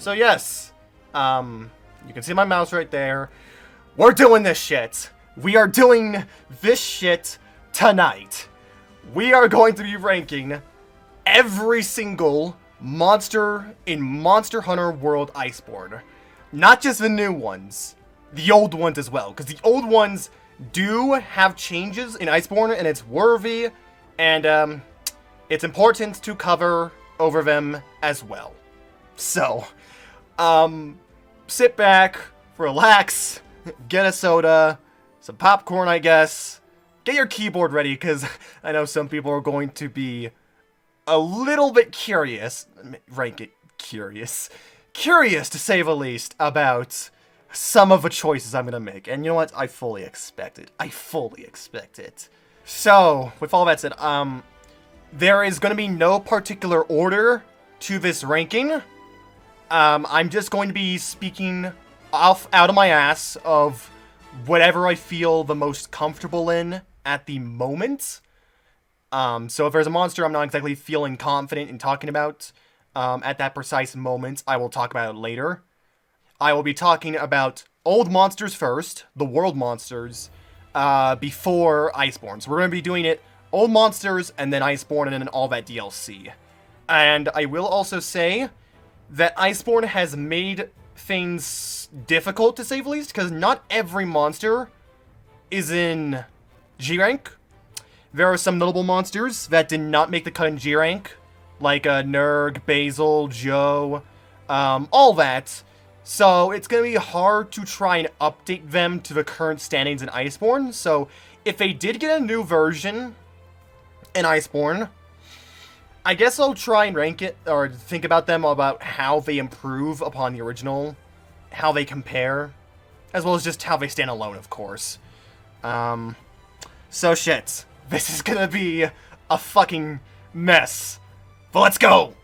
So yes, you can see my mouse right there. We're doing this shit. We are doing this shit tonight. We are going to be ranking every single monster in Monster Hunter World Iceborne. Not just the new ones, the old ones as well. Because the old ones do have changes in Iceborne, and it's worthy, and it's important to cover over them as well. So, sit back, relax, get a soda, some popcorn, I guess. Get your keyboard ready, because I know some people are going to be a little bit curious, rank it curious to say the least, about some of the choices I'm going to make. And you know what? I fully expect it. So, with all that said, there is going to be no particular order to this ranking. I'm just going to be speaking out of my ass of whatever I feel the most comfortable in at the moment. So if there's a monster I'm not exactly feeling confident in talking about at that precise moment, I will talk about it later. I will be talking about old monsters first, the world monsters, before Iceborne. So we're going to be doing it old monsters and then Iceborne and then all that DLC. And I will also say that Iceborne has made things difficult, to say the least, because not every monster is in G rank. There are some notable monsters that did not make the cut in G rank, like Nerg, Bazel, Joe, all that. So it's going to be hard to try and update them to the current standings in Iceborne. So if they did get a new version in Iceborne, I guess I'll try and rank it, or think about them, about how they improve upon the original, how they compare, as well as just how they stand alone, of course. So shit, this is gonna be a fucking mess, but let's go!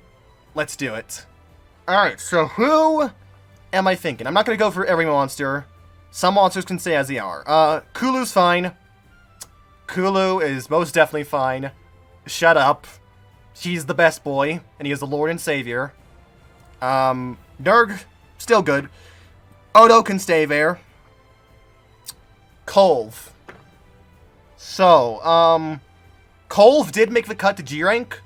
Let's do it. Alright, so who am I thinking? I'm not gonna go for every monster. Some monsters can stay as they are. Kulu's fine. Kulu is most definitely fine. Shut up. He's the best boy, and he is the Lord and Savior. Nerg, still good. Odo can stay there. Kulve. So, Kulve did make the cut to G rank.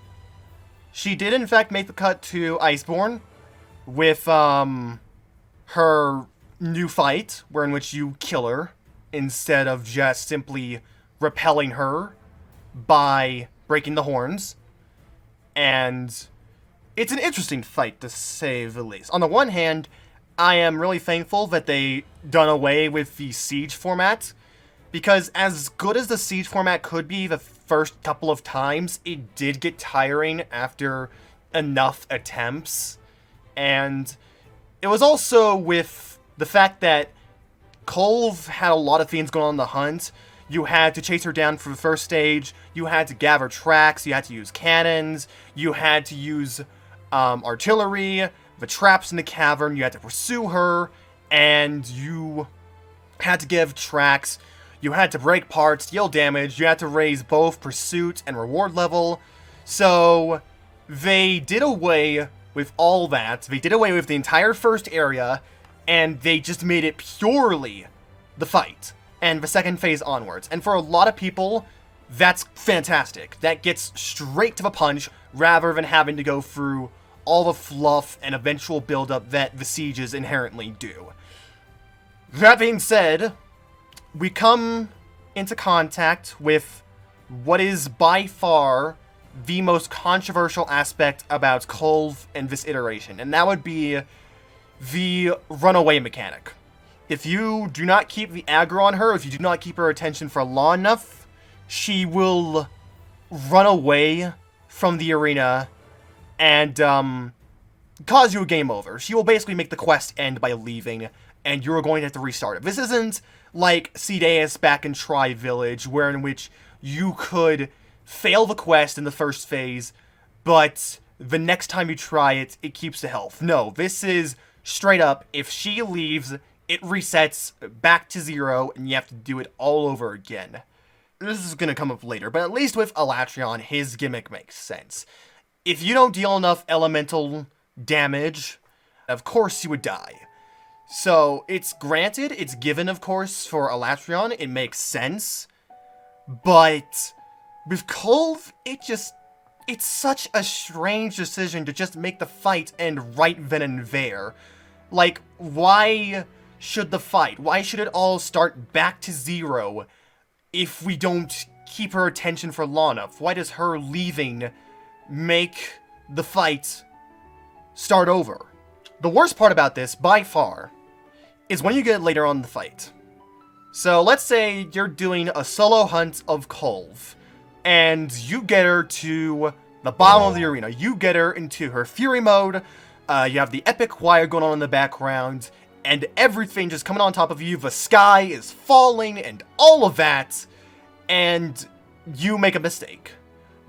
She did, in fact, make the cut to Iceborne with, her new fight, in which you kill her, instead of just simply repelling her by breaking the horns. And it's an interesting fight, to say the least. On the one hand, I am really thankful that they done away with the siege format, because as good as the siege format could be the first couple of times, it did get tiring after enough attempts. And it was also with the fact that Kulve had a lot of things going on in the hunt. You had to chase her down for the first stage, you had to gather tracks, you had to use cannons, you had to use artillery, the traps in the cavern, you had to pursue her, and you had to give tracks, you had to break parts, deal damage, you had to raise both pursuit and reward level. So they did away with all that, they did away with the entire first area, and they just made it purely the fight. And the second phase onwards. And for a lot of people, that's fantastic. That gets straight to the punch, rather than having to go through all the fluff and eventual build-up that the sieges inherently do. That being said, we come into contact with what is by far the most controversial aspect about Kulve in this iteration, and that would be the runaway mechanic. If you do not keep the aggro on her, if you do not keep her attention for long enough, she will run away from the arena and cause you a game over. She will basically make the quest end by leaving, and you're going to have to restart it. This isn't like Cedeus back in Tri Village, where in which you could fail the quest in the first phase, but the next time you try it, it keeps the health. No, this is straight up, if she leaves, it resets back to 0, and you have to do it all over again. This is going to come up later, but at least with Alatreon, his gimmick makes sense. If you don't deal enough elemental damage, of course you would die. So, it's granted, it's given, of course, for Alatreon, it makes sense, but with Kulve, it's such a strange decision to just make the fight end right then and there. Like, why should the fight? Why should it all start back to zero if we don't keep her attention for long enough? Why does her leaving make the fight start over? The worst part about this, by far, is when you get later on in the fight. So let's say you're doing a solo hunt of Kulve, and you get her to the bottom of the arena. You get her into her Fury mode, you have the epic choir going on in the background, and everything just coming on top of you, the sky is falling, and all of that, and you make a mistake.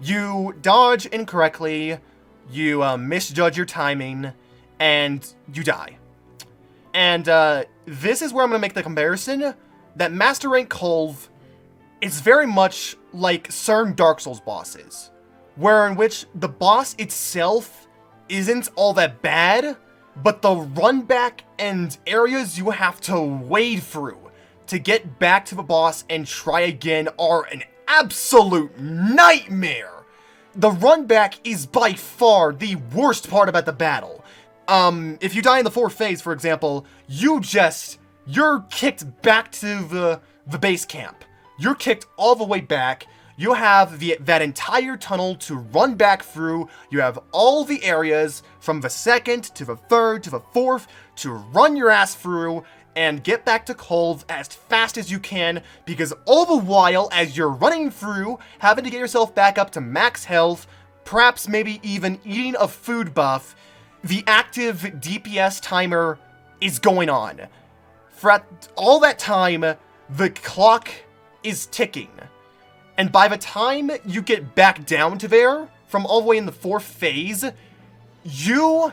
You dodge incorrectly, you misjudge your timing, and you die. And this is where I'm going to make the comparison that Master Rank Kulve is very much like certain Dark Souls bosses, where in which the boss itself isn't all that bad, but the run back and areas you have to wade through to get back to the boss and try again are an absolute nightmare. The run back is by far the worst part about the battle. If you die in the fourth phase, for example, you're kicked back to the base camp. You're kicked all the way back. You have that entire tunnel to run back through. You have all the areas from the second to the third to the fourth to run your ass through and get back to Kulve as fast as you can, because all the while, as you're running through, having to get yourself back up to max health, perhaps maybe even eating a food buff, the active DPS timer is going on. For all that time, the clock is ticking. And by the time you get back down to there, from all the way in the fourth phase, you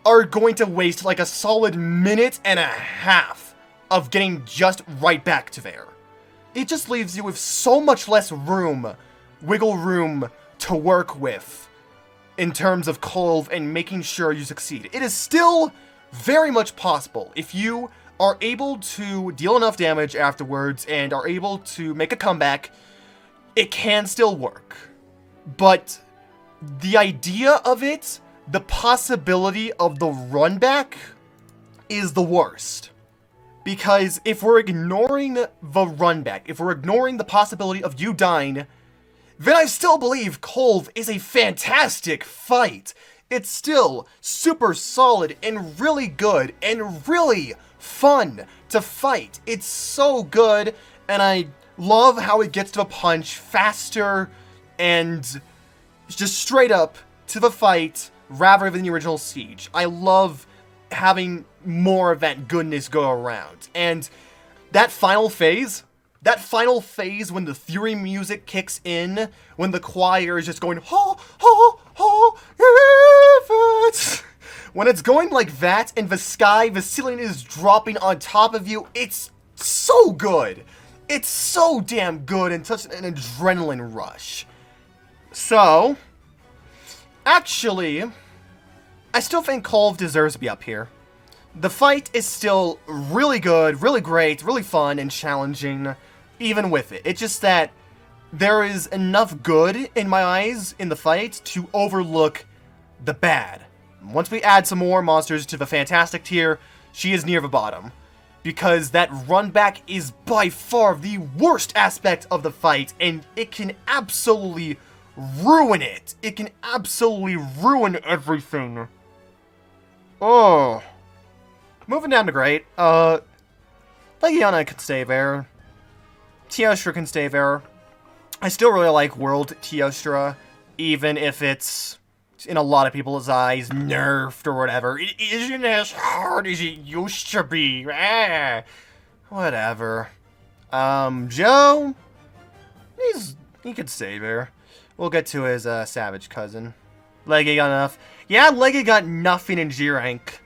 are going to waste like a solid minute and a half of getting just right back to there. It just leaves you with so much less wiggle room to work with in terms of Kulve and making sure you succeed. It is still very much possible if you are able to deal enough damage afterwards and are able to make a comeback. It can still work, but the idea of it, the possibility of the run back, is the worst. Because if we're ignoring the run back, if we're ignoring the possibility of you dying, then I still believe Kulve is a fantastic fight. It's still super solid and really good and really fun to fight. It's so good, and I love how it gets to the punch faster and just straight up to the fight rather than the original Siege. I love having more of that goodness go around. And that final phase when the Fury music kicks in, when the choir is just going, ho, ho, ho, if when it's going like that and the ceiling is dropping on top of you, it's so good. It's so damn good and such an adrenaline rush. So, actually, I still think Kulve deserves to be up here. The fight is still really good, really great, really fun and challenging, even with it. It's just that there is enough good in my eyes in the fight to overlook the bad. Once we add some more monsters to the fantastic tier, she is near the bottom. Because that run back is by far the worst aspect of the fight, and it can absolutely ruin it. It can absolutely ruin everything. Oh. Moving down to great. Legiana can stay there. Teostra can stay there. I still really like World Teostra, even if it's, in a lot of people's eyes, nerfed or whatever. It isn't as hard as it used to be. Whatever. Joe? He could stay there. We'll get to his savage cousin. Leggy got enough. Yeah, Leggy got nothing in G rank.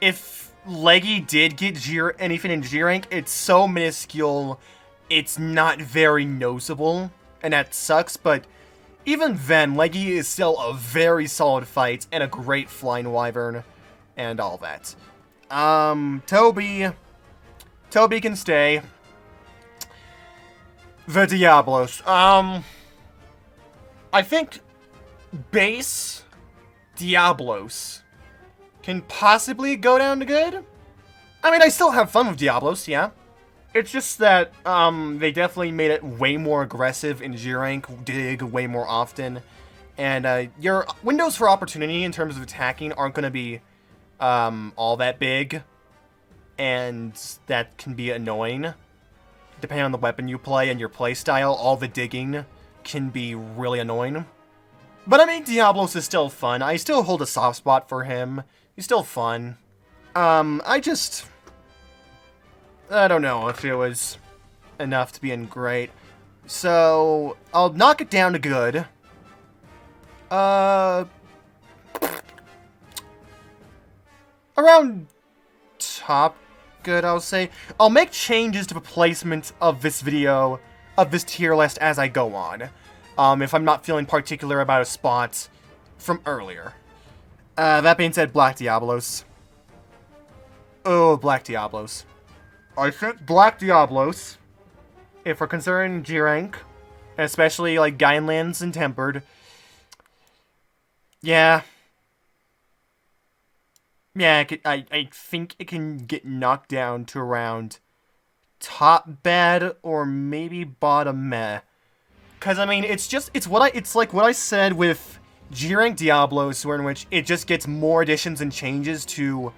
If Leggy did get anything in G rank, it's so minuscule, it's not very noticeable, and that sucks, but even then, Leggy is still a very solid fight and a great flying wyvern. and all that. Tobi can stay. The Diablos. I think base Diablos can possibly go down to good. I mean, I still have fun with Diablos, yeah. It's just that, they definitely made it way more aggressive in G-Rank, dig way more often. And, your windows for opportunity in terms of attacking aren't going to be, all that big. And that can be annoying. Depending on the weapon you play and your playstyle, all the digging can be really annoying. But I mean, Diablos is still fun. I still hold a soft spot for him. He's still fun. I don't know if it was enough to be in great. So, I'll knock it down to good. Around top good, I'll say. I'll make changes to the placement of this video, of this tier list as I go on. If I'm not feeling particular about a spot from earlier. That being said, Black Diablos. Oh, Black Diablos. I think Black Diablos, if we're considering G-Rank, especially like Gainlands and Tempered, yeah, I think it can get knocked down to around top bad or maybe bottom meh. Cause I mean, it's like what I said with G-Rank Diablos, where in which it just gets more additions and changes to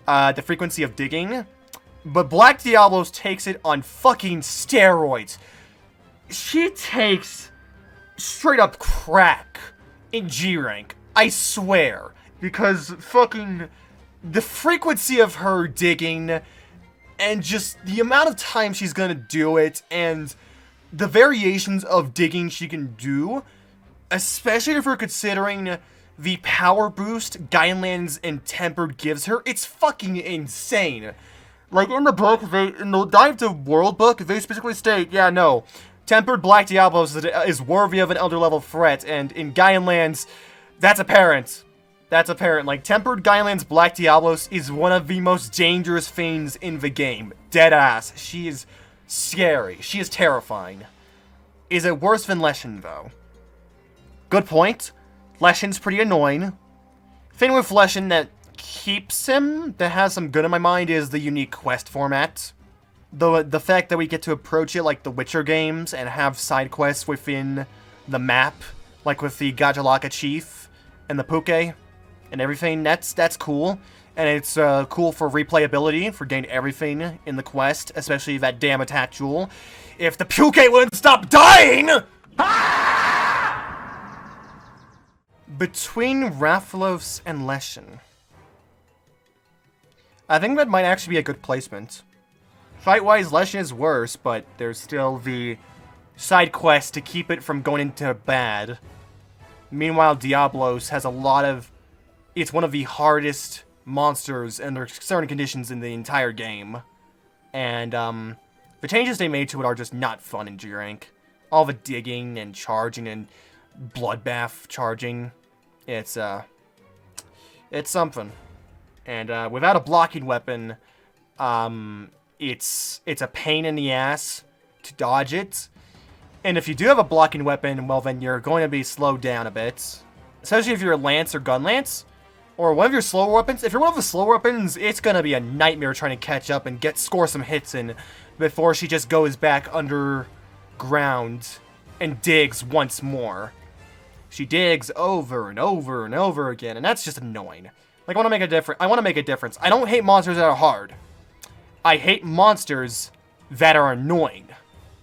the frequency of digging. But Black Diablos takes it on fucking steroids. She takes straight up crack in G-Rank. I swear. Because fucking the frequency of her digging and just the amount of time she's gonna do it and the variations of digging she can do, especially if we're considering the power boost Gainlands and Tempered gives her, it's fucking insane. Like, in the book, in the Dive to World book, they specifically state, yeah, no, Tempered Black Diablos is worthy of an Elder level threat, and in Gainlands, that's apparent. That's apparent. Like, Tempered Gainlands Black Diablos is one of the most dangerous fiends in the game. Deadass. She is scary. She is terrifying. Is it worse than Leshen, though? Good point. Leshen's pretty annoying. Thing with Leshen that keeps him, that has some good in my mind, is the unique quest format. The fact that we get to approach it like the Witcher games and have side quests within the map, like with the Gajalaka Chief and the Pukei and everything, that's cool. And it's cool for replayability, for getting everything in the quest, especially that damn attack jewel. If the Pukei wouldn't stop dying! Between Rathalos and Leshen, I think that might actually be a good placement. Fight-wise, Leshen is worse, but there's still the side quest to keep it from going into bad. Meanwhile, Diablos has a lot of... It's one of the hardest monsters under certain conditions in the entire game. And, the changes they made to it are just not fun in G-Rank. All the digging and charging and bloodbath charging. It's something. And, without a blocking weapon, it's a pain in the ass to dodge it. And if you do have a blocking weapon, well, then you're going to be slowed down a bit. Especially if you're a Lance or Gun Lance, or one of your slower weapons. If you're one of the slower weapons, it's going to be a nightmare trying to catch up and score some hits in before she just goes back underground and digs once more. She digs over and over and over again, and that's just annoying. Like, I want to make a difference. I don't hate monsters that are hard. I hate monsters that are annoying.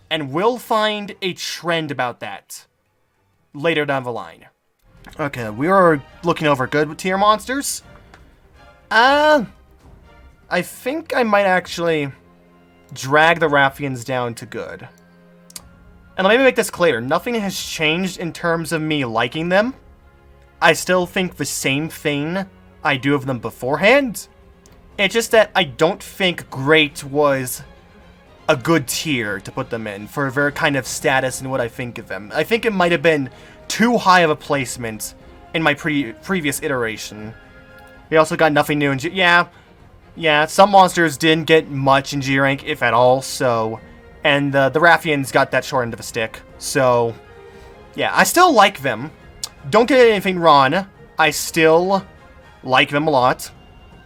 And we'll find a trend about that later down the line. Okay, we are looking over good tier monsters. I think I might actually drag the Rathians down to good. And let me make this clear. Nothing has changed in terms of me liking them. I still think the same thing I do of them beforehand. It's just that I don't think Great was a good tier to put them in for their kind of status and what I think of them. I think it might have been too high of a placement in my previous iteration. We also got nothing new in G... Yeah, some monsters didn't get much in G rank, if at all, so... And the Rathians got that short end of a stick, so... Yeah, I still like them. Don't get anything wrong. I still like them a lot.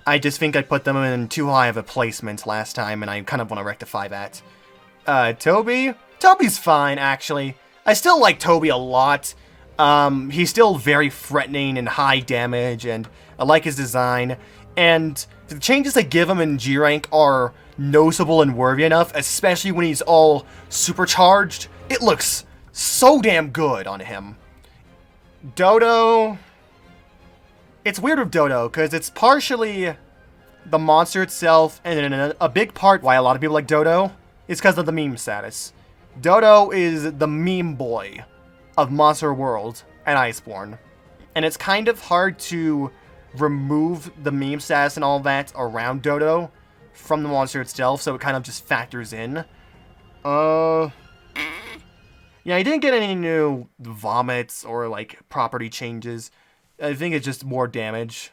I just think I put them in too high of a placement last time, and I kind of want to rectify that. Tobi? Tobi's fine, actually. I still like Tobi a lot. He's still very threatening and high damage, and I like his design. And the changes I give him in G rank are noticeable and worthy enough, especially when he's all supercharged. It looks so damn good on him. Dodo... It's weird with Dodo, because it's partially the monster itself, and then a big part why a lot of people like Dodo is because of the meme status. Dodo is the meme boy of Monster World and Iceborne. And it's kind of hard to remove the meme status and all that around Dodo from the monster itself, so it kind of just factors in. Yeah, he didn't get any new vomits or, like, property changes. I think it's just more damage.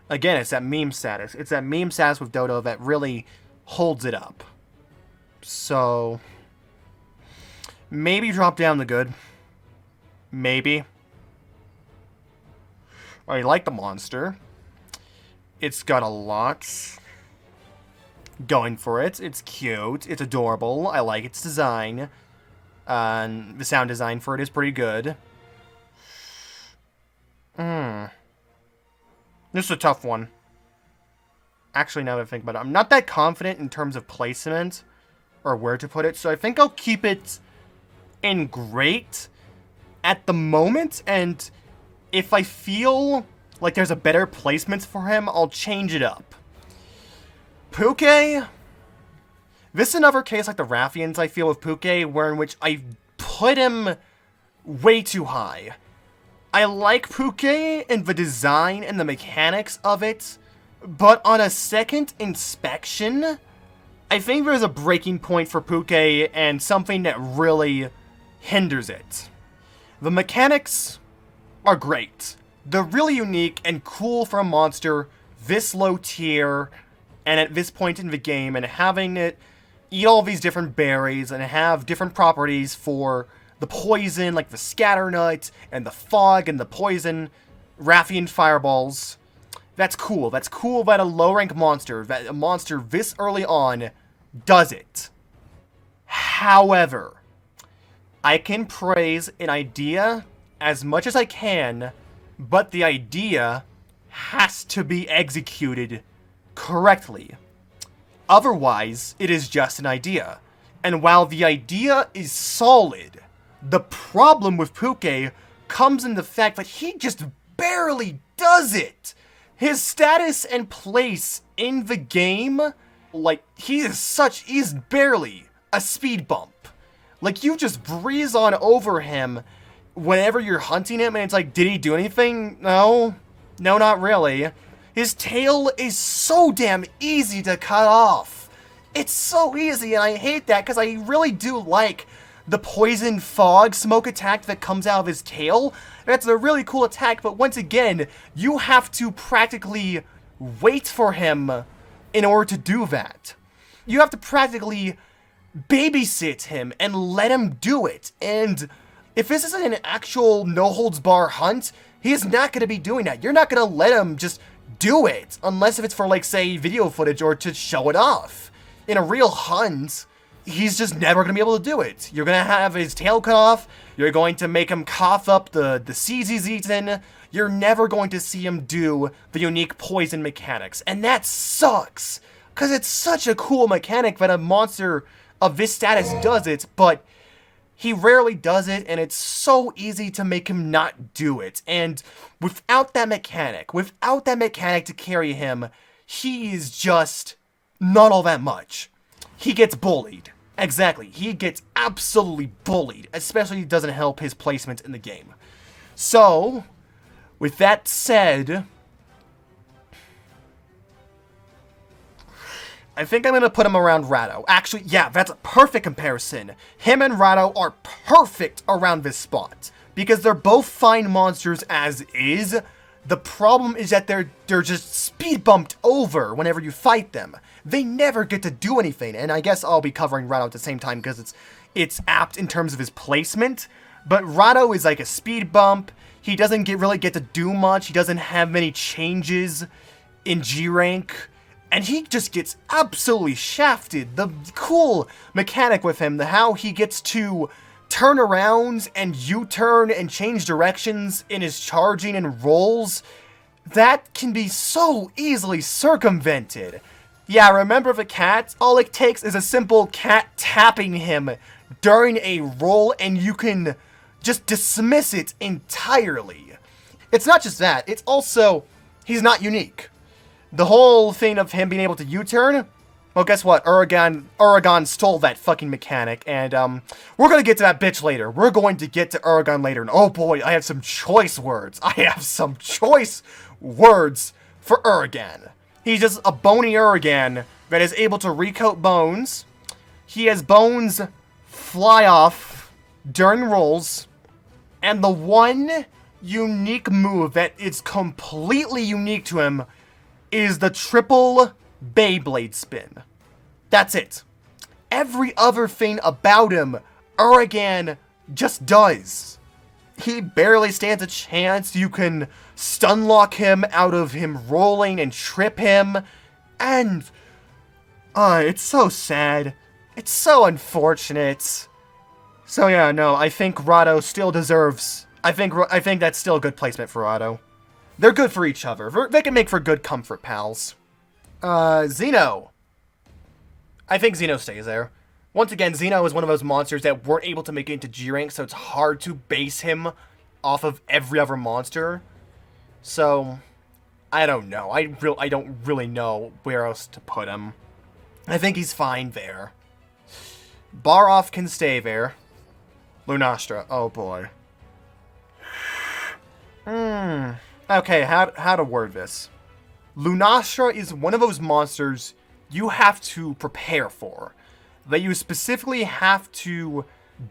Again, it's that meme status. It's that meme status with Dodo that really holds it up. So... maybe drop down the good. Maybe. I like the monster. It's got a lot going for it. It's cute. It's adorable. I like its design. The sound design for it is pretty good. This is a tough one. Actually, now that I think about it, I'm not that confident in terms of placement or where to put it, so I think I'll keep it in great at the moment, and if I feel like there's a better placement for him, I'll change it up. Pukei? This is another case like the Rathians I feel with Pukei, where in which I put him way too high. I like Pukei and the design and the mechanics of it, but on a second inspection, I think there's a breaking point for Pukei and something that really hinders it. The mechanics are great. They're really unique and cool for a monster this low tier and at this point in the game, and having it eat all these different berries and have different properties for the poison, like the scatter nut and the fog and the poison Rathian fireballs. That's cool. That's cool that a low rank monster, that a monster this early on does it. However, I can praise an idea as much as I can, but the idea has to be executed correctly. Otherwise, it is just an idea. And while the idea is solid, the problem with Pukei comes in the fact that he just barely does it. His status and place in the game, like, he's barely a speed bump. Like, you just breeze on over him whenever you're hunting him, and it's like, did he do anything? No. No, not really. His tail is so damn easy to cut off. It's so easy, and I hate that, because I really do like the poison fog smoke attack that comes out of his tail. That's a really cool attack, but once again, you have to practically wait for him in order to do that. You have to practically babysit him and let him do it. And if this isn't an actual no-holds-bar hunt, he is not going to be doing that. You're not going to let him just do it, unless if it's for, like, say, video footage or to show it off. In a real hunt, he's just never going to be able to do it. You're going to have his tail cut off. You're going to make him cough up the seeds he's eaten. You're never going to see him do the unique poison mechanics. And that sucks, because it's such a cool mechanic that a monster of this status does it, but he rarely does it, and it's so easy to make him not do it. And without that mechanic to carry him, he is just not all that much. He gets bullied. Exactly. He gets absolutely bullied, especially if it doesn't help his placement in the game. So, with that said, I think I'm going to put him around Rado. Actually, yeah, that's a perfect comparison. Him and Rado are perfect around this spot, because they're both fine monsters as is. The problem is that they're just speed bumped over whenever you fight them. They never get to do anything, and I guess I'll be covering Rado at the same time because it's apt in terms of his placement. But Rado is like a speed bump. He doesn't really get to do much. He doesn't have many changes in G rank, and he just gets absolutely shafted. The cool mechanic with him, how he gets to turn around and U-turn and change directions in his charging and rolls, that can be so easily circumvented. Yeah, remember the cat? All it takes is a simple cat tapping him during a roll and you can just dismiss it entirely. It's not just that, it's also, he's not unique. The whole thing of him being able to U-turn, well, guess what? Uragaan stole that fucking mechanic, and we're gonna get to that bitch later. We're going to get to Uragaan later, and oh boy, I have some choice words. I have some choice words for Uragaan. He's just a bony Uragaan that is able to recoat bones. He has bones fly off during rolls, and the one unique move that is completely unique to him is the triple Beyblade spin. That's it. Every other thing about him, Uragaan just does. He barely stands a chance. You can stun lock him out of him rolling and trip him. And it's so sad. It's so unfortunate. So yeah, no, I think Rado still deserves... I think that's still a good placement for Rado. They're good for each other. They can make for good comfort pals. Xeno. I think Xeno stays there. Once again, Xeno is one of those monsters that weren't able to make it into G rank, so it's hard to base him off of every other monster. So, I don't know. I don't really know where else to put him. I think he's fine there. Barroth can stay there. Lunastra. Oh boy. Okay, how to word this. Lunastra is one of those monsters you have to prepare for. That you specifically have to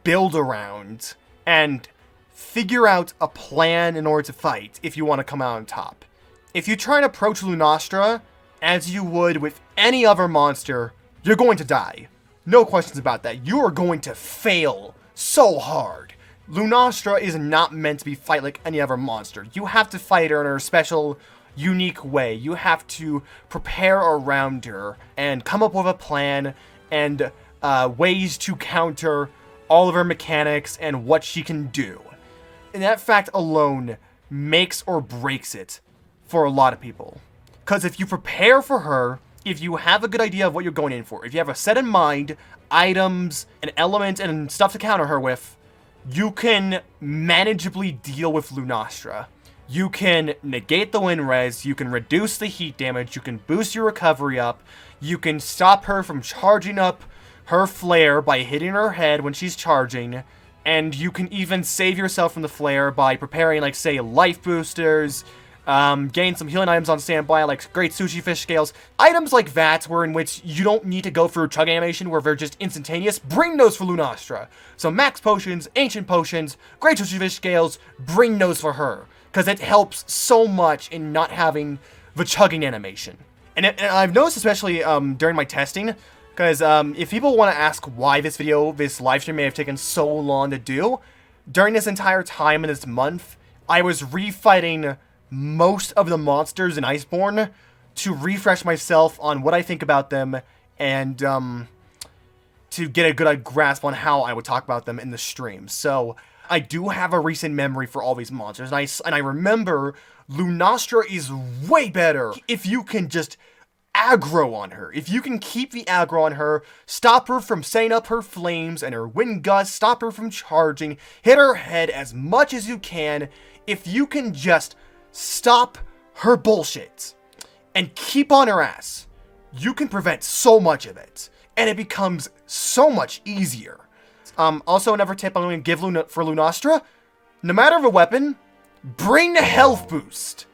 build around and figure out a plan in order to fight if you want to come out on top. If you try and approach Lunastra as you would with any other monster, you're going to die. No questions about that. You are going to fail so hard. Lunastra is not meant to be fight like any other monster. You have to fight her in a special, unique way. You have to prepare around her and come up with a plan and ways to counter all of her mechanics and what she can do. And that fact alone makes or breaks it for a lot of people. Because if you prepare for her, if you have a good idea of what you're going in for, if you have a set in mind, items and elements and stuff to counter her with, you can manageably deal with Lunastra. You can negate the wind res, you can reduce the heat damage, you can boost your recovery up, you can stop her from charging up her flare by hitting her head when she's charging, and you can even save yourself from the flare by preparing, like, say, life boosters, gain some healing items on standby, like great sushi fish scales. Items like that, where in which you don't need to go through chug animation, where they're just instantaneous, bring those for Lunastra. So max potions, ancient potions, great sushi fish scales, bring those for her. Because it helps so much in not having the chugging animation. And I've noticed, especially during my testing, because if people want to ask why this live stream may have taken so long to do, during this entire time in this month, I was refighting most of the monsters in Iceborne to refresh myself on what I think about them and to get a good grasp on how I would talk about them in the stream. So I do have a recent memory for all these monsters, and I remember Lunastra is way better if you can just aggro on her. If you can keep the aggro on her, stop her from setting up her flames and her wind gusts, stop her from charging, hit her head as much as you can. If you can just stop her bullshit and keep on her ass, you can prevent so much of it, and it becomes so much easier. Also, another tip I'm going to give for Lunastra: no matter the weapon, bring the health boost.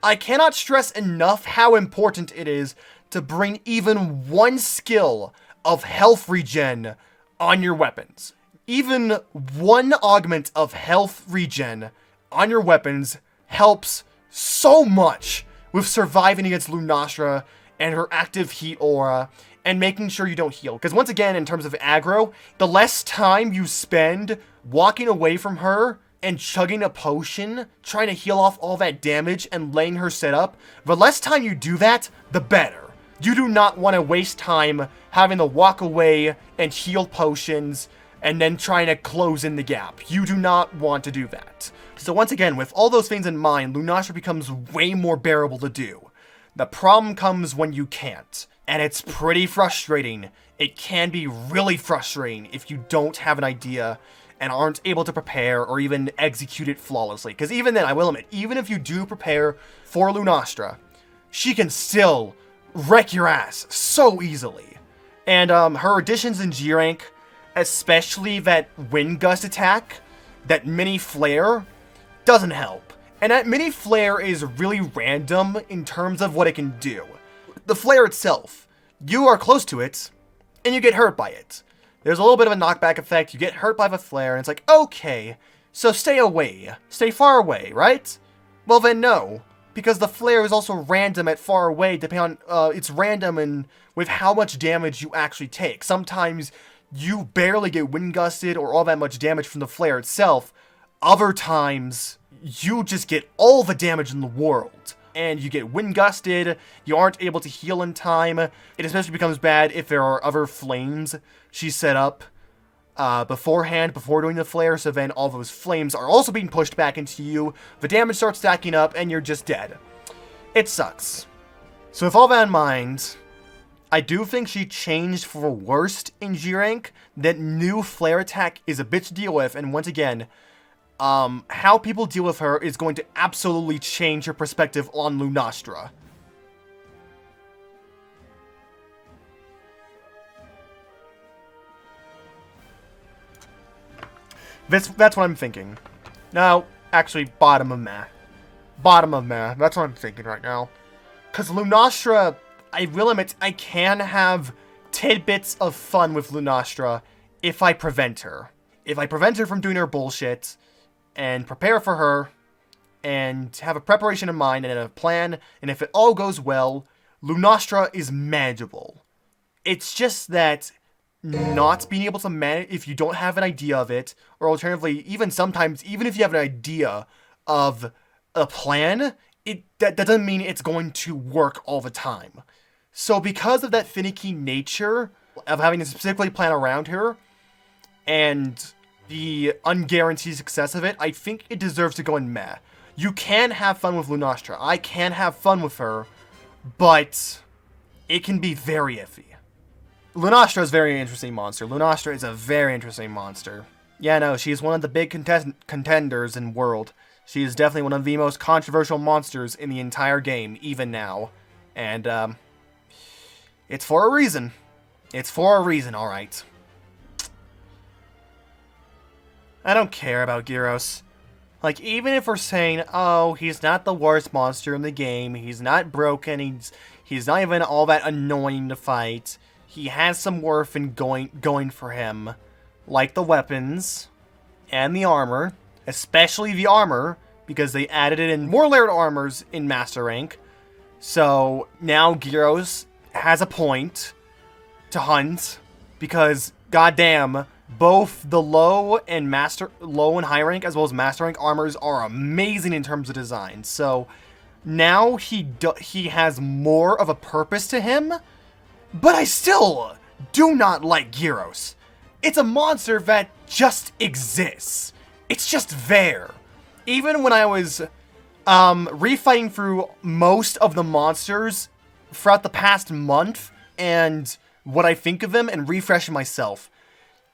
I cannot stress enough how important it is to bring even one skill of health regen on your weapons. Even one augment of health regen on your weapons helps so much with surviving against Lunastra and her active heat aura, and making sure you don't heal. Because once again, in terms of aggro, the less time you spend walking away from her and chugging a potion, trying to heal off all that damage and laying her set up, the less time you do that, the better. You do not want to waste time having to walk away and heal potions and then trying to close in the gap. You do not want to do that. So once again, with all those things in mind, Lunastra becomes way more bearable to do. The problem comes when you can't. And it's pretty frustrating. It can be really frustrating if you don't have an idea and aren't able to prepare or even execute it flawlessly. Because even then, I will admit, even if you do prepare for Lunastra, she can still wreck your ass so easily. And her additions in G rank, especially that Wind Gust attack, that mini flare, doesn't help. And that mini flare is really random in terms of what it can do. The flare itself, you are close to it, and you get hurt by it. There's a little bit of a knockback effect, you get hurt by the flare, and it's like, okay, so stay away. Stay far away, right? Well then no, because the flare is also random at far away, depending on, it's random and with how much damage you actually take. Sometimes you barely get wind gusted or all that much damage from the flare itself. Other times, you just get all the damage in the world. And you get wind gusted, you aren't able to heal in time. It especially becomes bad if there are other flames she set up beforehand, before doing the flare, so then all those flames are also being pushed back into you. The damage starts stacking up, and you're just dead. It sucks. So with all that in mind, I do think she changed for the worst in G rank. That new flare attack is a bitch to deal with, and once again, how people deal with her is going to absolutely change your perspective on Lunastra. That's what I'm thinking. No, actually, bottom of meh. Bottom of meh. That's what I'm thinking right now. Because Lunastra, I will admit, I can have tidbits of fun with Lunastra if I prevent her. If I prevent her from doing her bullshit, and prepare for her, and have a preparation in mind and a plan, and if it all goes well, Lunastra is manageable. It's just that not being able to manage, if you don't have an idea of it, or alternatively, even sometimes, even if you have an idea of a plan, that doesn't mean it's going to work all the time. So because of that finicky nature of having to specifically plan around her, and the unguaranteed success of it, I think it deserves to go in meh. You can have fun with Lunastra. I can have fun with her, but it can be very iffy. Lunastra is a very interesting monster. Lunastra is a very interesting monster. Yeah, no, she's one of the big contenders in World. She is definitely one of the most controversial monsters in the entire game, even now. And, it's for a reason. It's for a reason, alright. I don't care about Girros. Like, even if we're saying, oh, he's not the worst monster in the game, he's not broken, he's not even all that annoying to fight, he has some worth in going for him, like the weapons and the armor, especially the armor, because they added it in more layered armors in Master Rank. So now Girros has a point to hunt, because goddamn, both the low and high rank as well as master rank armors are amazing in terms of design. So now he has more of a purpose to him, but I still do not like Girros. It's a monster that just exists. It's just there. Even when I was refighting through most of the monsters throughout the past month and what I think of them and refreshing myself,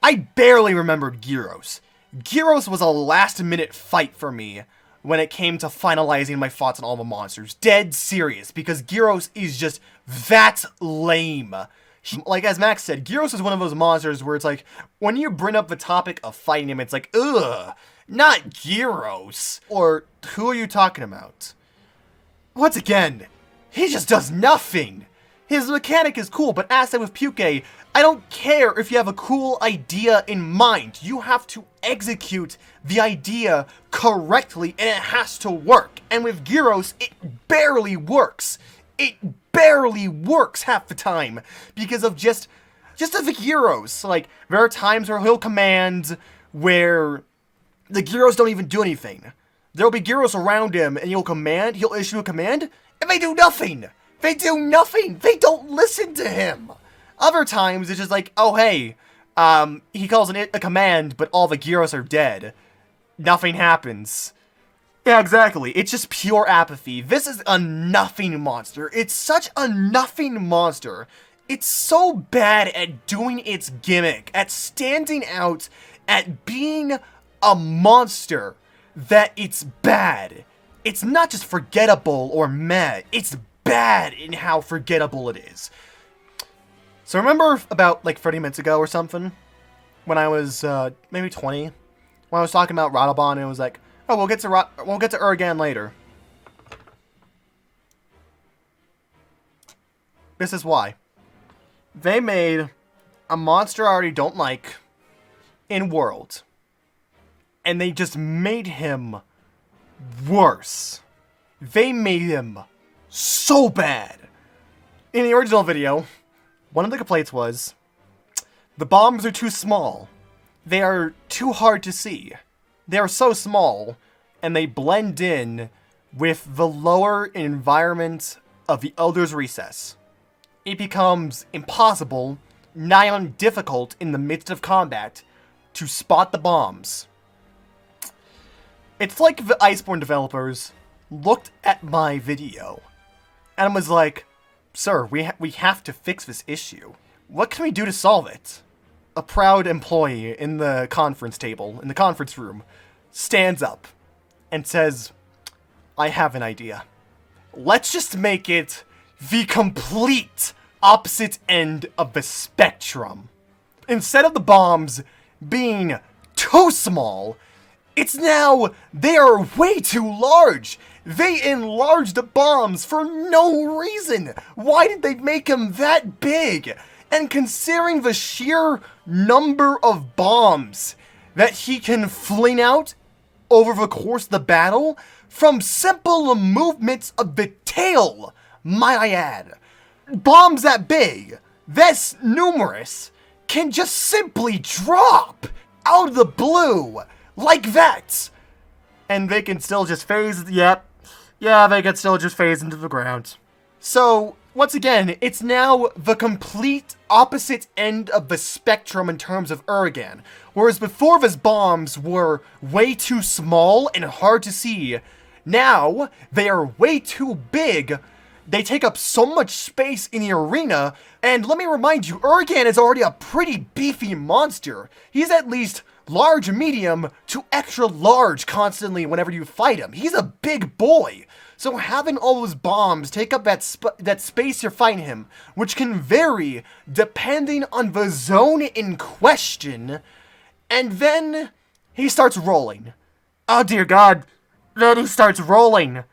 I barely remembered Girros. Girros was a last-minute fight for me when it came to finalizing my thoughts on all the monsters. Dead serious, because Girros is just that lame. Like, as Max said, Girros is one of those monsters where it's like, when you bring up the topic of fighting him, it's like, ugh, not Girros. Or, who are you talking about? Once again, he just does nothing. His mechanic is cool, but as I said with Pukei, I don't care if you have a cool idea in mind. You have to execute the idea correctly, and it has to work. And with Girros, it barely works. It barely works half the time because of just of the Girros. Like, there are times where he'll command where the Girros don't even do anything. There'll be Girros around him, and he'll issue a command, and they do nothing. They do nothing. They don't listen to him. Other times, it's just like, oh, hey, he calls a command, but all the Girros are dead. Nothing happens. Yeah, exactly. It's just pure apathy. This is a nothing monster. It's such a nothing monster. It's so bad at doing its gimmick, at standing out, at being a monster, that it's bad. It's not just forgettable or meh. It's bad in how forgettable it is. So remember about like 30 minutes ago or something, when I was maybe 20, when I was talking about Radobaan, and it was like, oh, we'll get to Uragaan later. This is why. They made a monster I already don't like in World, and they just made him worse. They made him so bad. In the original video, one of the complaints was, the bombs are too small. They are too hard to see. They are so small, and they blend in with the lower environment of the Elder's Recess. It becomes impossible, nigh on difficult in the midst of combat, to spot the bombs. It's like the Iceborne developers looked at my video and was like, sir, we have to fix this issue. What can we do to solve it? A proud employee in the conference table, in the conference room, stands up and says, I have an idea. Let's just make it the complete opposite end of the spectrum. Instead of the bombs being too small, it's now they are way too large. They enlarged the bombs for no reason. Why did they make them that big? And considering the sheer number of bombs that he can fling out over the course of the battle, from simple movements of the tail, might I add, bombs that big, this numerous, can just simply drop out of the blue like that. And they can still just phase, they can still just phase into the ground. So, once again, it's now the complete opposite end of the spectrum in terms of Uragaan. Whereas before his bombs were way too small and hard to see, now they are way too big. They take up so much space in the arena, and let me remind you, Uragaan is already a pretty beefy monster. He's at least large, medium, to extra large constantly whenever you fight him. He's a big boy. So having all those bombs take up that space you're fighting him, which can vary depending on the zone in question, and then he starts rolling. Oh dear God. Then he starts rolling.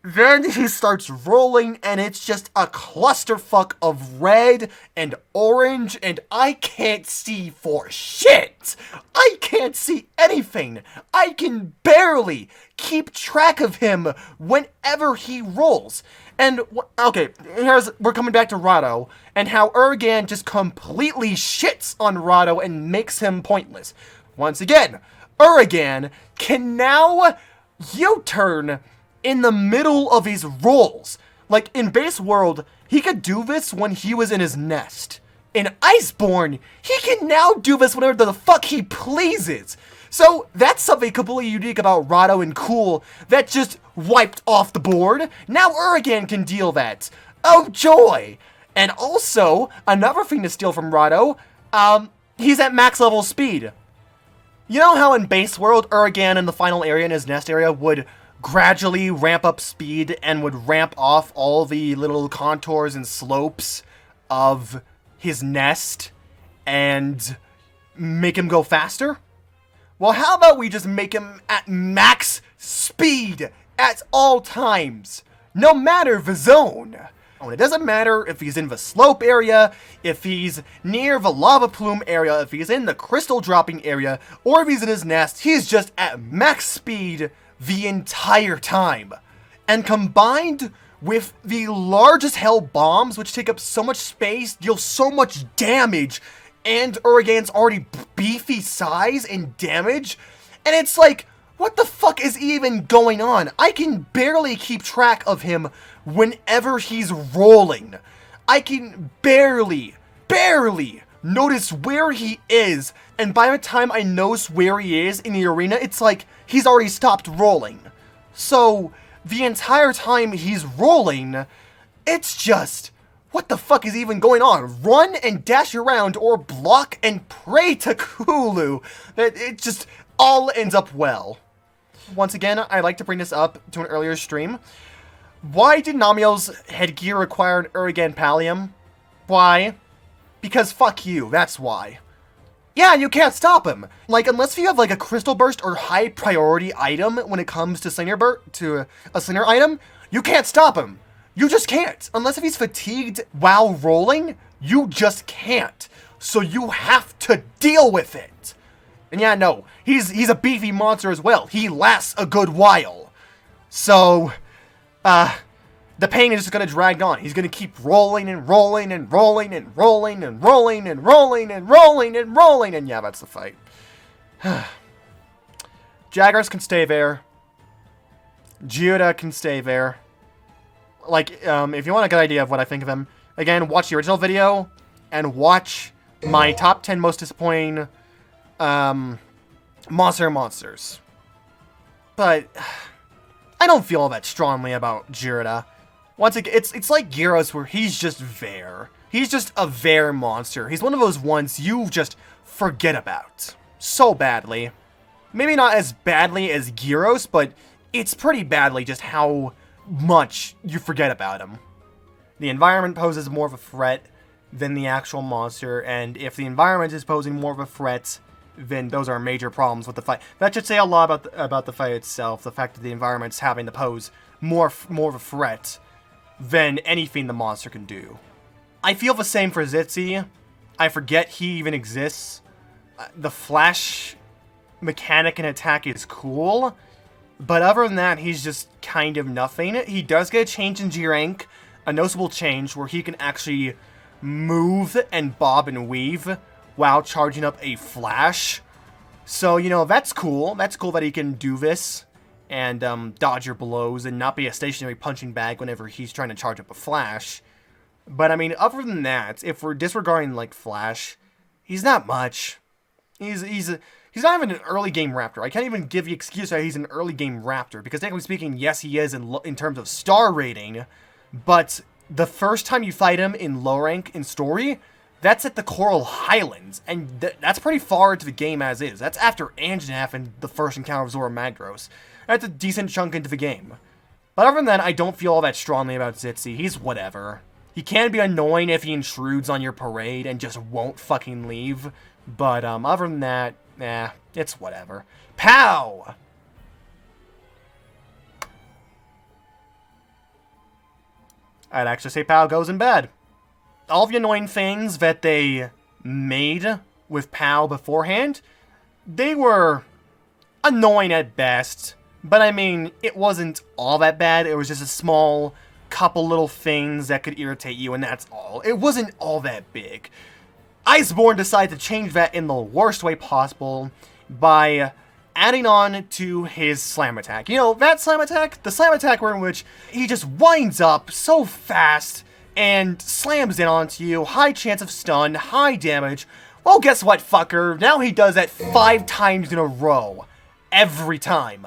And it's just a clusterfuck of red and orange, and I can't see for shit! I can't see anything! I can barely keep track of him whenever he rolls. And, okay, we're coming back to Rado, and how Uragaan just completely shits on Rado and makes him pointless. Once again, Uragaan can now U-turn in the middle of his rolls. Like, in base world, he could do this when he was in his nest. In Iceborne, he can now do this whenever the fuck he pleases. So, that's something completely unique about Rado and cool that just wiped off the board. Now Uragaan can deal that. Oh joy! And also, another thing to steal from Rado, he's at max level speed. You know how in base world, Uragaan in the final area in his nest area would gradually ramp up speed and would ramp off all the little contours and slopes of his nest and make him go faster? Well, how about we just make him at max speed at all times, no matter the zone? And it doesn't matter if he's in the slope area, if he's near the lava plume area, if he's in the crystal dropping area, or if he's in his nest, he's just at max speed the entire time. And combined with the largest hell bombs, which take up so much space, deal so much damage, and Uragan's already beefy size and damage, and it's like, what the fuck is even going on? I can barely keep track of him whenever he's rolling. I can barely notice where he is, and by the time I notice where he is in the arena, it's like he's already stopped rolling. So, the entire time he's rolling, it's just, what the fuck is even going on? Run and dash around, or block and pray to Kulu. It just all ends up well. Once again, I like to bring this up to an earlier stream. Why did Namio's headgear require an Uragaan Pallium? Why? Because fuck you, that's why. Yeah, you can't stop him. Like, unless you have like a Crystal Burst or high priority item when it comes to a Slinger item, you can't stop him. You just can't. Unless if he's fatigued while rolling, you just can't. So you have to deal with it. And yeah, no, he's a beefy monster as well. He lasts a good while. So, the pain is just gonna drag on. He's gonna keep rolling and rolling and rolling and rolling and rolling and rolling and rolling and rolling, and yeah, that's the fight. Jagras can stay there. Jyuratodus can stay there. Like, if you want a good idea of what I think of him, again, watch the original video and watch my top 10 most disappointing monsters. But I don't feel all that strongly about Jyuratodus. Once again, it's like Girros, where he's just there. He's just a there monster. He's one of those ones you just forget about so badly. Maybe not as badly as Girros, but it's pretty badly just how much you forget about him. The environment poses more of a threat than the actual monster, and if the environment is posing more of a threat, then those are major problems with the fight. That should say a lot about the fight itself, the fact that the environment's having to pose more of a threat than anything the monster can do. I feel the same for Tzitzi. I forget he even exists. The flash mechanic and attack is cool, but other than that, he's just kind of nothing. He does get a change in G rank, a noticeable change where he can actually move and bob and weave while charging up a flash. So, you know, that's cool. That's cool that he can do this and dodge your blows and not be a stationary punching bag whenever he's trying to charge up a flash. But, I mean, other than that, if we're disregarding, like, flash, he's not much. He's not even an early game Raptor. I can't even give the excuse that he's an early game Raptor, because technically speaking, yes, he is in terms of star rating, but the first time you fight him in low rank in story, that's at the Coral Highlands, and that's pretty far into the game as is. That's after Anjanath and the first encounter of Zorah Magdaros. That's a decent chunk into the game. But other than that, I don't feel all that strongly about Tzitzi. He's whatever. He can be annoying if he intrudes on your parade and just won't fucking leave, but other than that, it's whatever. Pow! I'd actually say Pow goes in bed. All the annoying things that they made with Pow beforehand, they were annoying at best. But I mean, it wasn't all that bad. It was just a small couple little things that could irritate you, and that's all. It wasn't all that big. Iceborne decided to change that in the worst way possible by adding on to his slam attack. You know, that slam attack? The slam attack where in which he just winds up so fast and slams in onto you. High chance of stun, high damage. Well, guess what, fucker? Now he does that 5 times in a row. Every time.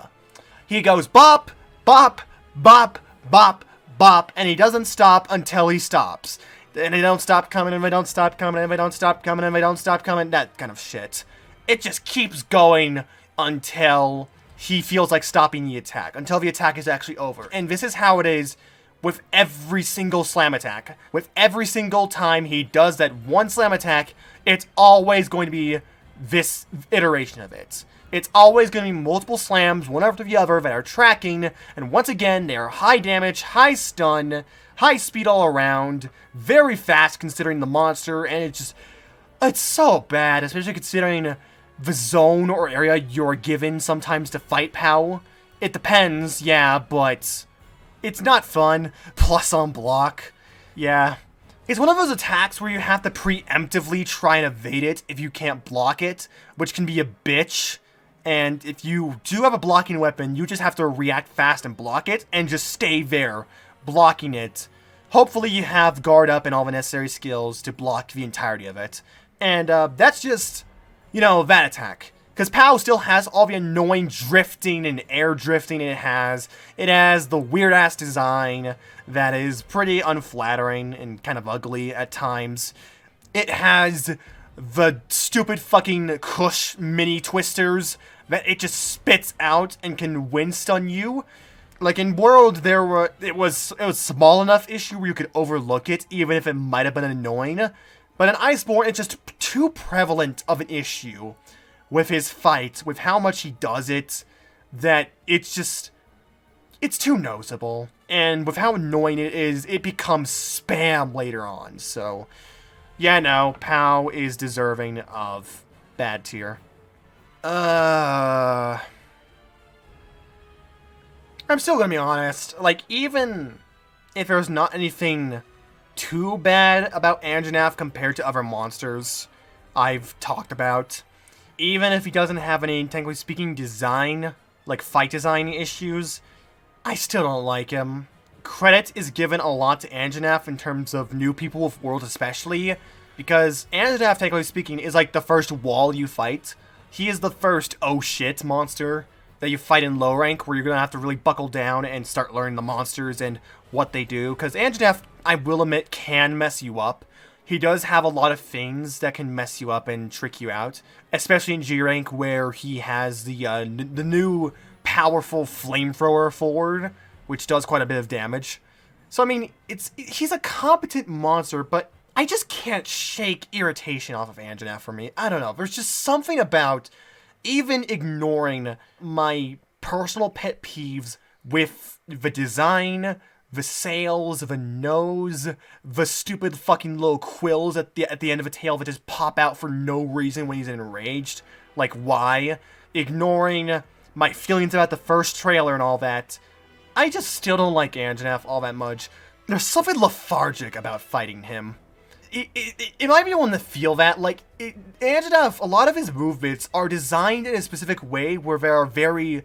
He goes bop, bop, bop, bop, bop, and he doesn't stop until he stops. And they don't stop coming, and they don't stop coming, and they don't stop coming, and they don't stop coming, that kind of shit. It just keeps going until he feels like stopping the attack, until the attack is actually over. And this is how it is with every single slam attack. With every single time he does that one slam attack, it's always going to be this iteration of it. It's always going to be multiple slams, one after the other, that are tracking, and once again, they are high damage, high stun, high speed all around, very fast considering the monster, and it's so bad, especially considering the zone or area you're given sometimes to fight POW. It depends, yeah, but it's not fun. Plus on block. Yeah. It's one of those attacks where you have to preemptively try and evade it if you can't block it, which can be a bitch. And if you do have a blocking weapon, you just have to react fast and block it, and just stay there, blocking it. Hopefully you have guard up and all the necessary skills to block the entirety of it. And that's just, you know, that attack. Because POW still has all the annoying drifting and air drifting it has. It has the weird-ass design that is pretty unflattering and kind of ugly at times. It has the stupid fucking Kush mini twisters that it just spits out and can wind stun you. Like in World, it was small enough issue where you could overlook it, even if it might have been annoying. But in Iceborne, it's just too prevalent of an issue with his fight, with how much he does it, that it's too noticeable. And with how annoying it is, it becomes spam later on. So, yeah, no, POW is deserving of bad tier. I'm still gonna be honest. Like, even if there's not anything too bad about Anjanath compared to other monsters I've talked about, even if he doesn't have any, technically speaking, design, like fight design issues, I still don't like him. Credit is given a lot to Anjanath in terms of new people of World especially, because Anjanath, technically speaking, is like the first wall you fight. He is the first oh shit monster that you fight in low rank, where you're going to have to really buckle down and start learning the monsters and what they do. Because Anjanath, I will admit, can mess you up. He does have a lot of things that can mess you up and trick you out. Especially in G rank, where he has the new powerful flamethrower forward, which does quite a bit of damage. So, I mean, he's a competent monster, but I just can't shake irritation off of Anjanath for me. I don't know. There's just something about even ignoring my personal pet peeves with the design, the sails, the nose, the stupid fucking little quills at the end of a tail that just pop out for no reason when he's enraged. Like, why? Ignoring my feelings about the first trailer and all that. I just still don't like Anjanath all that much. There's something lethargic about fighting him. It might be one to feel that, like, Anjanath, a lot of his movements are designed in a specific way where they are very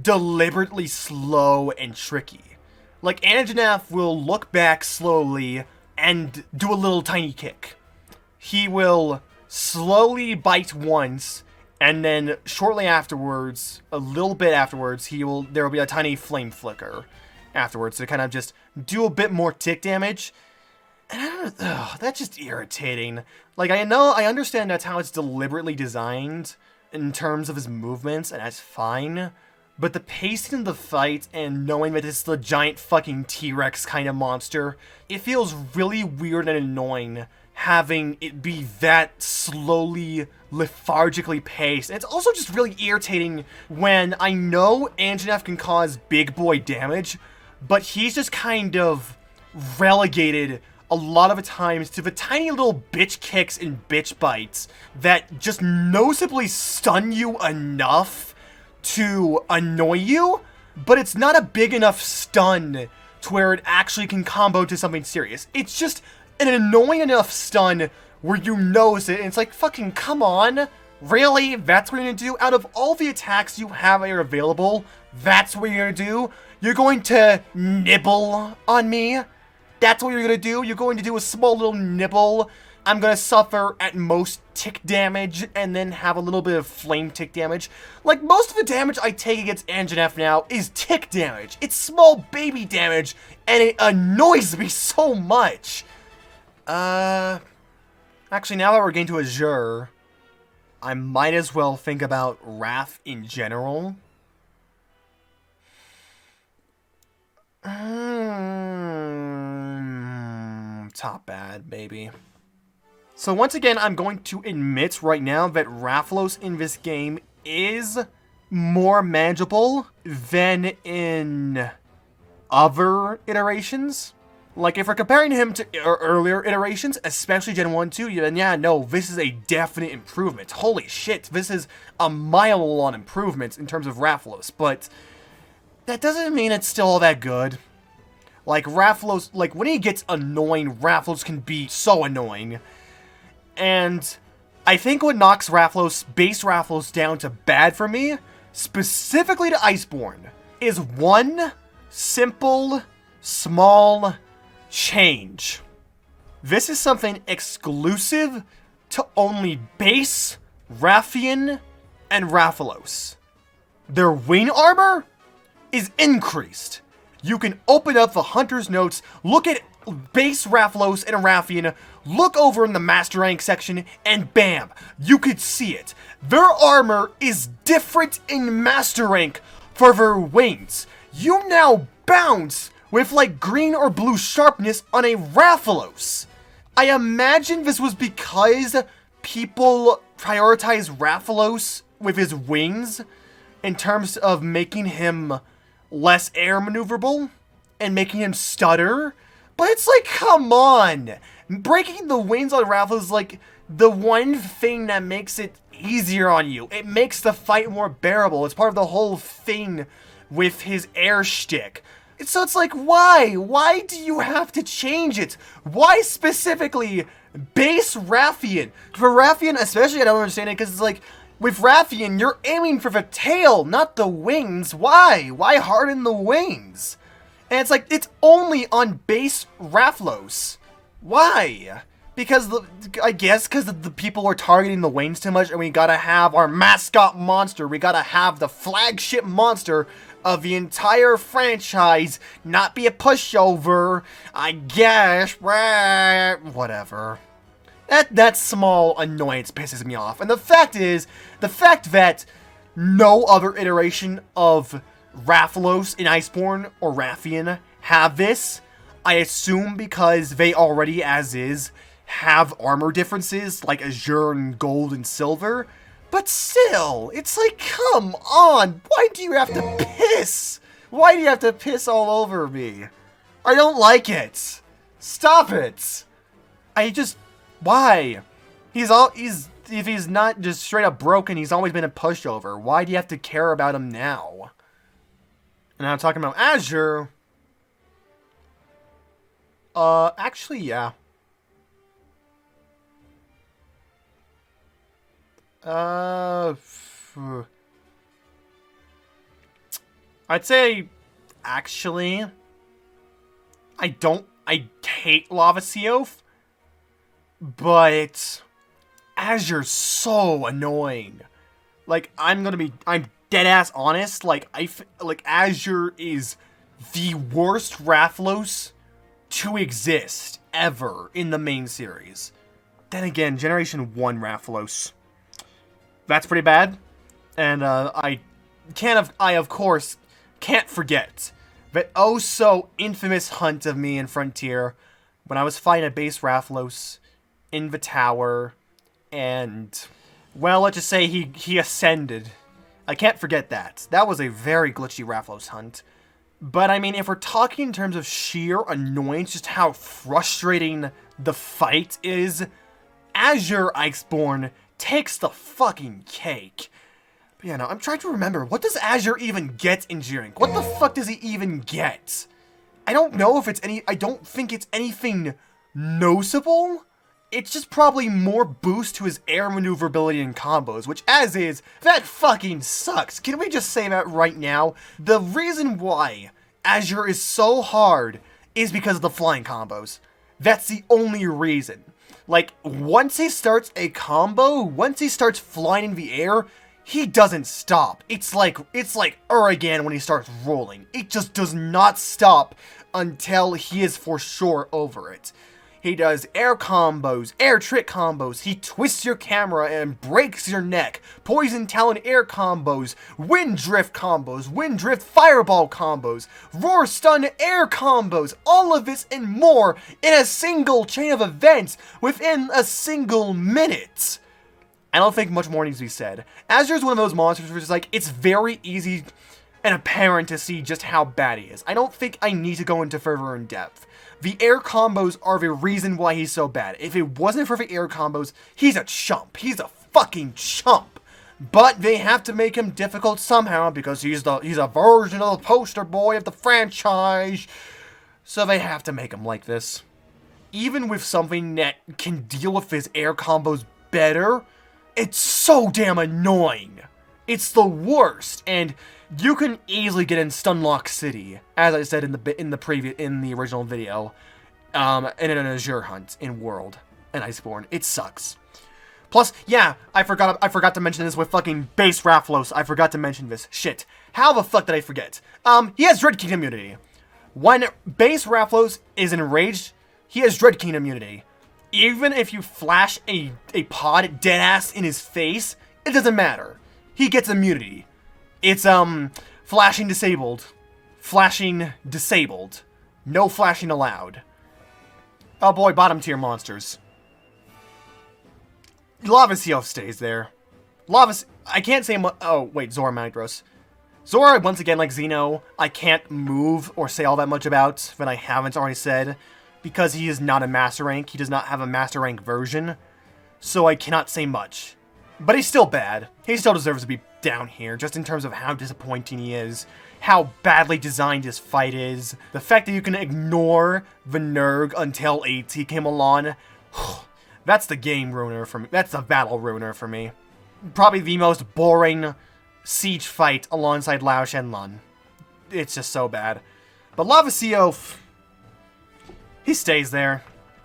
deliberately slow and tricky. Like, Anjanath will look back slowly and do a little tiny kick. He will slowly bite once, and then shortly afterwards, a little bit afterwards, there will be a tiny flame flicker afterwards to kind of just do a bit more tick damage. And I don't know, that's just irritating. Like, I understand that's how it's deliberately designed in terms of his movements, and that's fine. But the pacing of the fight and knowing that it's the giant fucking T-Rex kind of monster, it feels really weird and annoying having it be that slowly, lethargically paced. And it's also just really irritating when I know Anjanath can cause big boy damage, but he's just kind of relegated a lot of the times to the tiny little bitch kicks and bitch bites that just noticeably stun you enough to annoy you, but it's not a big enough stun to where it actually can combo to something serious. It's just an annoying enough stun where you notice it, and it's like, fucking come on. Really? That's what you're gonna do? Out of all the attacks you have that are available, that's what you're gonna do? You're going to nibble on me? That's what you're gonna do? You're going to do a small little nibble? I'm gonna suffer at most tick damage and then have a little bit of flame tick damage. Like, most of the damage I take against Anjanath now is tick damage. It's small baby damage, and it annoys me so much. Actually, now that we're getting to Azure, I might as well think about Wrath in general. Top bad, maybe. So once again, I'm going to admit right now that Rathalos in this game is more manageable than in other iterations. Like, if we're comparing him to earlier iterations, especially Gen 1, 2, then yeah, no, this is a definite improvement. Holy shit, this is a mile-on improvement in terms of Rathalos, but that doesn't mean it's still all that good. Like, Rathalos, like, when he gets annoying, Rathalos can be so annoying. And I think what knocks base Rathalos down to bad for me, specifically to Iceborne, is one simple, small change. This is something exclusive to only base Rathian and Rathalos. Their wing armor is increased. You can open up the Hunter's Notes, look at base Rathalos and Rathian, look over in the Master Rank section, and bam, you could see it. Their armor is different in Master Rank for their wings. You now bounce with like green or blue sharpness on a Rathalos. I imagine this was because people prioritize Rathalos with his wings in terms of making him less air maneuverable and making him stutter. But it's like, come on! Breaking the wings on Rathalos is like the one thing that makes it easier on you. It makes the fight more bearable. It's part of the whole thing with his air shtick. So it's like, why? Why do you have to change it? Why specifically base Rathian? For Rathian especially, I don't understand it, because it's like, with Rathian, you're aiming for the tail, not the wings. Why? Why harden the wings? And it's like, it's only on base Rathalos. Why? Because, I guess, because the people are targeting the wings too much, and we gotta have our mascot monster. We gotta have the flagship monster of the entire franchise not be a pushover. I guess. Whatever. That small annoyance pisses me off. And the fact that no other iteration of Rathalos in Iceborne or Rathian have this, I assume because they already, as is, have armor differences like Azure and Gold and Silver. But still, it's like, come on, why do you have to piss? Why do you have to piss all over me? I don't like it. Stop it. Why? If he's not just straight up broken, he's always been a pushover. Why do you have to care about him now? And I'm talking about Azure. Actually, yeah. I'd say, actually, I hate Lavasioth, but Azure's so annoying. Like, I'm dead ass honest, like, Azure is the worst Rathalos to exist ever in the main series. Then again, Generation 1 Rathalos, that's pretty bad. And I of course can't forget that oh so infamous hunt of me in Frontier when I was fighting a base Rathalos in the tower, and well, let's just say he ascended. I can't forget that. That was a very glitchy Rathalos hunt. But I mean, if we're talking in terms of sheer annoyance, just how frustrating the fight is, Azure Iceborne takes the fucking cake. But yeah, no, I'm trying to remember, what does Azure even get in G-Rank? What the fuck does he even get? I don't know if it's I don't think it's anything noticeable. It's just probably more boost to his air maneuverability and combos, which as is, that fucking sucks. Can we just say that right now? The reason why Azure is so hard is because of the flying combos. That's the only reason. Like, once he starts a combo, once he starts flying in the air, he doesn't stop. It's like Uragaan when he starts rolling. It just does not stop until he is for sure over it. He does air combos, air trick combos, he twists your camera and breaks your neck, poison talon air combos, wind drift fireball combos, roar stun air combos, all of this and more in a single chain of events within a single minute. I don't think much more needs to be said. Azure is one of those monsters where it's like, it's very easy and apparent to see just how bad he is. I don't think I need to go into further in depth. The air combos are the reason why he's so bad. If it wasn't for the air combos, he's a chump. He's a fucking chump. But they have to make him difficult somehow because he's a version of the poster boy of the franchise. So they have to make him like this. Even with something that can deal with his air combos better, it's so damn annoying. It's the worst, and you can easily get in Stunlock City, as I said in the original video, in an Azure hunt in World and Iceborne. It sucks. Plus, yeah, I forgot to mention this with fucking base Rathalos. I forgot to mention this. Shit. How the fuck did I forget? He has Dread King immunity. When base Rathalos is enraged, he has Dread King immunity. Even if you flash a pod deadass in his face, it doesn't matter. He gets immunity. It's, flashing disabled. Flashing disabled. No flashing allowed. Oh boy, bottom tier monsters. Lavasioth stays there. I can't say oh, wait, Zorah Magdaros. Zorah, once again, like Xeno, I can't move or say all that much about that I haven't already said, because he is not a master rank. He does not have a master rank version, so I cannot say much. But he's still bad. He still deserves to be down here, just in terms of how disappointing he is, how badly designed his fight is, the fact that you can ignore the Nerg until AT came along. That's the game ruiner for me. That's the battle ruiner for me. Probably the most boring siege fight alongside Lao Shenlong. It's just so bad. But Lavasioth, he stays there.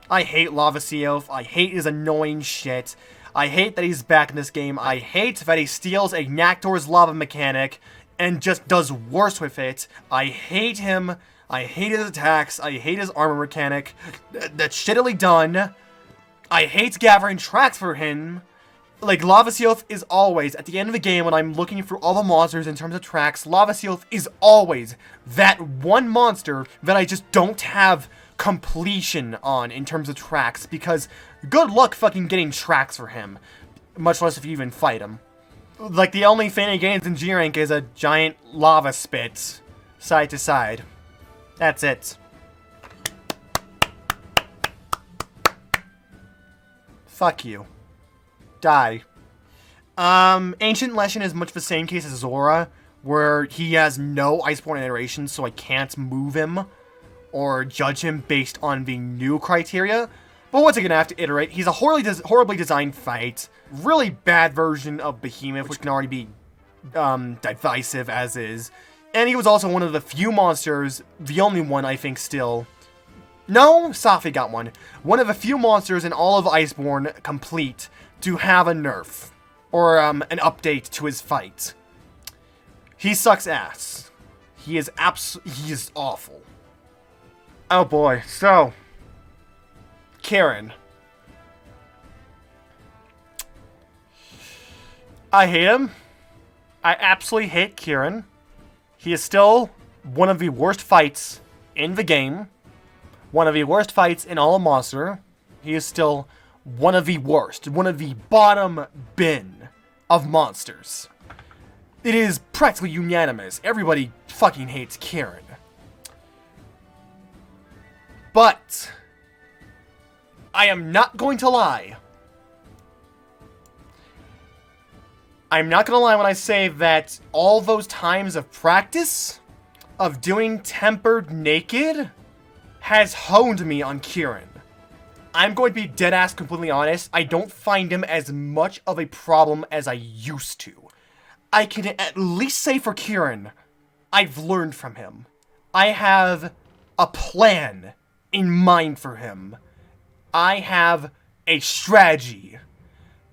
I hate Lavasioth. I hate his annoying shit. I hate that he's back in this game. I hate that he steals a Naktor's lava mechanic and just does worse with it. I hate him. I hate his attacks. I hate his armor mechanic. That's shittily done. I hate gathering tracks for him. Like, Lavasioth is always, at the end of the game when I'm looking for all the monsters in terms of tracks, Lavasioth is always that one monster that I just don't have completion on in terms of tracks, because good luck fucking getting tracks for him, much less if you even fight him. Like, the only thing he gains in G rank is a giant lava spit, side to side. That's it. Fuck you. Die. Ancient Leshen is much the same case as Zorah, where he has no Iceborne iteration, so I can't move him or judge him based on the new criteria. But once again, I have to iterate. He's a horribly designed fight. Really bad version of Behemoth, which can already be divisive as is. And he was also one of the few monsters, the only one I think still... No, Safi got one. One of the few monsters in all of Iceborne complete to have a nerf. Or an update to his fight. He sucks ass. He is awful. Oh boy, so... Kirin. I hate him. I absolutely hate Kirin. He is still one of the worst fights in the game. One of the worst fights in all of Monster. He is still one of the worst. One of the bottom bin of monsters. It is practically unanimous. Everybody fucking hates Kirin. But I am not going to lie. I'm not going to lie when I say that all those times of practice of doing Tempered Naked has honed me on Kirin. I'm going to be deadass completely honest. I don't find him as much of a problem as I used to. I can at least say for Kirin, I've learned from him. I have a plan in mind for him. I have a strategy.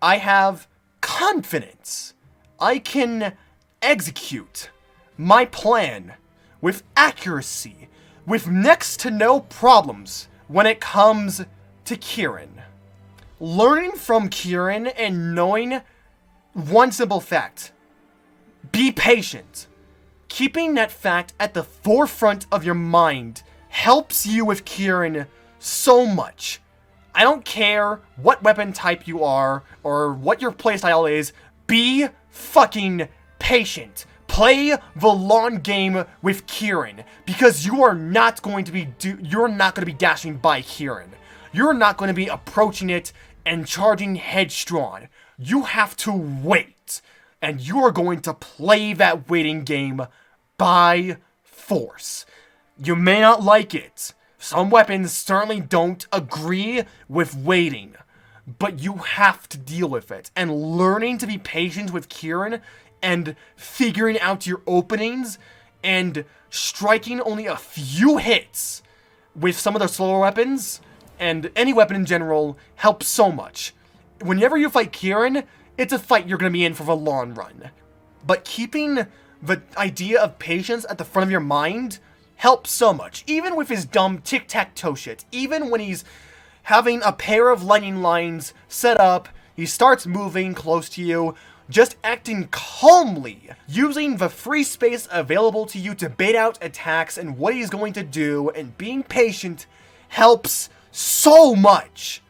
I have confidence. I can execute my plan with accuracy, with next to no problems when it comes to Kirin. Learning from Kirin and knowing one simple fact. Be patient. Keeping that fact at the forefront of your mind helps you with Kirin so much. I don't care what weapon type you are or what your playstyle is. Be fucking patient. Play the long game with Kirin, because you are not going to be dashing by Kirin. You're not going to be approaching it and charging headstrong. You have to wait, and you are going to play that waiting game by force. You may not like it. Some weapons certainly don't agree with waiting, but you have to deal with it. And learning to be patient with Kirin and figuring out your openings and striking only a few hits with some of the slower weapons and any weapon in general helps so much. Whenever you fight Kirin, it's a fight you're going to be in for the long run. But keeping the idea of patience at the front of your mind helps so much. Even with his dumb tic-tac-toe shit. Even when he's having a pair of lightning lines set up, he starts moving close to you, just acting calmly, using the free space available to you to bait out attacks and what he's going to do, and being patient helps so much.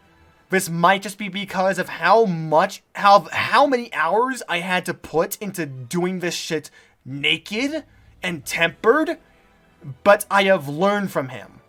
This might just be because of how many hours I had to put into doing this shit naked and tempered, but I have learned from him.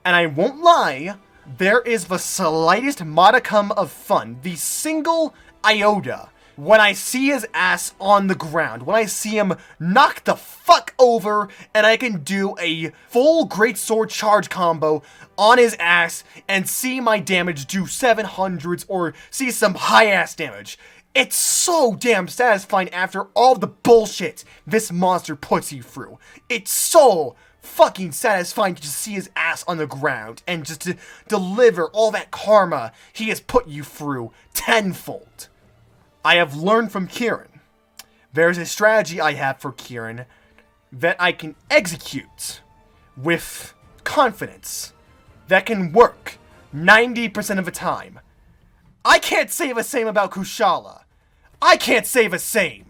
And I won't lie, there is the slightest modicum of fun, the single iota, when I see his ass on the ground, when I see him knock the fuck over, and I can do a full greatsword charge combo on his ass, and see my damage do 700s, or see some high-ass damage. It's so damn satisfying after all the bullshit this monster puts you through. It's so fucking satisfying to just see his ass on the ground, and just to deliver all that karma he has put you through tenfold. I have learned from Kirin. There's a strategy I have for Kirin that I can execute with confidence that can work 90% of the time. I can't say the same about Kushala. I can't say the same.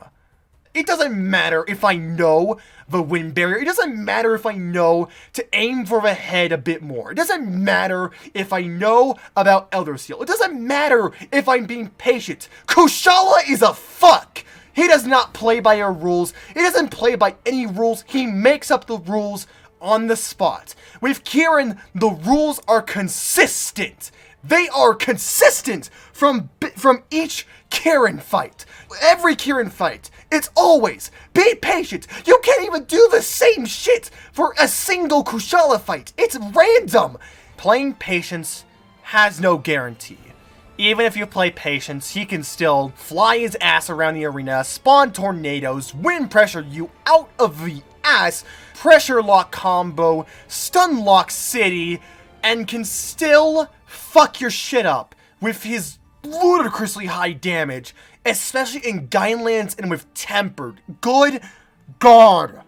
It doesn't matter if I know the wind barrier. It doesn't matter if I know to aim for the head a bit more. It doesn't matter if I know about Elder Seal. It doesn't matter if I'm being patient. Kushala is a fuck. He does not play by our rules. He doesn't play by any rules. He makes up the rules on the spot. With Kirin, the rules are consistent. They are consistent from each Kirin fight. Every Kirin fight, it's always, be patient. You can't even do the same shit for a single Kushala fight. It's random. Playing patience has no guarantee. Even if you play patience, he can still fly his ass around the arena, spawn tornadoes, wind pressure you out of the ass, pressure lock combo, stun lock city, and can still fuck your shit up with his ludicrously high damage, especially in Gainlands and with Tempered. Good God.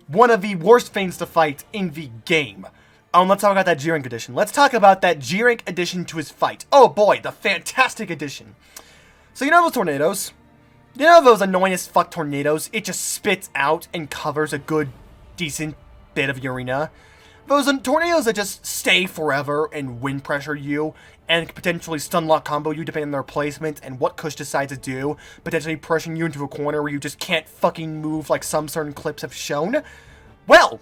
One of the worst things to fight in the game. Let's talk about that G-Rank edition. Let's talk about that G-Rank addition to his fight. Oh boy, the fantastic addition. So you know those tornadoes? You know those annoying as fuck tornadoes? It just spits out and covers a good, decent bit of the arena. Those tornadoes that just stay forever and wind pressure you, and potentially stun lock combo you depending on their placement and what Kush decides to do, potentially pushing you into a corner where you just can't fucking move like some certain clips have shown. Well,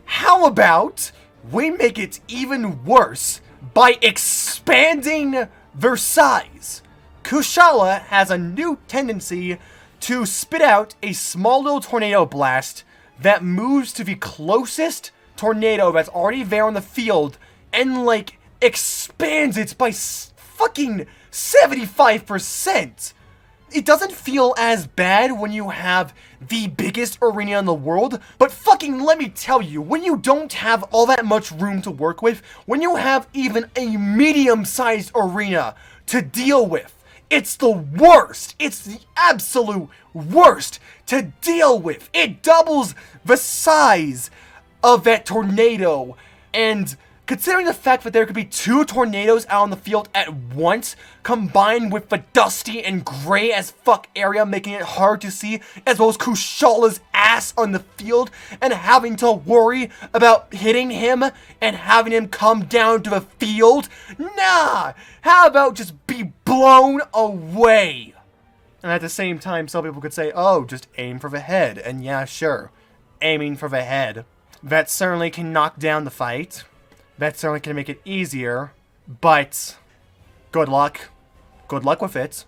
how about we make it even worse by expanding their size? Kushala has a new tendency to spit out a small little tornado blast that moves to the closest tornado that's already there on the field and, like, expands it by fucking 75%. It doesn't feel as bad when you have the biggest arena in the world, but fucking let me tell you, when you don't have all that much room to work with, when you have even a medium-sized arena to deal with, it's the worst. It's the absolute worst to deal with. It doubles the size of that tornado, and considering the fact that there could be 2 tornadoes out on the field at once, combined with the dusty and gray as fuck area making it hard to see, as well as Kushala's ass on the field, and having to worry about hitting him and having him come down to the field, nah, how about just be blown away? And at the same time, some people could say, oh, just aim for the head. And yeah, sure, aiming for the head. That certainly can knock down the fight. That certainly can make it easier. But good luck. Good luck with it.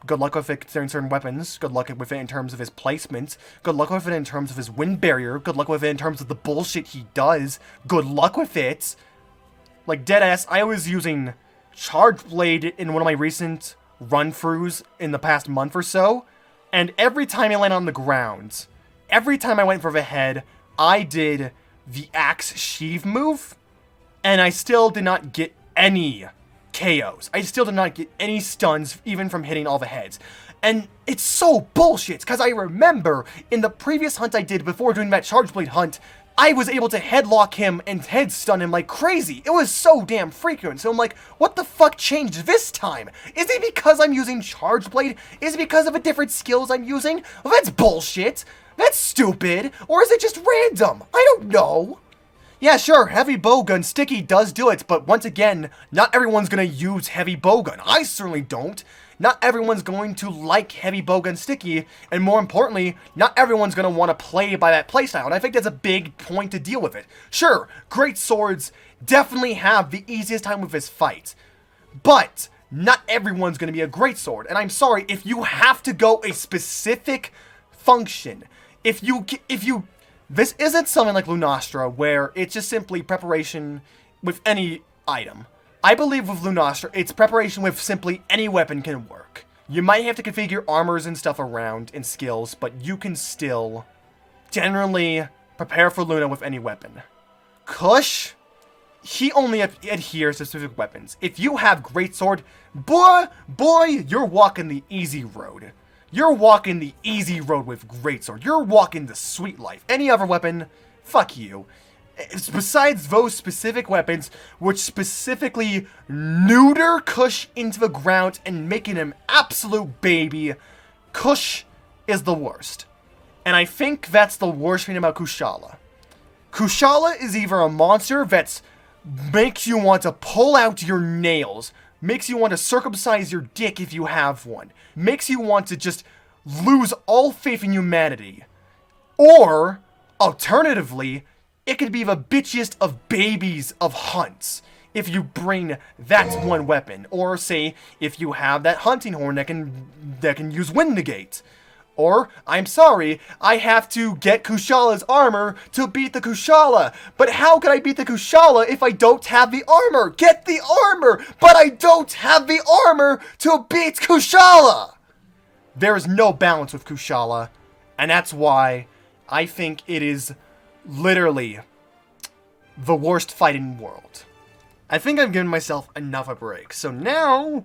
Good luck with it considering certain weapons. Good luck with it in terms of his placement. Good luck with it in terms of his wind barrier. Good luck with it in terms of the bullshit he does. Good luck with it. Like, deadass, I was using Charge Blade in one of my recent run-throughs in the past month or so. And every time I landed on the ground, every time I went for the head, I did the Axe Sheave move. And I still did not get any KOs. I still did not get any stuns, even from hitting all the heads. And it's so bullshit, because I remember in the previous hunt I did before doing that Charge Blade hunt, I was able to headlock him and head stun him like crazy. It was so damn frequent. So I'm like, what the fuck changed this time? Is it because I'm using Charge Blade? Is it because of the different skills I'm using? Well, that's bullshit. That's stupid. Or is it just random? I don't know. Yeah, sure, heavy bowgun sticky does do it, but once again, not everyone's gonna use heavy bowgun. I certainly don't. Not everyone's going to like heavy bowgun sticky, and more importantly, not everyone's gonna want to play by that playstyle, and I think that's a big point to deal with it. Sure, great swords definitely have the easiest time with this fight, but not everyone's gonna be a great sword, and I'm sorry, if you have to go a specific function, if you this isn't something like Lunastra, where it's just simply preparation with any item. I believe with Lunastra, it's preparation with simply any weapon can work. You might have to configure armors and stuff around and skills, but you can still generally prepare for Luna with any weapon. Kush, he only adheres to specific weapons. If you have Greatsword, boy, you're walking the easy road. You're walking the easy road with Greatsword. You're walking the sweet life. Any other weapon, fuck you. Besides those specific weapons, which specifically neuter Kush into the ground and making him absolute baby, Kush is the worst. And I think that's the worst thing about Kushala. Kushala is either a monster that makes you want to pull out your nails, makes you want to circumcise your dick if you have one, makes you want to just lose all faith in humanity. Or, alternatively, it could be the bitchiest of babies of hunts if you bring that one weapon. Or, say, if you have that hunting horn that can use Wind Negate. Or, I'm sorry, I have to get Kushala's armor to beat the Kushala. But how can I beat the Kushala if I don't have the armor? Get the armor! But I don't have the armor to beat Kushala! There is no balance with Kushala. And that's why I think it is literally the worst fight in the world. I think I've given myself enough a break. So now,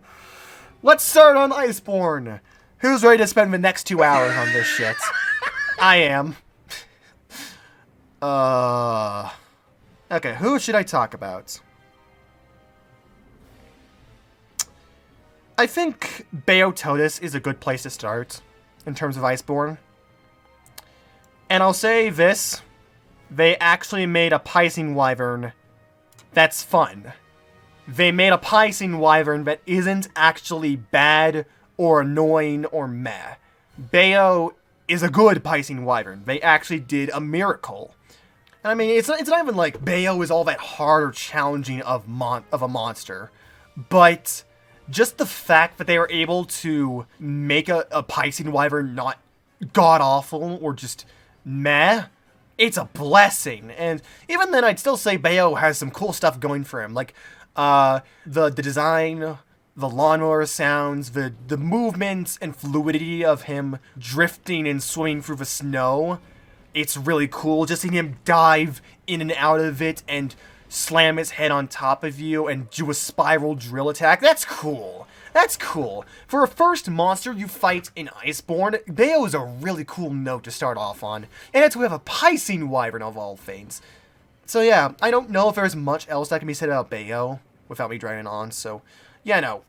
let's start on Iceborne. Who's ready to spend the next 2 hours on this shit? I am. Okay, who should I talk about? I think Jyuratodus is a good place to start in terms of Iceborne. And I'll say this, they actually made a Piscine Wyvern that's fun. They made a Piscine Wyvern that isn't actually bad or annoying or meh. Bayo is a good Piscine Wyvern. They actually did a miracle. And I mean, it's not even like Bayo is all that hard or challenging of a monster. But just the fact that they were able to make a Piscine Wyvern not god-awful or just meh, it's a blessing. And even then, I'd still say Bayo has some cool stuff going for him. Like, the design, the lawnmower sounds, the movements and fluidity of him drifting and swimming through the snow. It's really cool. Just seeing him dive in and out of it and slam his head on top of you and do a spiral drill attack. That's cool. That's cool. For a first monster you fight in Iceborne, Bayo is a really cool note to start off on. And it's we have a Piscine Wyvern of all things. So yeah, I don't know if there's much else that can be said about Bayo without me dragging on, so yeah, no.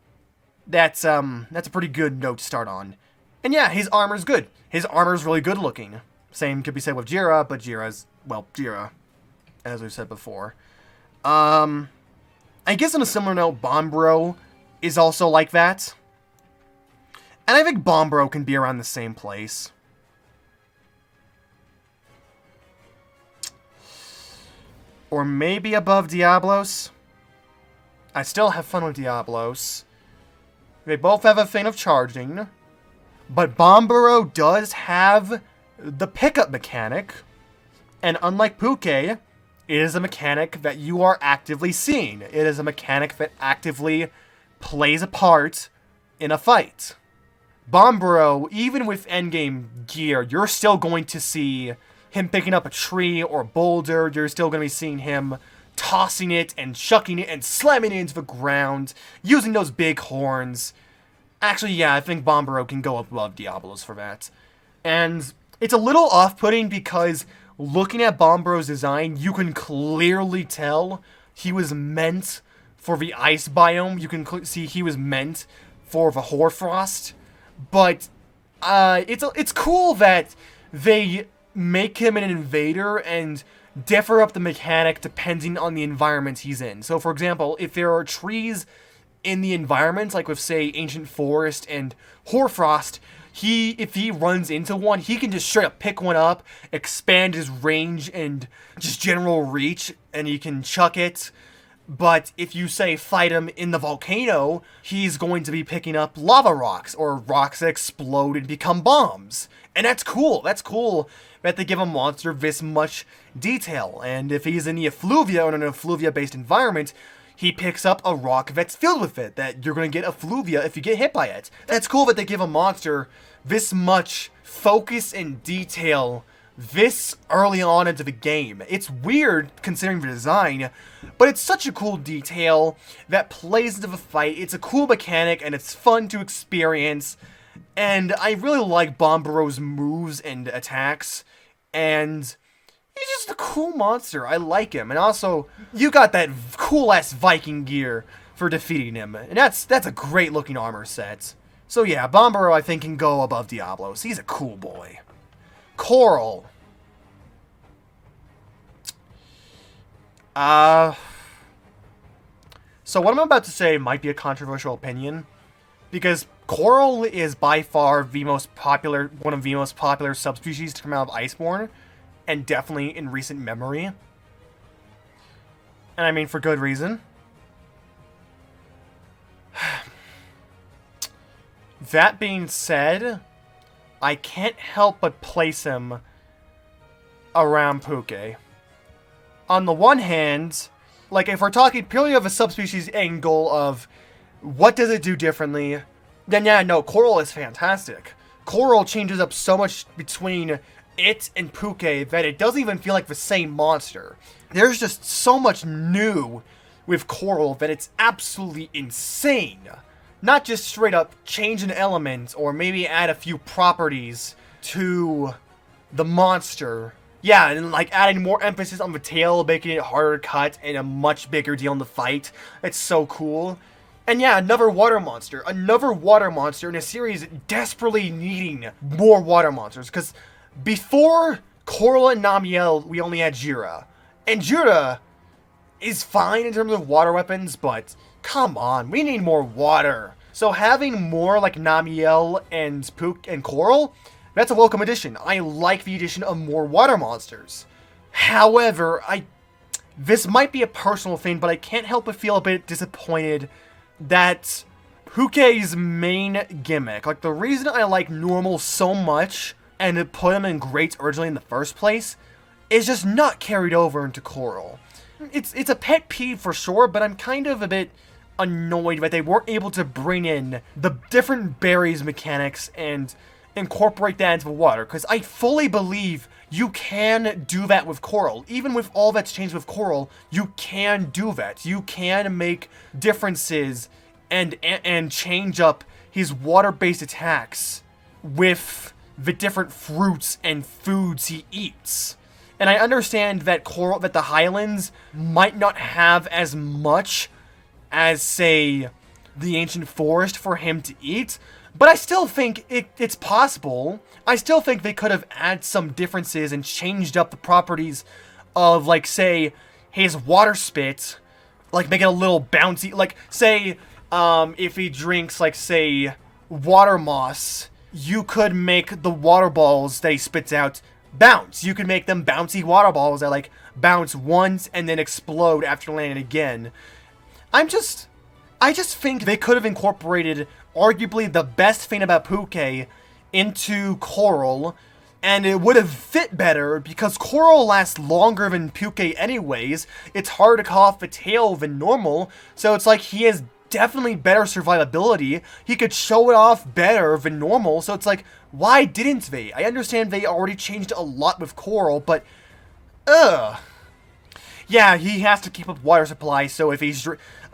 That's a pretty good note to start on. And yeah, his armor's good. His armor's really good looking. Same could be said with Jira, but Jira's, well, Jira, as we've said before. I guess on a similar note, Bombro is also like that. And I think Bombro can be around the same place. Or maybe above Diablos. I still have fun with Diablos. They both have a thing of charging. But Bombro does have the pickup mechanic. And unlike Pukei, it is a mechanic that you are actively seeing. It is a mechanic that actively plays a part in a fight. Bombro, even with endgame gear, you're still going to see him picking up a tree or a boulder. You're still going to be seeing him tossing it and chucking it and slamming it into the ground, using those big horns. Actually, yeah, I think Bombro can go above Diablos for that. And it's a little off-putting because looking at Bombro's design, you can clearly tell he was meant for the ice biome. You can see he was meant for the Hoarfrost. But it's cool that they make him an invader and differ up the mechanic depending on the environment he's in. So, for example, if there are trees in the environment, like with, say, Ancient Forest and Hoarfrost, if he runs into one, he can just straight up pick one up, expand his range and just general reach, and he can chuck it. But if you, say, fight him in the volcano, he's going to be picking up lava rocks, or rocks that explode and become bombs. And that's cool. That's cool that they give a monster this much detail. And if he's in the effluvia, or in an effluvia-based environment, he picks up a rock that's filled with it, that you're going to get effluvia if you get hit by it. That's cool that they give a monster this much focus and detail this early on into the game. It's weird considering the design, but it's such a cool detail that plays into the fight. It's a cool mechanic and it's fun to experience, and I really like Bombro's moves and attacks, and he's just a cool monster. I like him. And also, you got that cool-ass Viking gear for defeating him, and that's a great-looking armor set. So yeah, Bombro I think can go above Diablos. He's a cool boy. Coral. So what I'm about to say might be a controversial opinion, because Coral is by far one of the most popular subspecies to come out of Iceborne, and definitely in recent memory. And I mean, for good reason. That being said, I can't help but place him around Pukei. On the one hand, like, if we're talking purely of a subspecies angle of what does it do differently, then yeah, no, Coral is fantastic. Coral changes up so much between it and Pukei that it doesn't even feel like the same monster. There's just so much new with Coral that it's absolutely insane. Not just straight up change an element or maybe add a few properties to the monster. Yeah, and like adding more emphasis on the tail, making it harder to cut, and a much bigger deal in the fight. It's so cool. And yeah, another water monster in a series desperately needing more water monsters. Because before Coral and Namiel, we only had Jyura. And Jyura is fine in terms of water weapons, but come on, we need more water. So having more like Namiel and Coral, that's a welcome addition. I like the addition of more water monsters. However, this might be a personal thing, but I can't help but feel a bit disappointed that Pukei's main gimmick, like the reason I like normal so much and to put him in greats originally in the first place, is just not carried over into Coral. It's a pet peeve for sure, but I'm kind of a bit annoyed that they weren't able to bring in the different berries mechanics and incorporate that into the water, because I fully believe you can do that with Coral. Even with all that's changed with Coral, you can do that. You can make differences and change up his water-based attacks with the different fruits and foods he eats. And I understand that the Highlands might not have as much as, say, the Ancient Forest for him to eat, but I still think it's possible. I still think they could have added some differences and changed up the properties of, like, say, his water spit, like, make it a little bouncy. Like, say, if he drinks, like, say, water moss, you could make the water balls that he spits out bounce. You could make them bouncy water balls that, like, bounce once and then explode after landing again. I just think they could have incorporated arguably the best thing about Pukei into Coral, and it would have fit better because Coral lasts longer than Pukei anyways. It's harder to cut off the tail than normal, so it's like he has definitely better survivability. He could show it off better than normal, so it's like, why didn't they? I understand they already changed a lot with Coral, but yeah, he has to keep up water supply, so if he's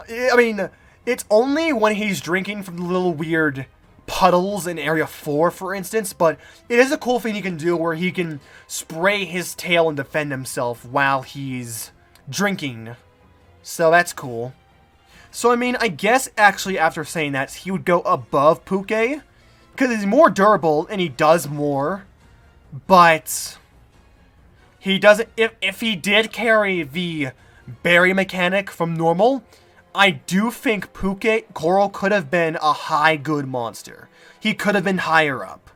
I mean, it's only when he's drinking from the little weird puddles in Area 4, for instance, but it is a cool thing he can do where he can spray his tail and defend himself while he's drinking. So that's cool. So, I mean, I guess actually after saying that, he would go above Pukei, because he's more durable and he does more, but he doesn't, if he did carry the berry mechanic from normal, I do think Coral could have been a high good monster. He could have been higher up.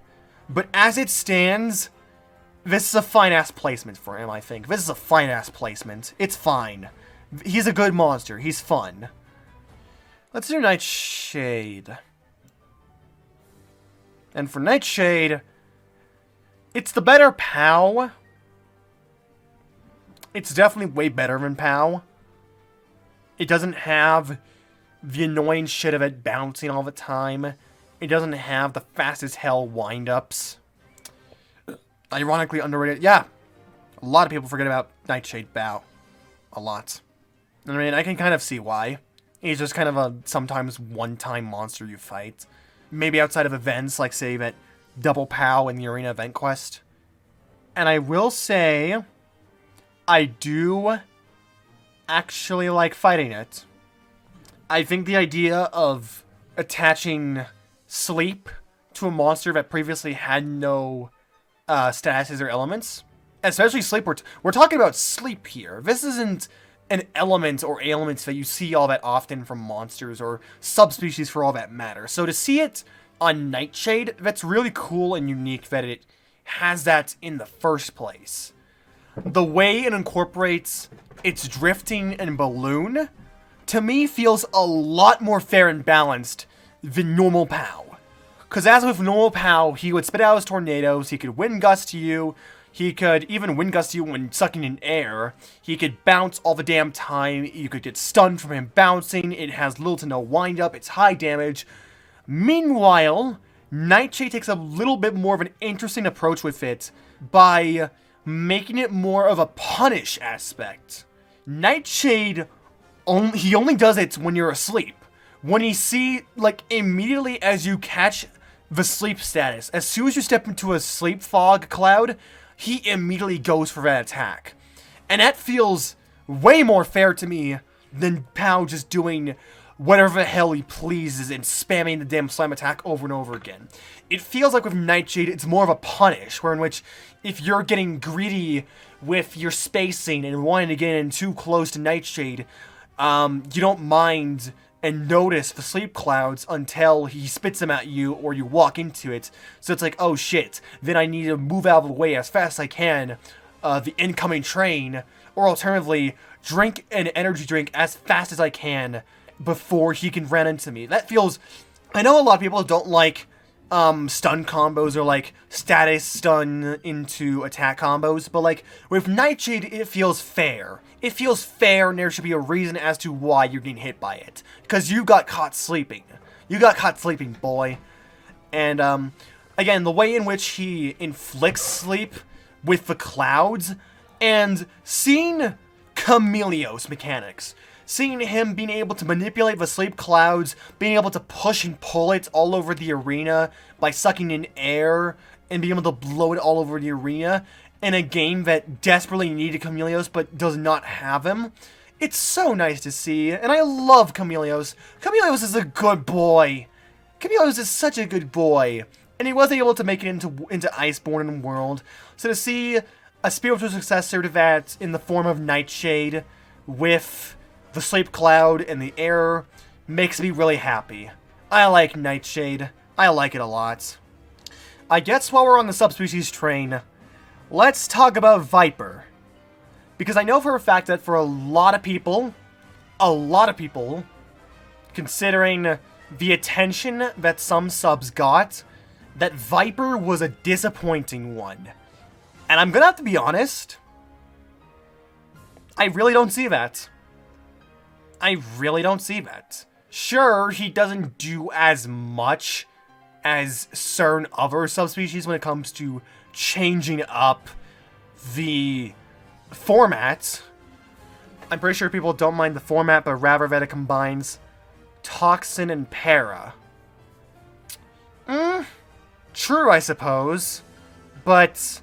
But as it stands, this is a fine-ass placement for him, I think. This is a fine-ass placement. It's fine. He's a good monster. He's fun. Let's do Nightshade. And for Nightshade, it's the better POW. It's definitely way better than POW. It doesn't have the annoying shit of it bouncing all the time. It doesn't have the fast as hell wind-ups. Ironically underrated. Yeah, a lot of people forget about Nightshade POW. A lot. I mean, I can kind of see why. He's just kind of a sometimes one-time monster you fight. Maybe outside of events, like say that Double POW in the Arena Event Quest. And I will say, I do actually like fighting it. I think the idea of attaching sleep to a monster that previously had no statuses or elements, especially sleep, we're talking about sleep here. This isn't an element or ailments that you see all that often from monsters or subspecies for all that matter. So to see it on Nightshade, that's really cool and unique that it has that in the first place. The way it incorporates its drifting and balloon, to me, feels a lot more fair and balanced than normal POW. Because as with normal POW, he would spit out his tornadoes, he could wind gust you, he could even wind gust you when sucking in air, he could bounce all the damn time, you could get stunned from him bouncing, it has little to no wind up, it's high damage. Meanwhile, Nightshade takes a little bit more of an interesting approach with it by making it more of a punish aspect. Nightshade, he only does it when you're asleep. When you see, like, immediately as you catch the sleep status, as soon as you step into a sleep fog cloud, he immediately goes for that attack. And that feels way more fair to me than POW just doing whatever the hell he pleases and spamming the damn slam attack over and over again. It feels like with Nightshade, it's more of a punish, where in which if you're getting greedy with your spacing and wanting to get in too close to Nightshade, you don't mind and notice the sleep clouds until he spits them at you or you walk into it. So it's like, oh shit, then I need to move out of the way as fast as I can, the incoming train, or alternatively, drink an energy drink as fast as I can before he can run into me. That feels... I know a lot of people don't like stun combos or like status stun into attack combos, but like with Nightshade, it feels fair. It feels fair, and there should be a reason as to why you're getting hit by it. Because you got caught sleeping. You got caught sleeping, boy. And again, the way in which he inflicts sleep with the clouds, and seeing Chameleos mechanics. Seeing him being able to manipulate the sleep clouds, being able to push and pull it all over the arena by sucking in air, and being able to blow it all over the arena in a game that desperately needed Chameleos but does not have him. It's so nice to see, and I love Chameleos. Chameleos is a good boy. Chameleos is such a good boy, and he was able to make it into Iceborne and World. So to see a spiritual successor to that in the form of Nightshade with the sleep cloud and the air makes me really happy. I like Nightshade. I like it a lot. I guess while we're on the subspecies train, let's talk about Viper. Because I know for a fact that for a lot of people, considering the attention that some subs got, that Viper was a disappointing one. And I'm gonna have to be honest, I really don't see that. Sure, he doesn't do as much as certain other subspecies when it comes to changing up the format. I'm pretty sure people don't mind the format, but rather that it combines Toxin and Para. True, I suppose. But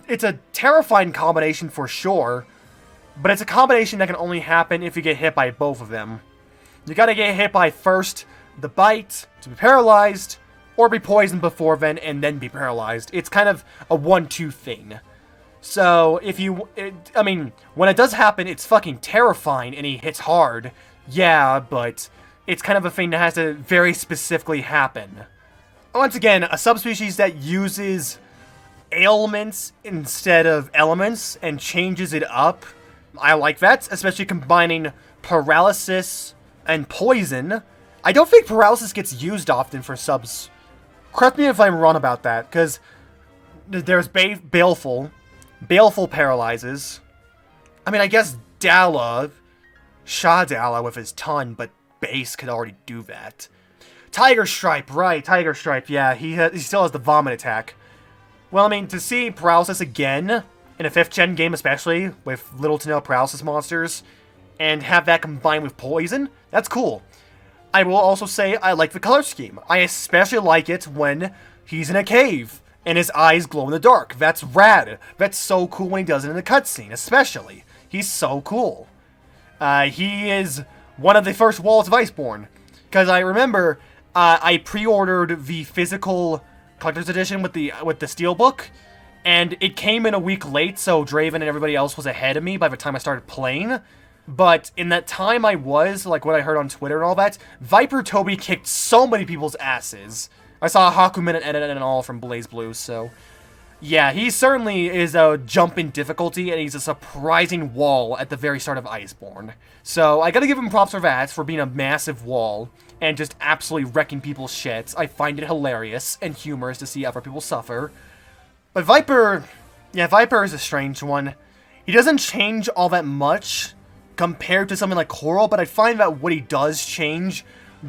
it's a terrifying combination for sure. But it's a combination that can only happen if you get hit by both of them. You gotta get hit by first the bite to be paralyzed, or be poisoned before then and then be paralyzed. It's kind of a 1-2 thing. So, when it does happen, it's fucking terrifying and he hits hard. Yeah, but it's kind of a thing that has to very specifically happen. Once again, a subspecies that uses ailments instead of elements and changes it up, I like that, especially combining paralysis and poison. I don't think paralysis gets used often for subs. Correct me if I'm wrong about that, because there's Baleful. Baleful paralyzes. I mean, I guess Shadala with his ton, but Base could already do that. Tiger Stripe, right, Tiger Stripe, yeah, he still has the vomit attack. Well, I mean, to see paralysis again, in a 5th gen game especially, with little to no paralysis monsters, and have that combined with poison, that's cool. I will also say I like the color scheme. I especially like it when he's in a cave, and his eyes glow in the dark. That's rad. That's so cool when he does it in the cutscene, especially. He's so cool. He is one of the first walls of Iceborne. Because I remember, I pre-ordered the physical collector's edition with the steelbook, and it came in a week late, so Draven and everybody else was ahead of me by the time I started playing. But in that time I was, like what I heard on Twitter and all that, Viper Tobi kicked so many people's asses. I saw a Haku Minute edit and all from BlazBlue, so... yeah, he certainly is a jump in difficulty, and he's a surprising wall at the very start of Iceborne. So, I gotta give him props for that, for being a massive wall, and just absolutely wrecking people's shit. I find it hilarious and humorous to see other people suffer. But Viper... yeah, Viper is a strange one. He doesn't change all that much compared to something like Coral, but I find that what he does change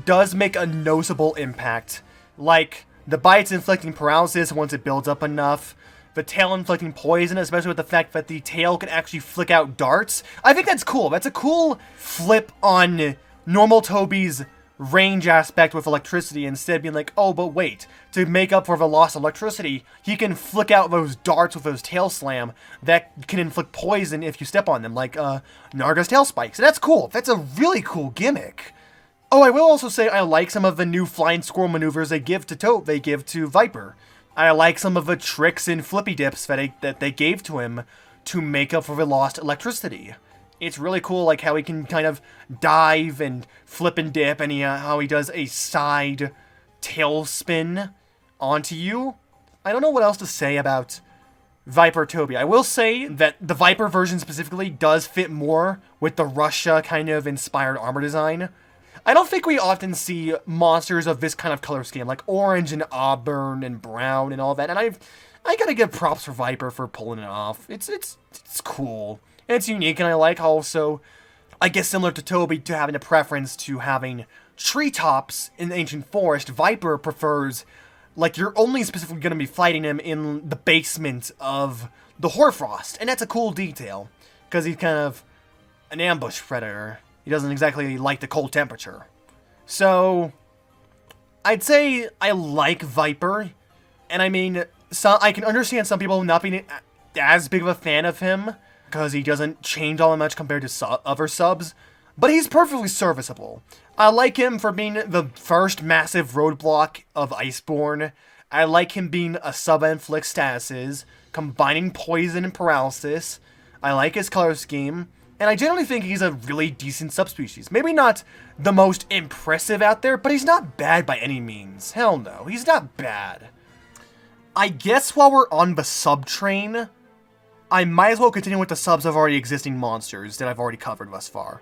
does make a noticeable impact. Like, the bites inflicting paralysis once it builds up enough, the tail inflicting poison, especially with the fact that the tail can actually flick out darts. I think that's cool. That's a cool flip on normal Tobi's range aspect with electricity, instead of being like, oh, but wait, to make up for the lost electricity, he can flick out those darts with those tail slam that can inflict poison if you step on them, like Narga's tail spikes. And that's cool. That's a really cool gimmick. Oh, I will also say I like some of the new flying squirrel maneuvers they give to Viper. I like some of the tricks and flippy dips that they gave to him to make up for the lost electricity. It's really cool, like how he can kind of dive and flip and dip, and how he does a side tailspin onto you. I don't know what else to say about Viper Tobi. I will say that the Viper version specifically does fit more with the Russia kind of inspired armor design. I don't think we often see monsters of this kind of color scheme, like orange and auburn and brown and all that. And I gotta give props for Viper for pulling it off. It's cool. And it's unique, and I like also, I guess similar to Tobi, to having a preference to having treetops in the ancient forest. Viper prefers, like, you're only specifically gonna be fighting him in the basement of the Hoarfrost. And that's a cool detail, because he's kind of an ambush predator. He doesn't exactly like the cold temperature. So, I'd say I like Viper. And I mean, I can understand some people not being as big of a fan of him, because he doesn't change all that much compared to other subs. But he's perfectly serviceable. I like him for being the first massive roadblock of Iceborne. I like him being a sub that inflicts statuses, combining poison and paralysis. I like his color scheme. And I generally think he's a really decent subspecies. Maybe not the most impressive out there, but he's not bad by any means. Hell no, he's not bad. I guess while we're on the sub train, I might as well continue with the subs of already existing monsters that I've already covered thus far.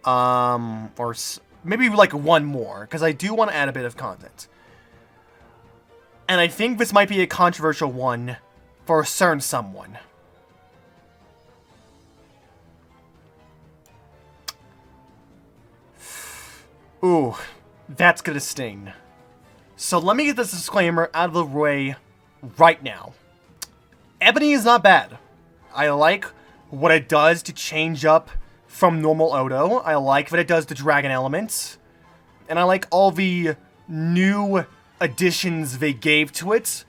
Or maybe like one more, because I do want to add a bit of content. And I think this might be a controversial one for a certain someone. Ooh, that's gonna sting. So let me get this disclaimer out of the way right now. Ebony is not bad. I like what it does to change up from normal Odo. I like what it does to dragon elements. And I like all the new additions they gave to it.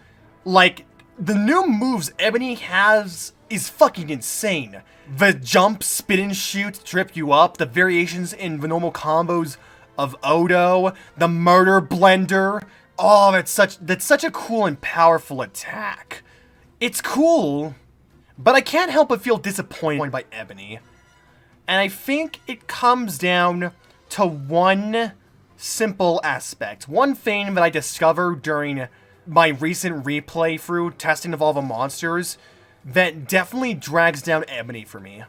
Like, the new moves Ebony has is fucking insane. The jump, spin and shoot, trip you up, the variations in the normal combos of Odo, the murder blender. Oh, that's such a cool and powerful attack. It's cool, but I can't help but feel disappointed by Ebony. And I think it comes down to one simple aspect. One thing that I discovered during my recent replay through testing of all the monsters that definitely drags down Ebony for me.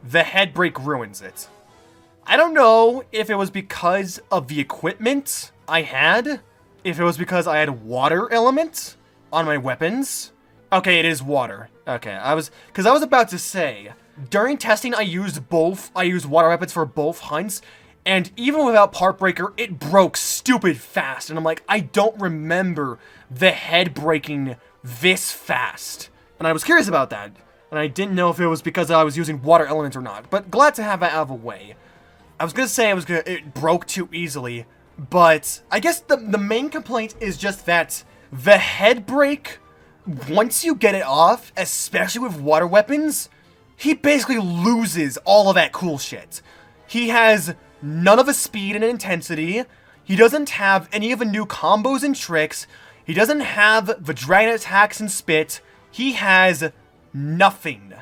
The headbreak ruins it. I don't know if it was because of the equipment I had, if it was because I had water elements on my weapons. Okay, it is water. Okay, because I was about to say, during testing I used water weapons for both hunts, and even without Part Breaker, it broke stupid fast, and I'm like, I don't remember the head breaking this fast. And I was curious about that, and I didn't know if it was because I was using water elements or not, but glad to have that out of the way. I was gonna say it broke too easily, but I guess the main complaint is just that the head break, once you get it off, especially with water weapons, he basically loses all of that cool shit. He has none of the speed and intensity, he doesn't have any of the new combos and tricks, he doesn't have the dragon attacks and spit, he has nothing.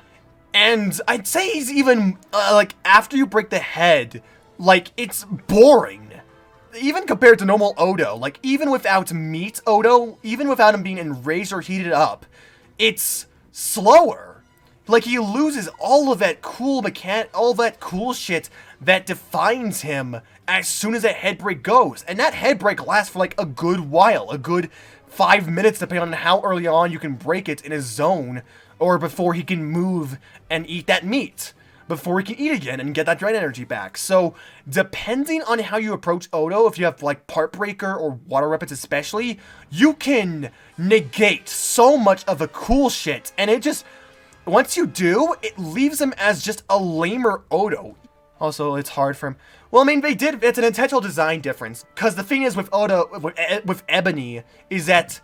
And I'd say he's even, like, after you break the head, like, it's boring. Even compared to normal Odo, like, even without meat Odo, even without him being enraged or heated up, it's slower. Like, he loses all of that cool all that cool shit that defines him as soon as that head break goes. And that head break lasts for, like, a good while, a good 5 minutes, depending on how early on you can break it in his zone, or before he can move and eat that meat, before he can eat again and get that dragon energy back. So, depending on how you approach Odo, if you have, like, Part Breaker or water weapons especially, you can negate so much of the cool shit, and it just, once you do, it leaves him as just a lamer Odo. Also, it's hard for him. Well, I mean, it's an intentional design difference, because the thing is with Odo, with Ebony, is that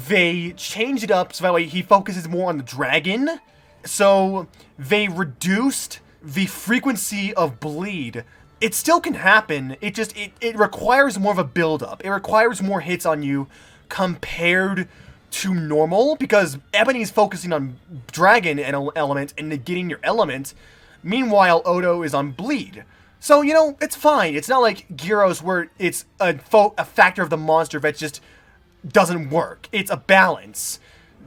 they changed it up so that way he focuses more on the dragon. So they reduced the frequency of bleed. It still can happen. It requires more of a build-up. It requires more hits on you compared to normal, because Ebony's focusing on dragon element and negating your element. Meanwhile, Odo is on bleed. So, you know, it's fine. It's not like Girros where it's a factor of the monster that just doesn't work. It's a balance.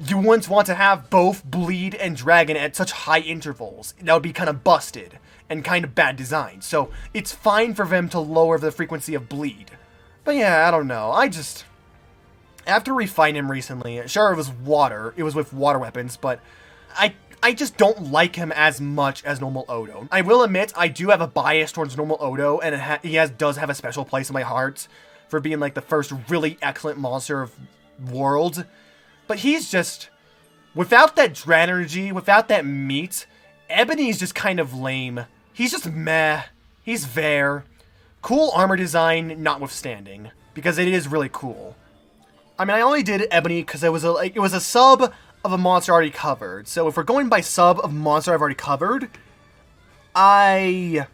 You wouldn't want to have both bleed and dragon at such high intervals. That would be kind of busted and kind of bad design. So it's fine for them to lower the frequency of bleed. But yeah, I don't know. After refining him recently, sure, it was with water weapons, but I just don't like him as much as normal Odo. I will admit, I do have a bias towards normal Odo, and he does have a special place in my heart for being, like, the first really excellent monster of world. But he's just, without that dragon energy, without that meat, Ebony's just kind of lame. He's just meh. He's there. Cool armor design notwithstanding, because it is really cool. I mean, I only did Ebony because it was a sub of a monster already covered. So if we're going by sub of monster I've already covered, I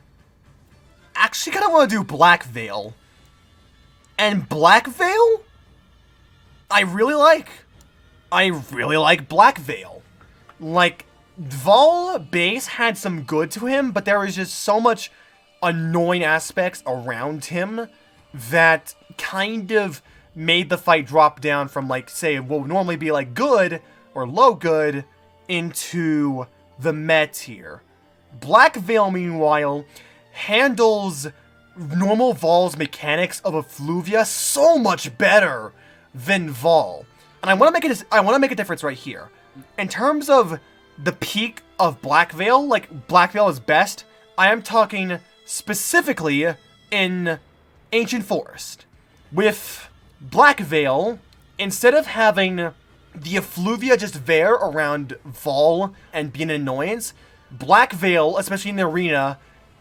actually kind of want to do Black Veil. And Black Veil, I really like Black Veil. Like, Vol base had some good to him, but there was just so much annoying aspects around him that kind of made the fight drop down from, like, say, what would normally be, like, good or low good into the meh tier. Black Veil, meanwhile, handles normal Vol's mechanics of Effluvia so much better than Vol. And I want to make a difference right here. In terms of the peak of Black Veil, like, Black Veil is best, I am talking specifically in Ancient Forest. With Black Veil, instead of having the Effluvia just there around Vol and be an annoyance, Black Veil, especially in the arena,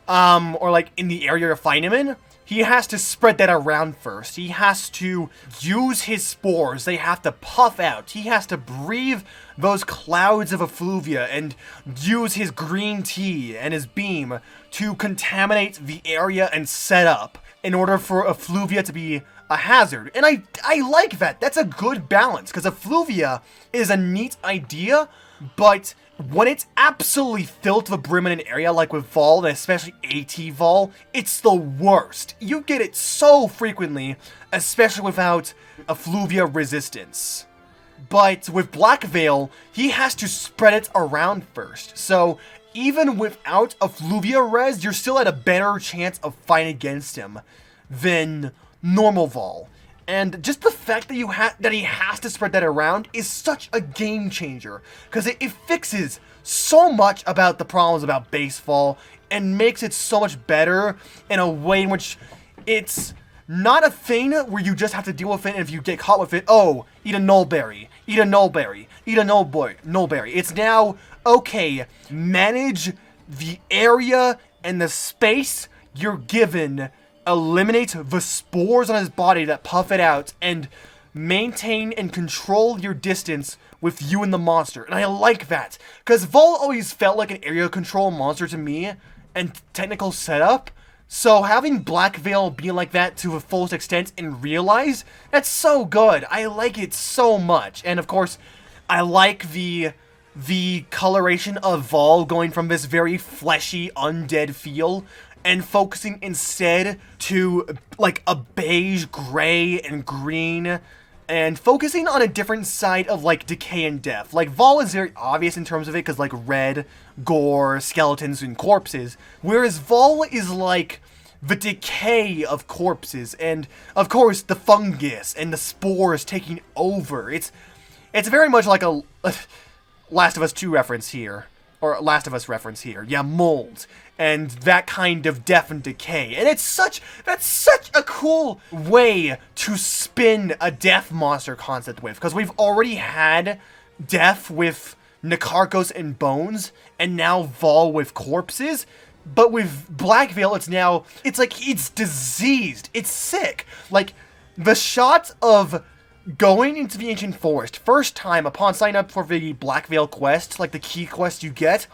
or like in the area you're fighting him in, he has to spread that around first. He has to use his spores. They have to puff out. He has to breathe those clouds of effluvia and use his green tea and his beam to contaminate the area and set up in order for effluvia to be a hazard. And I like that. That's a good balance, because effluvia is a neat idea, but when it's absolutely filled to the brim in an area like with Vol, and especially AT Vol, it's the worst. You get it so frequently, especially without effluvia resistance. But with Black Veil, he has to spread it around first. So even without effluvia res, you're still at a better chance of fighting against him than normal Vol. And just the fact that that he has to spread that around is such a game changer, because it fixes so much about the problems about base Vol and makes it so much better in a way in which it's not a thing where you just have to deal with it, and if you get caught with it, oh, eat a nullberry, eat a nullberry, eat a nullberry. It's now, okay, manage the area and the space you're given, eliminate the spores on his body that puff it out, and maintain and control your distance with you and the monster. And I like that, because Vol always felt like an area control monster to me, and technical setup, so having Black Veil be like that to the fullest extent and realize, that's so good. I like it so much. And of course, I like the coloration of Vol going from this very fleshy, undead feel and focusing instead to like a beige, gray, and green, and focusing on a different side of like decay and death. Like Vol is very obvious in terms of it, because like red, gore, skeletons, and corpses, whereas Vol is like the decay of corpses, and of course the fungus and the spores taking over. It's very much like a Last of Us 2 reference here, or Last of Us reference here. Yeah, mold. And that kind of death and decay. And that's such a cool way to spin a death monster concept with, because we've already had death with Nakarkos and bones, and now Vol with corpses. But with Black Veil, it's like it's diseased. It's sick. Like, the shot of going into the Ancient Forest, first time upon signing up for the Black Veil quest, like the key quest you get,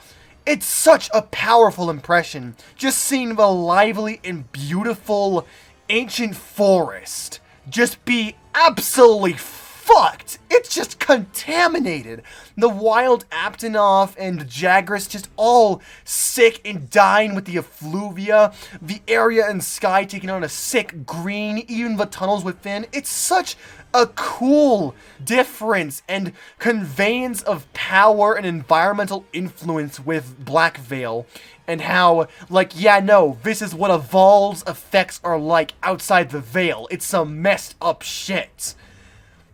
it's such a powerful impression, just seeing the lively and beautiful Ancient Forest just be absolutely fucked. It's just contaminated. The wild Aptonoth and Jagras just all sick and dying with the effluvia. The area and sky taking on a sick green, even the tunnels within. It's such a cool difference and conveyance of power and environmental influence with Black Veil, and how, like, yeah, no, this is what a Vol's effects are like outside the Veil. It's some messed up shit.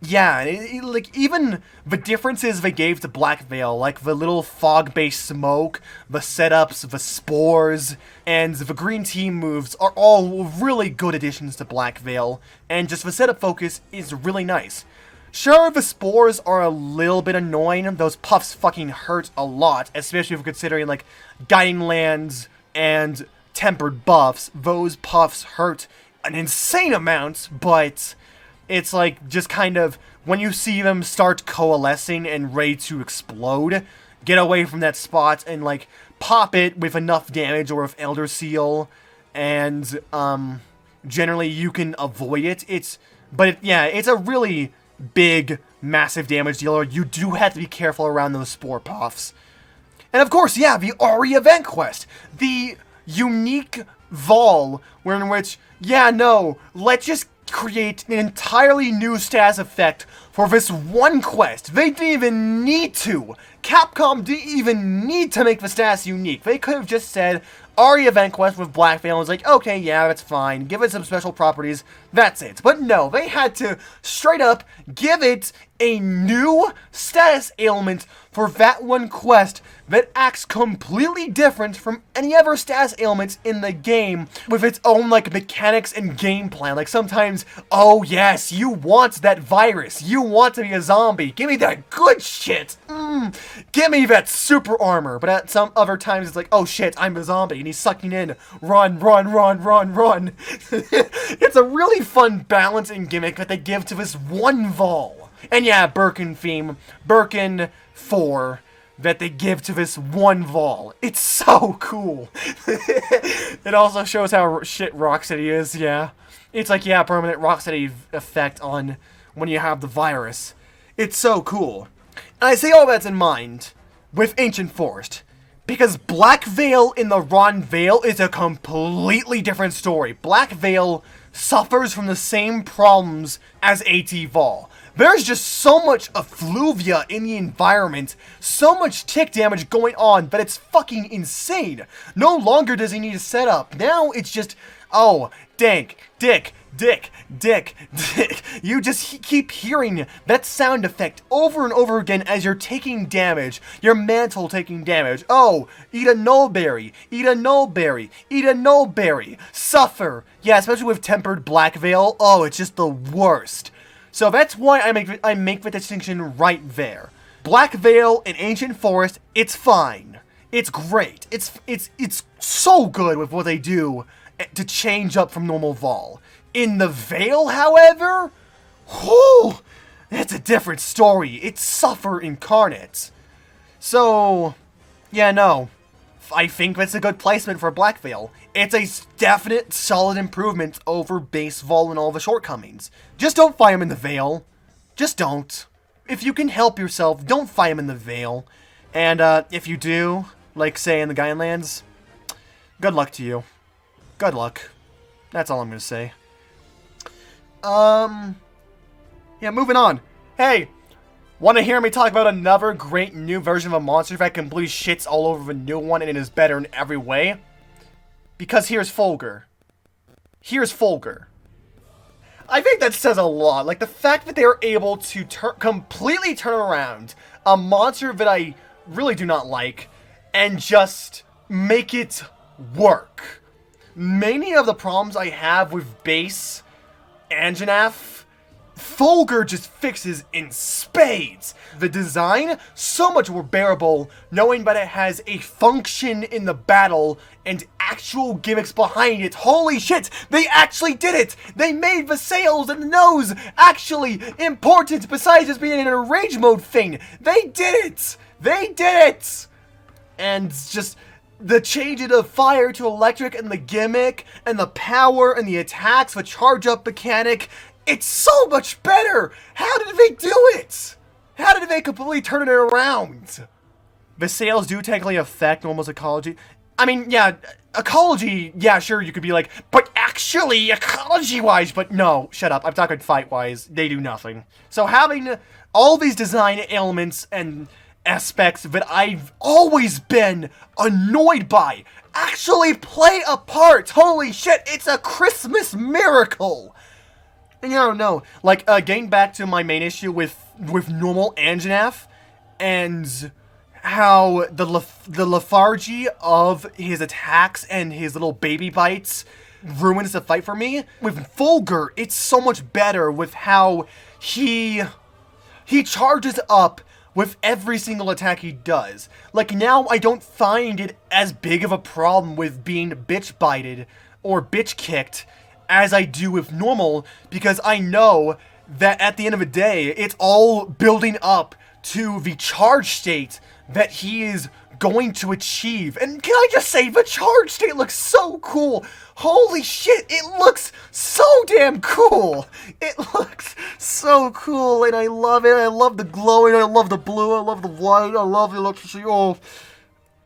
Yeah, like, even the differences they gave to Black Veil, like the little fog-based smoke, the setups, the spores, and the green team moves are all really good additions to Black Veil, and just the setup focus is really nice. Sure, the spores are a little bit annoying. Those puffs fucking hurt a lot, especially if you're considering, like, Guiding Lands and Tempered buffs. Those puffs hurt an insane amount, but it's like, just kind of, when you see them start coalescing and ready to explode, get away from that spot and, like, pop it with enough damage or with Elder Seal, and, generally you can avoid it. It's a really big, massive damage dealer. You do have to be careful around those spore puffs. And of course, yeah, the Ari event quest. The unique Vol, where in which, yeah, no, let's just create an entirely new status effect for this one quest. They didn't even need to. Capcom didn't even need to make the status unique. They could have just said, Ari event quest with Black Veil, and was like, okay, yeah, that's fine. Give it some special properties. That's it. But no, they had to straight up give it a new status ailment for that one quest that acts completely different from any other status ailments in the game, with its own, like, mechanics and game plan. Like, sometimes, oh yes, you want that virus. You want to be a zombie. Give me that good shit. Give me that super armor. But at some other times, it's like, oh shit, I'm a zombie, and he's sucking in. Run, run, run, run, run. It's a really fun balance and gimmick that they give to this one Vol. And yeah, Birkin theme, Birkin 4, that they give to this one Vol. It's so cool. It also shows how shit Rocksteady is, yeah. It's like, yeah, permanent Rocksteady effect on when you have the virus. It's so cool. And I say all that's in mind with Ancient Forest, because Black Veil in the Ron Veil is a completely different story. Black Veil suffers from the same problems as AT Vol. There's just so much effluvia in the environment, so much tick damage going on that it's fucking insane. No longer does he need a setup. Now it's just, oh, dank, dick, dick, dick, dick. You just keep hearing that sound effect over and over again as you're taking damage. Your mantle taking damage. Oh, eat a nullberry, eat a nullberry, eat a nullberry. Suffer. Yeah, especially with tempered Black Veil. Oh, it's just the worst. So that's why I make the distinction right there. Black Veil in Ancient Forest, it's fine. It's great. It's so good with what they do to change up from normal Vol. In the Veil, however, whoo, it's a different story. It's Suffer incarnate. So, yeah, no. I think that's a good placement for Black Veil. It's a definite, solid improvement over base Vol and all the shortcomings. Just don't fight him in the Veil. Just don't. If you can help yourself, don't fight him in the Veil. And if you do, like say in the Gaianlands, good luck to you. Good luck. That's all I'm gonna say. Yeah, moving on. Hey! Want to hear me talk about another great new version of a monster that completely shits all over the new one and it is better in every way? Because here's Fulgur. Here's Fulgur. I think that says a lot. Like, the fact that they are able to completely turn around a monster that I really do not like and just make it work. Many of the problems I have with base Anjanath, Fulgur just fixes in spades. The design, so much more bearable, knowing that it has a function in the battle and actual gimmicks behind it. Holy shit, they actually did it! They made the sails and the nose actually important besides just being in a rage mode thing. They did it! They did it! And just the change of fire to electric and the gimmick and the power and the attacks, the charge up mechanic, it's so much better! How did they do it? How did they completely turn it around? The sails do technically affect normal ecology. I mean, yeah, ecology, yeah, sure, you could be like, but actually, ecology-wise, but no, shut up, I'm talking fight-wise, they do nothing. So having all these design elements and aspects that I've always been annoyed by actually play a part. Holy shit, it's a Christmas miracle! And you don't know, like, getting back to my main issue with normal Anjanath, and how the lethargy of his attacks and his little baby bites ruins the fight for me. With Fulgur, it's so much better with how he charges up with every single attack he does. Like, now I don't find it as big of a problem with being bitch-bited or bitch-kicked as I do with normal, because I know that at the end of the day, it's all building up to the charge state that he is going to achieve. And can I just say, the charge state looks so cool. Holy shit, it looks so damn cool. It looks so cool, and I love it. I love the glowing, I love the blue, I love the white, I love the electricity. Oh,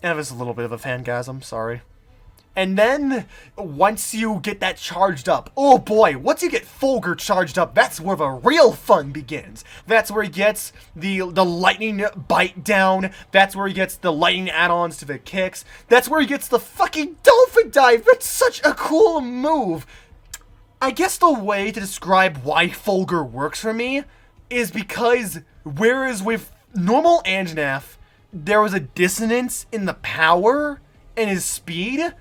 That was a little bit of a fangasm, sorry. And then, once you get that charged up, oh boy, once you get Fulgur charged up, that's where the real fun begins. That's where he gets the lightning bite down. That's where he gets the lightning add-ons to the kicks. That's where he gets the fucking dolphin dive. That's such a cool move. I guess the way to describe why Fulgur works for me is because, whereas with normal Anjanath, there was a dissonance in the power and his speed,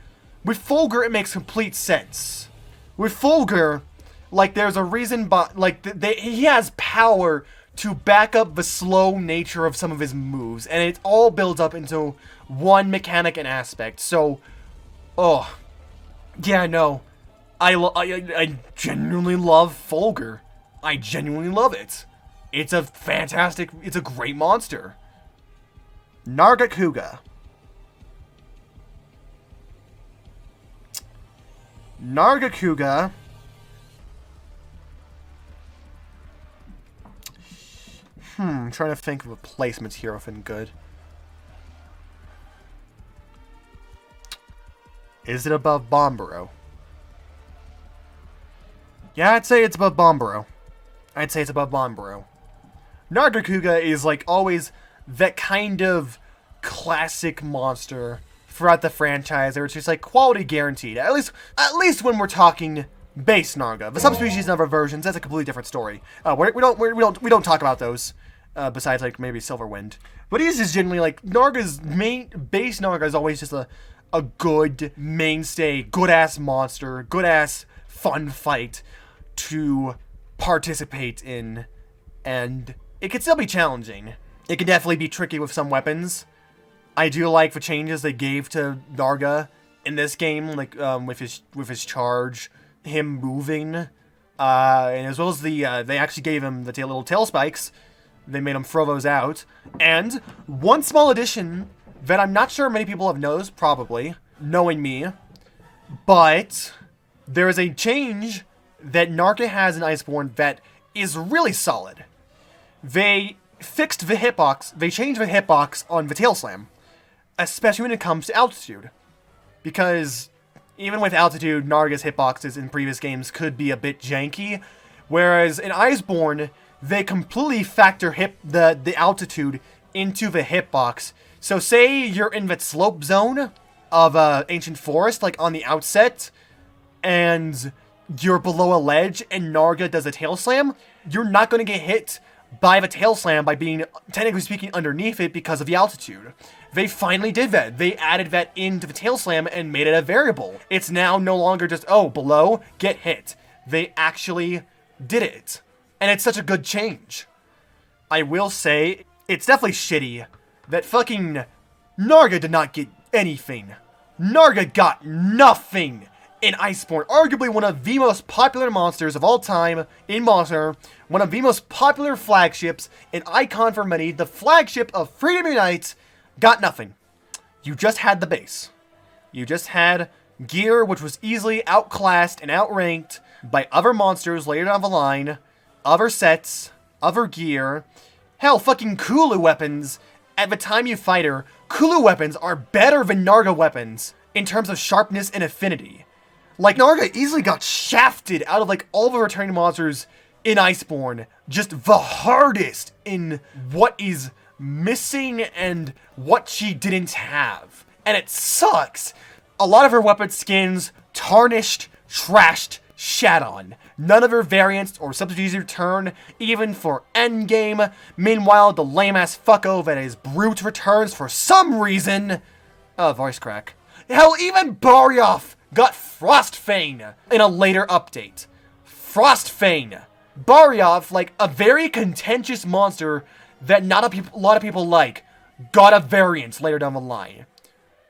with Fulgur, it makes complete sense. With Fulgur, like, there's a reason, but like, he has power to back up the slow nature of some of his moves, and it all builds up into one mechanic and aspect. So, oh, yeah, no, I genuinely love Fulgur. I genuinely love it. It's a fantastic, it's a great monster. Nargacuga. Nargacuga. I'm trying to think of a placement here if I'm good. Is it above Bombero? Yeah, I'd say it's above Bombero. I'd say it's above Bombero. Nargacuga is like always that kind of classic monster throughout the franchise, where it's just like quality guaranteed. At least when we're talking base Narga. The subspecies and other versions, that's a completely different story. We don't talk about those. Besides like maybe Silverwind. But he's just generally like Narga's base Narga is always just a good mainstay, good ass monster, good ass fun fight to participate in, and it can still be challenging. It can definitely be tricky with some weapons. I do like the changes they gave to Narga in this game, like with his charge, him moving, and as well as they actually gave him the little tail spikes. They made him throw those out. And one small addition that I'm not sure many people have noticed, probably, knowing me, but there is a change that Narga has in Iceborne that is really solid. They fixed the hitbox. They changed the hitbox on the tail slam, especially when it comes to altitude, because even with altitude, Narga's hitboxes in previous games could be a bit janky, whereas in Iceborne, they completely factor the altitude into the hitbox. So say you're in the slope zone of Ancient Forest, like on the outset, and you're below a ledge and Narga does a tail slam, you're not going to get hit by the tail slam by being, technically speaking, underneath it because of the altitude. They finally did that. They added that into the tail slam and made it a variable. It's now no longer just, oh, below, get hit. They actually did it. And it's such a good change. I will say, it's definitely shitty that fucking Narga did not get anything. Narga got nothing in Iceborne. Arguably one of the most popular monsters of all time in Monster. One of the most popular flagships, an icon for many, the flagship of Freedom Unite, got nothing. You just had the base. You just had gear which was easily outclassed and outranked by other monsters later down the line, other sets, other gear. Hell, fucking Kulu weapons. At the time you fight her, Kulu weapons are better than Narga weapons in terms of sharpness and affinity. Like, Narga easily got shafted out of, like, all the returning monsters in Iceborne. Just the hardest in what is missing and what she didn't have. And it sucks. A lot of her weapon skins tarnished, trashed, shat on. None of her variants or substitutes return, even for endgame. Meanwhile, the lame-ass fucko that is Brute returns for some reason. Voice crack. Hell, even Barioth got Frostfang in a later update. Frostfang. Barioth, like a very contentious monster that not a lot of people like, got a variant later down the line.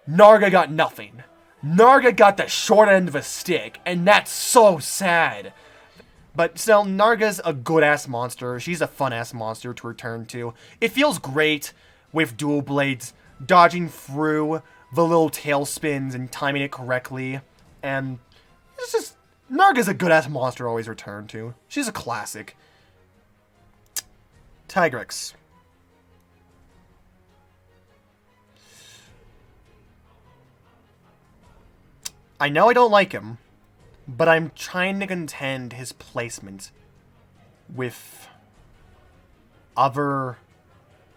Narga got nothing. Narga got the short end of a stick, and that's so sad. But still, Narga's a good-ass monster. She's a fun-ass monster to return to. It feels great with dual blades, dodging through the little tail spins and timing it correctly. And it's just, Narga's a good-ass monster to always return to. She's a classic. Tigrex. I know I don't like him, but I'm trying to contend his placement with other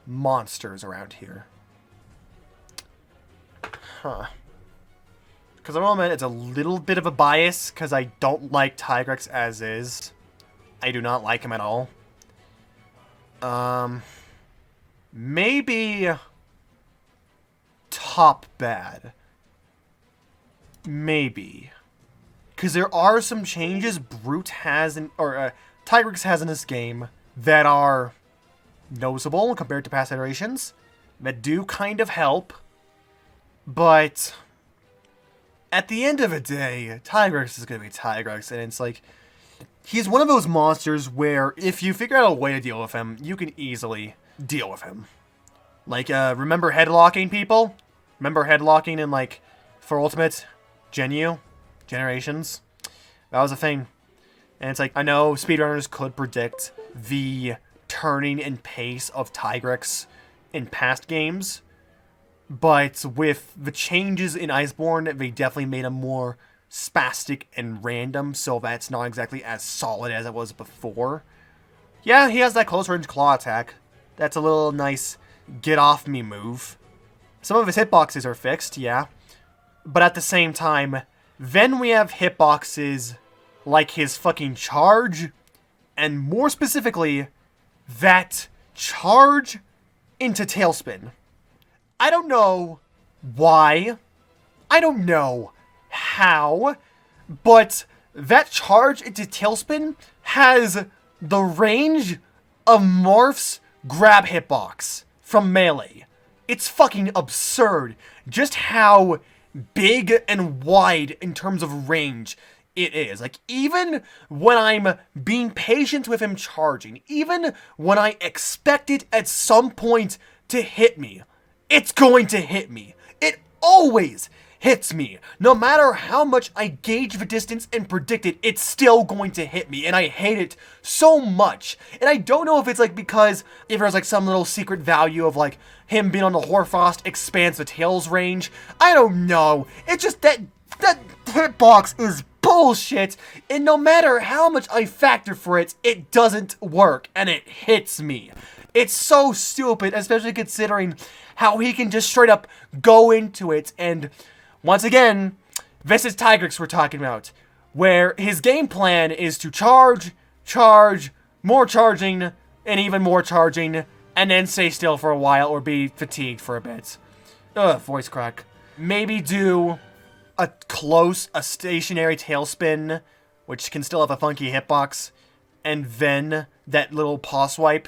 monsters around here. Huh. Because at the moment, it's a little bit of a bias, because I don't like Tigrex as is. I do not like him at all. Maybe top bad. Maybe. Because there are some changes Brute has, Tigrex has in this game that are noticeable compared to past iterations, that do kind of help, but at the end of the day, Tigrex is going to be Tigrex, and it's like, he's one of those monsters where if you figure out a way to deal with him, you can easily deal with him. Like, remember headlocking people? Remember headlocking in, like, for Ultimate Generations? That was a thing. And it's like, I know speedrunners could predict the turning and pace of Tigrex in past games, but with the changes in Iceborne, they definitely made him more spastic and random, so that's not exactly as solid as it was before. Yeah, he has that close-range claw attack. That's a little nice get-off-me move. Some of his hitboxes are fixed, yeah. But at the same time, then we have hitboxes like his fucking charge, and more specifically, that charge into Tailspin. I don't know why. I don't know how. But that charge into Tailspin has the range of Morph's grab hitbox from melee. It's fucking absurd just how big and wide in terms of range it is. Like, even when I'm being patient with him charging, even when I expect it at some point to hit me, it's going to hit me. It always hits me. No matter how much I gauge the distance and predict it, it's still going to hit me, and I hate it so much. And I don't know if it's like because if there's like some little secret value of like him being on the Hoarfrost expands the tails range. I don't know. It's just that hitbox is bullshit, and no matter how much I factor for it, it doesn't work, and it hits me. It's so stupid, especially considering how he can just straight up go into it, and once again, this is Tigrex we're talking about, where his game plan is to charge, more charging, and even more charging, and then stay still for a while or be fatigued for a bit. Ugh, voice crack. Maybe do a stationary tailspin, which can still have a funky hitbox, and then that little paw swipe.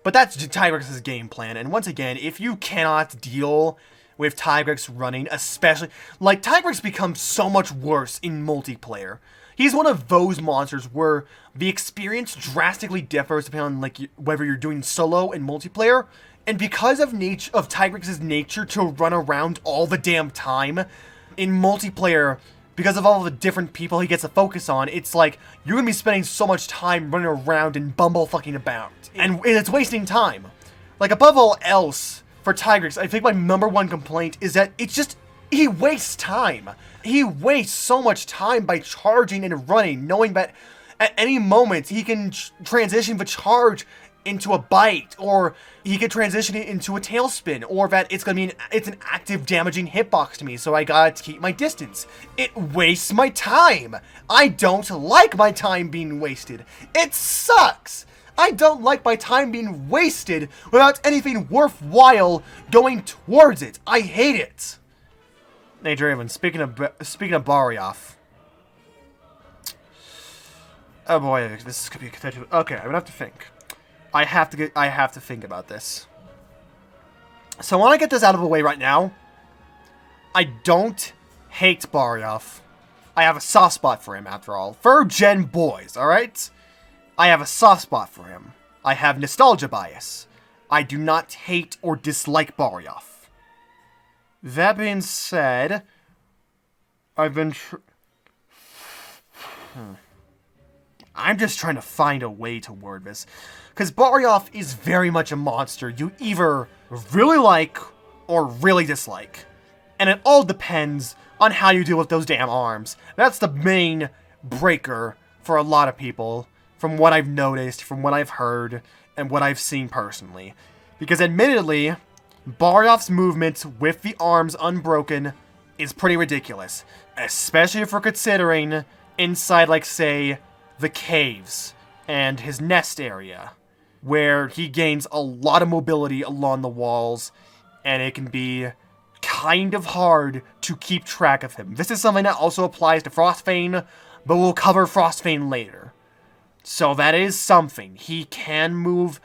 But that's Tigrex's game plan, and once again, if you cannot deal with Tigrex running, especially, like, Tigrex becomes so much worse in multiplayer. He's one of those monsters where the experience drastically differs depending on, like, whether you're doing solo and multiplayer, and because of Tigrex's nature to run around all the damn time, in multiplayer, because of all the different people he gets to focus on, it's like, you're gonna be spending so much time running around and bumble-fucking about. And it's wasting time. Like, above all else, for Tigrex, I think my #1 complaint is that it's just, he wastes time. He wastes so much time by charging and running, knowing that at any moment he can transition the charge into a bite, or he could transition it into a tailspin, or that it's an active damaging hitbox to me, so I gotta keep my distance. It wastes my time. I don't like my time being wasted. It sucks. I don't like my time being wasted without anything worthwhile going towards it. I hate it. Hey Draven, speaking of Barioth. Oh boy, this could be a contentious. Okay, I'm gonna have to think. I have to think about this. So I want to get this out of the way right now. I don't hate Barioth. I have a soft spot for him, after all. Third gen boys, alright? I have a soft spot for him. I have nostalgia bias. I do not hate or dislike Barioth. That being said, I've been I'm just trying to find a way to word this. Because Barioth is very much a monster you either really like or really dislike. And it all depends on how you deal with those damn arms. That's the main breaker for a lot of people, from what I've noticed, from what I've heard, and what I've seen personally. Because admittedly, Barioth's movement with the arms unbroken is pretty ridiculous. Especially if we're considering inside, like, say, the caves and his nest area, where he gains a lot of mobility along the walls, and it can be kind of hard to keep track of him. This is something that also applies to Frostfang, but we'll cover Frostfang later. So that is something. He can move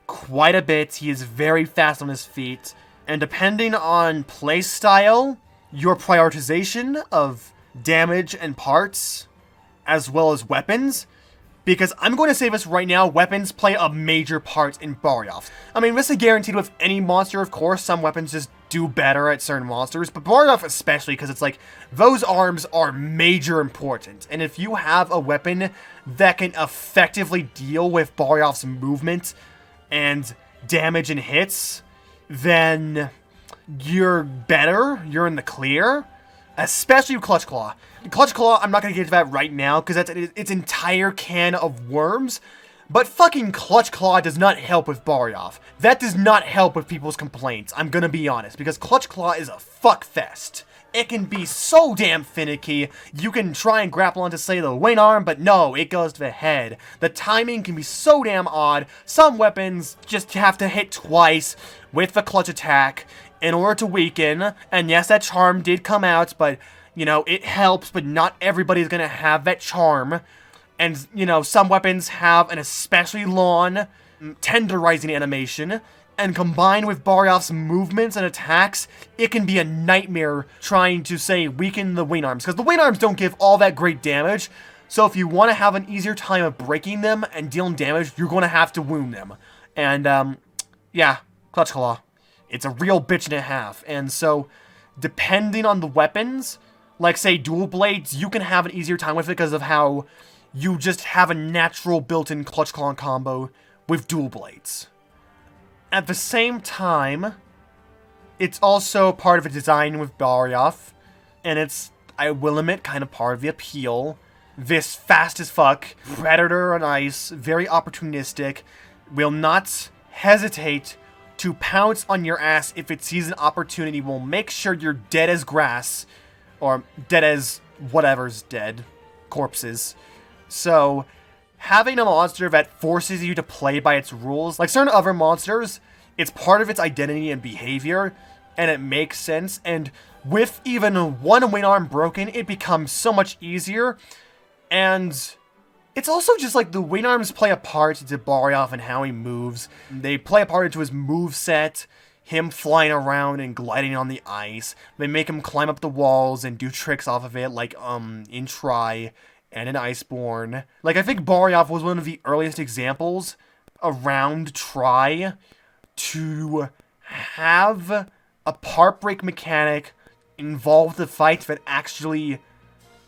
quite a bit. He is very fast on his feet. And depending on playstyle, your prioritization of damage and parts, as well as weapons, because I'm going to say this right now, weapons play a major part in Barioth. I mean, this is guaranteed with any monster, of course. Some weapons just do better at certain monsters, but Barioth especially, because it's like, those arms are major important. And if you have a weapon that can effectively deal with Barioth's movement and damage and hits, then you're better, you're in the clear. Especially with Clutch Claw. Clutch Claw, I'm not going to get into that right now, because that's its entire can of worms. But fucking Clutch Claw does not help with Barioth. That does not help with people's complaints, I'm going to be honest, because Clutch Claw is a fuckfest. It can be so damn finicky. You can try and grapple onto, say, the wing arm, but no, it goes to the head. The timing can be so damn odd. Some weapons just have to hit twice with the clutch attack in order to weaken, and yes, that charm did come out, but, you know, it helps, but not everybody's gonna have that charm. And, you know, some weapons have an especially long tenderizing animation, and combined with Barioth's movements and attacks, it can be a nightmare trying to, say, weaken the wing arms, because the wing arms don't give all that great damage, so if you want to have an easier time of breaking them and dealing damage, you're going to have to wound them. And, yeah, Clutch Claw. It's a real bitch and a half, and so, depending on the weapons, like, say, dual blades, you can have an easier time with it because of how you just have a natural built-in Clutch Claw combo with dual blades. At the same time, it's also part of a design with Barioth, and it's, I will admit, kind of part of the appeal. This fast as fuck, predator on ice, very opportunistic, will not hesitate to pounce on your ass if it sees an opportunity, will make sure you're dead as grass, or dead as whatever's dead, corpses. So, having a monster that forces you to play by its rules, like certain other monsters, it's part of its identity and behavior, and it makes sense, and with even one wing arm broken, it becomes so much easier, and it's also just like the wing arms play a part into Barioth and how he moves. They play a part into his moveset, him flying around and gliding on the ice. They make him climb up the walls and do tricks off of it, like in Try and in Iceborne. Like, I think Barioth was one of the earliest examples around Try to have a part break mechanic involve the fight that actually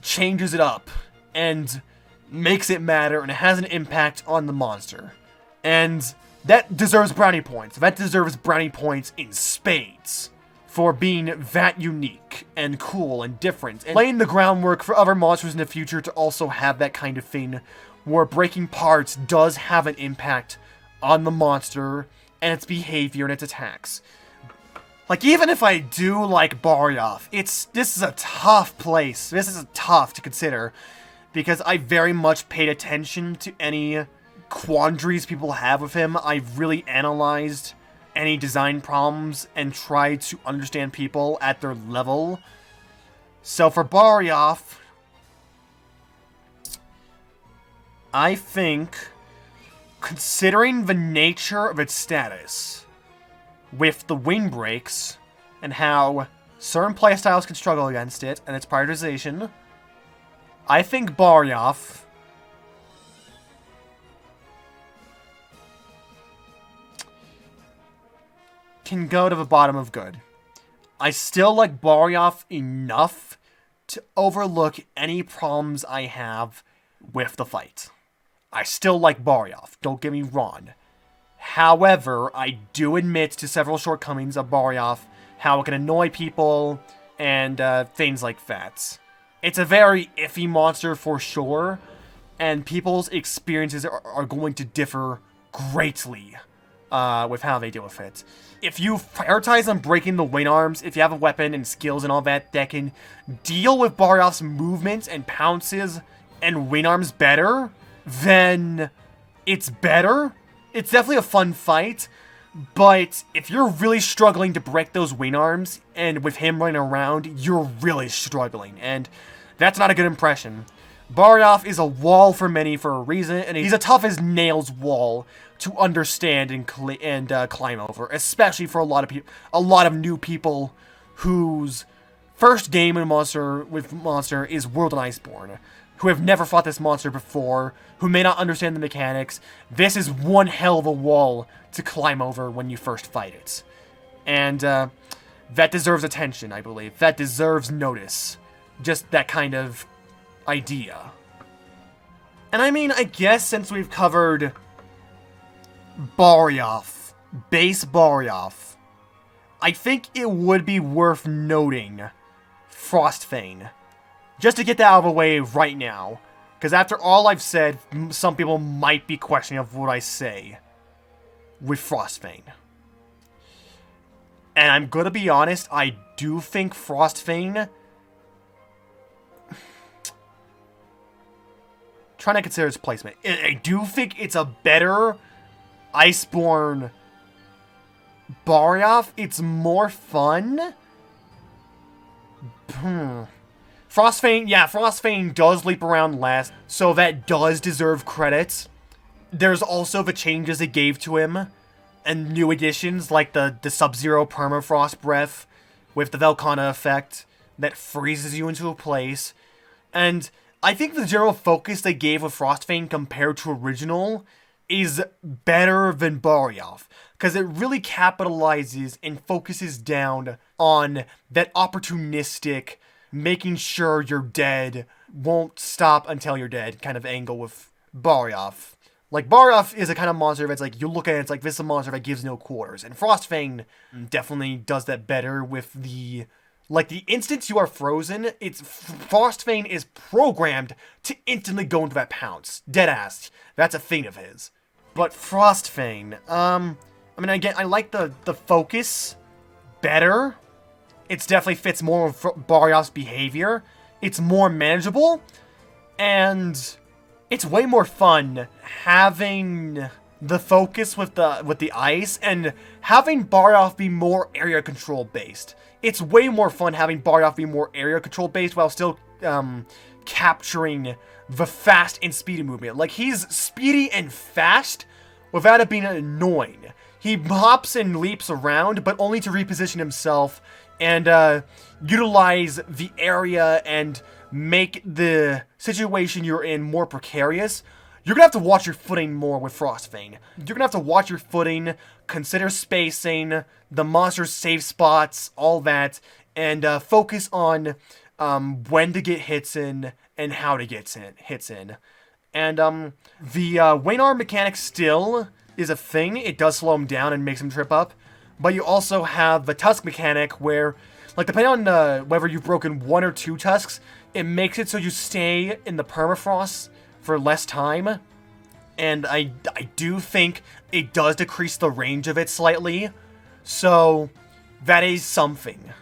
changes it up and makes it matter and has an impact on the monster. And that deserves brownie points. That deserves brownie points in spades for being that unique and cool and different, and laying the groundwork for other monsters in the future to also have that kind of thing where breaking parts does have an impact on the monster and its behavior and its attacks. Like, even if I do like Barioth, this is a tough place. This is tough to consider, because I very much paid attention to any quandaries people have with him. I've really analyzed any design problems and tried to understand people at their level. So for Barioth, I think, considering the nature of its status, with the wing breaks, and how certain playstyles can struggle against it, and its prioritization, I think Barioth can go to the bottom of good. I still like Barioth enough to overlook any problems I have with the fight. I still like Barioth, don't get me wrong. However, I do admit to several shortcomings of Barioth, how it can annoy people, and things like that. It's a very iffy monster for sure, and people's experiences are going to differ greatly with how they deal with it. If you prioritize on breaking the wing arms, if you have a weapon and skills and all that that can deal with Barioth's movements and pounces and wing arms better, then it's better. It's definitely a fun fight, but if you're really struggling to break those wing arms, and with him running around, you're really struggling, and that's not a good impression. Barioth is a wall for many for a reason, and he's a tough as nails wall to understand and climb over, especially for a lot of new people whose first game with monster is World and Iceborne, who have never fought this monster before, who may not understand the mechanics. This is one hell of a wall to climb over when you first fight it, and that deserves attention, I believe. That deserves notice. Just that kind of idea. And I mean, I guess since we've covered Barioth, base Barioth, I think it would be worth noting Frostfang, just to get that out of the way right now, because after all I've said, some people might be questioning of what I say with Frostfang. And I'm gonna be honest, I do think Frostfang, trying to consider its placement, I do think it's a better Iceborne Barioth. It's more fun. Frostfang does leap around less, so that does deserve credit. There's also the changes it gave to him, and new additions like the Sub-Zero Permafrost Breath with the Velkhana effect that freezes you into a place. And I think the general focus they gave with Frostfang compared to original is better than Barioth, because it really capitalizes and focuses down on that opportunistic, making sure you're dead, won't stop until you're dead kind of angle with Barioth. Like, Barioth is a kind of monster that's like, you look at it, it's like, this is a monster that gives no quarters, and Frostfang definitely does that better with the... Like, the instant you are frozen, Frostfang is programmed to instantly go into that pounce. Deadass. That's a thing of his. But Frostfang, I mean, again, I like the focus better. It definitely fits more with Barioth's behavior. It's more manageable, and it's way more fun having the focus with the ice and having Barioth be more area control based. It's way more fun having Barioth be more area control based while still capturing the fast and speedy movement. Like, he's speedy and fast without it being annoying. He hops and leaps around, but only to reposition himself and utilize the area and make the situation you're in more precarious. You're gonna have to watch your footing more with Frostfang. You're gonna have to watch your footing, consider spacing, the monster's safe spots, all that, and focus on when to get hits in and how to get hits in. And the wing arm mechanic still is a thing. It does slow him down and makes him trip up. But you also have the tusk mechanic where, like, depending on whether you've broken 1 or 2 tusks, it makes it so you stay in the permafrost for less time. And I do think it does decrease the range of it slightly. So, that is something.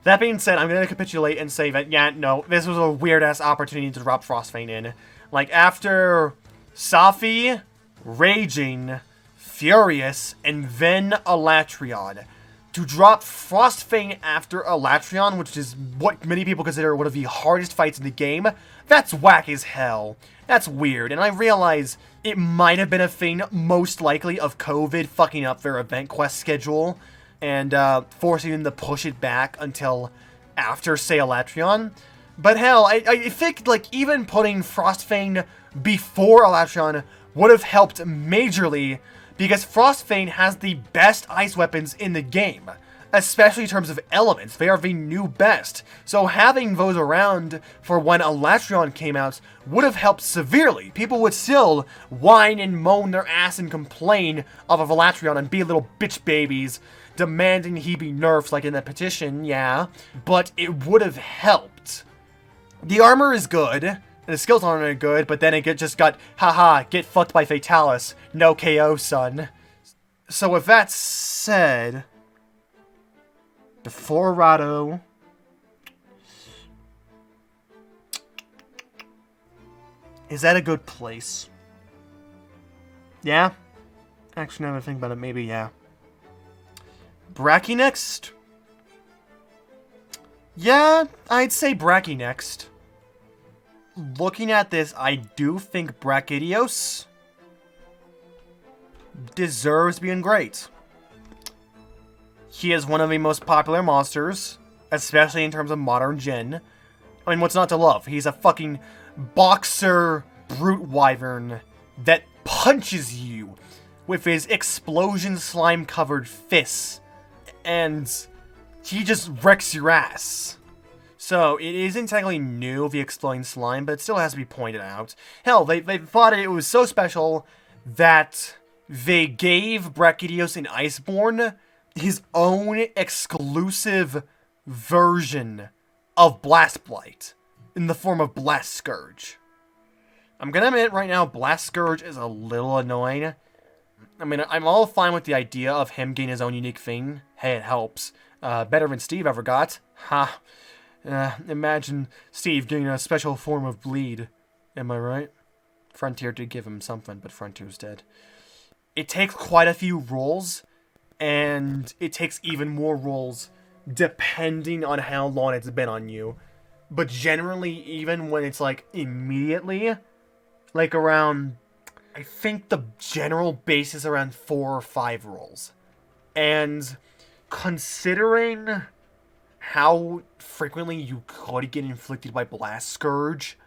That being said, I'm going to capitulate and say that, yeah, no, this was a weird-ass opportunity to drop Frostfang in. Like, after Safi, Raging, Furious, and then Alatreon, to drop Frostfang after Alatreon, which is what many people consider one of the hardest fights in the game, that's whack as hell. That's weird, and I realize it might have been a thing, most likely, of COVID fucking up their event quest schedule and forcing them to push it back until after, say, Alatreon. But hell, I think, like, even putting Frostfang before Alatreon would have helped majorly, because Frostfang has the best ice weapons in the game. especially in terms of elements. They are the new best. So having those around for when Alatreon came out would have helped severely. People would still whine and moan their ass and complain of Alatreon and be little bitch babies, demanding he be nerfed like in the petition, yeah. But it would have helped. The armor is good, and the skills aren't good, but then it just got, haha, get fucked by Fatalis. No KO, son. So with that said, before Rado, is that a good place? Yeah? Actually, now that I think about it, maybe yeah. Bracky next? Yeah, I'd say Bracky next. Looking at this, I do think Brachydios deserves being great. He is one of the most popular monsters, especially in terms of modern gen. I mean, what's not to love? He's a fucking boxer brute wyvern that punches you with his explosion slime-covered fists, and he just wrecks your ass. So, it isn't technically new, the exploding slime, but it still has to be pointed out. Hell, they thought it was so special that they gave Brachydios in Iceborne his own exclusive version of Blast Blight in the form of Blast Scourge. I'm gonna admit right now, Blast Scourge is a little annoying. I mean, I'm all fine with the idea of him getting his own unique thing. Hey, it helps. Better than Steve ever got. Ha. Imagine Steve getting a special form of bleed. Am I right? Frontier did give him something, but Frontier's dead. It takes quite a few rolls, and it takes even more rolls depending on how long it's been on you. But generally, even when it's like immediately, like around, I think the general base is around 4 or 5 rolls. And considering how frequently you could get inflicted by Blast Scourge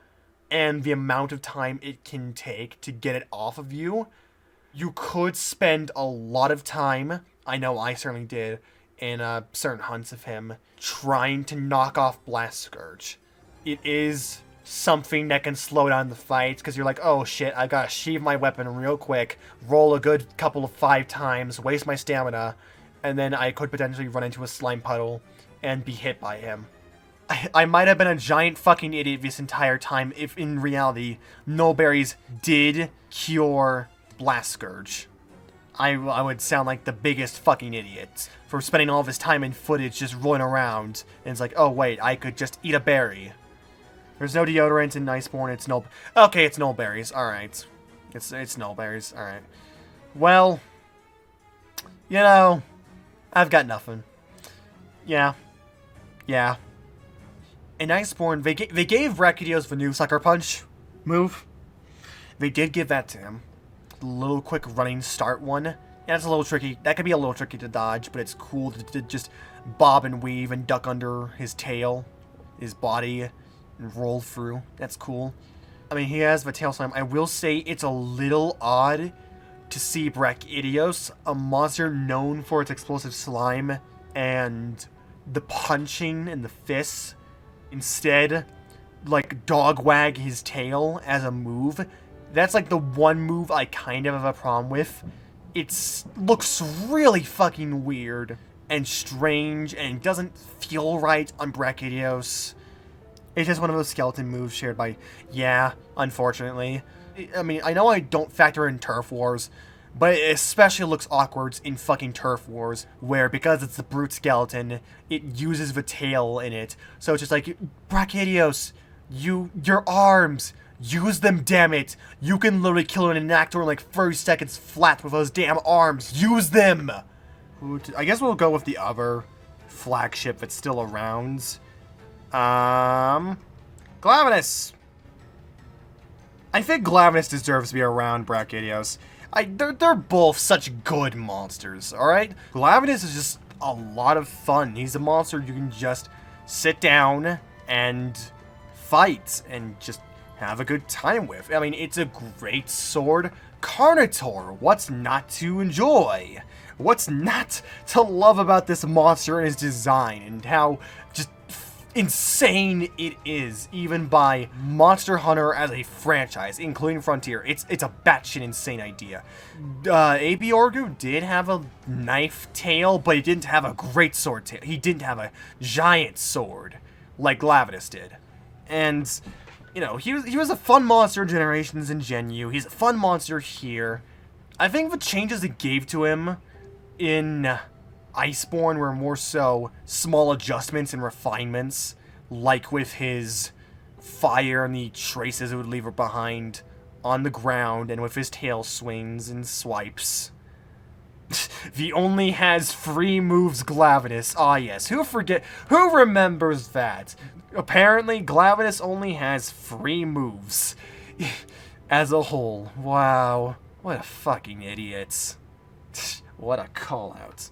and the amount of time it can take to get it off of you, you could spend a lot of time, I know I certainly did, in certain hunts of him, trying to knock off Blast Scourge. It is something that can slow down the fight, because you're like, oh shit, I gotta sheathe my weapon real quick, roll a good couple of 5 times, waste my stamina, and then I could potentially run into a slime puddle and be hit by him. I might have been a giant fucking idiot this entire time if in reality Nullberries did cure Blast Scourge. I would sound like the biggest fucking idiot for spending all of his time in footage just rolling around, and it's like, oh wait, I could just eat a berry. There's no deodorant in Iceborne, it's no... Okay, it's Nullberries, alright. It's Nullberries, alright. Well, you know, I've got nothing. Yeah. Yeah. In Iceborne, they gave Brachydios the new Sucker Punch move. They did give that to him. The little quick running start one. And that's a little tricky. That could be a little tricky to dodge, but it's cool to just bob and weave and duck under his tail, his body, and roll through. That's cool. I mean, he has the tail slam. I will say it's a little odd to see Brachydios, a monster known for its explosive slime and the punching and the fists, instead like dog wag his tail as a move. That's like the one move I kind of have a problem with. It looks really fucking weird and strange and doesn't feel right on Brachydios. It's just one of those skeleton moves shared by, yeah, unfortunately. I mean, I know I don't factor in Turf Wars, but it especially looks awkward in fucking Turf Wars, where because it's the brute skeleton, it uses the tail in it. So it's just like, Brachydios, your arms, use them, damn it. You can literally kill an enactor in like 30 seconds flat with those damn arms. Use them! I guess we'll go with the other flagship that's still around. Glavenus! I think Glavenus deserves to be around Brachydios. They're both such good monsters, alright? Glavenus is just a lot of fun. He's a monster you can just sit down and fight and just have a good time with. I mean, it's a great sword Carnotaur. What's not to enjoy? What's not to love about this monster and his design, and how just insane it is, even by Monster Hunter as a franchise, including Frontier. It's a batshit insane idea. A.B. Orgu did have a knife tail, but he didn't have a greatsword tail. He didn't have a giant sword like Glavenus did. And, you know, he was a fun monster in Generations and Gen-U. He's a fun monster here. I think the changes it gave to him in Iceborne were more so small adjustments and refinements, like with his fire and the traces it would leave behind on the ground, and with his tail swings and swipes. The only has free moves Glavenus. Ah yes, who remembers that? Apparently Glavenus only has free moves as a whole. Wow, what a fucking idiots. What a call out.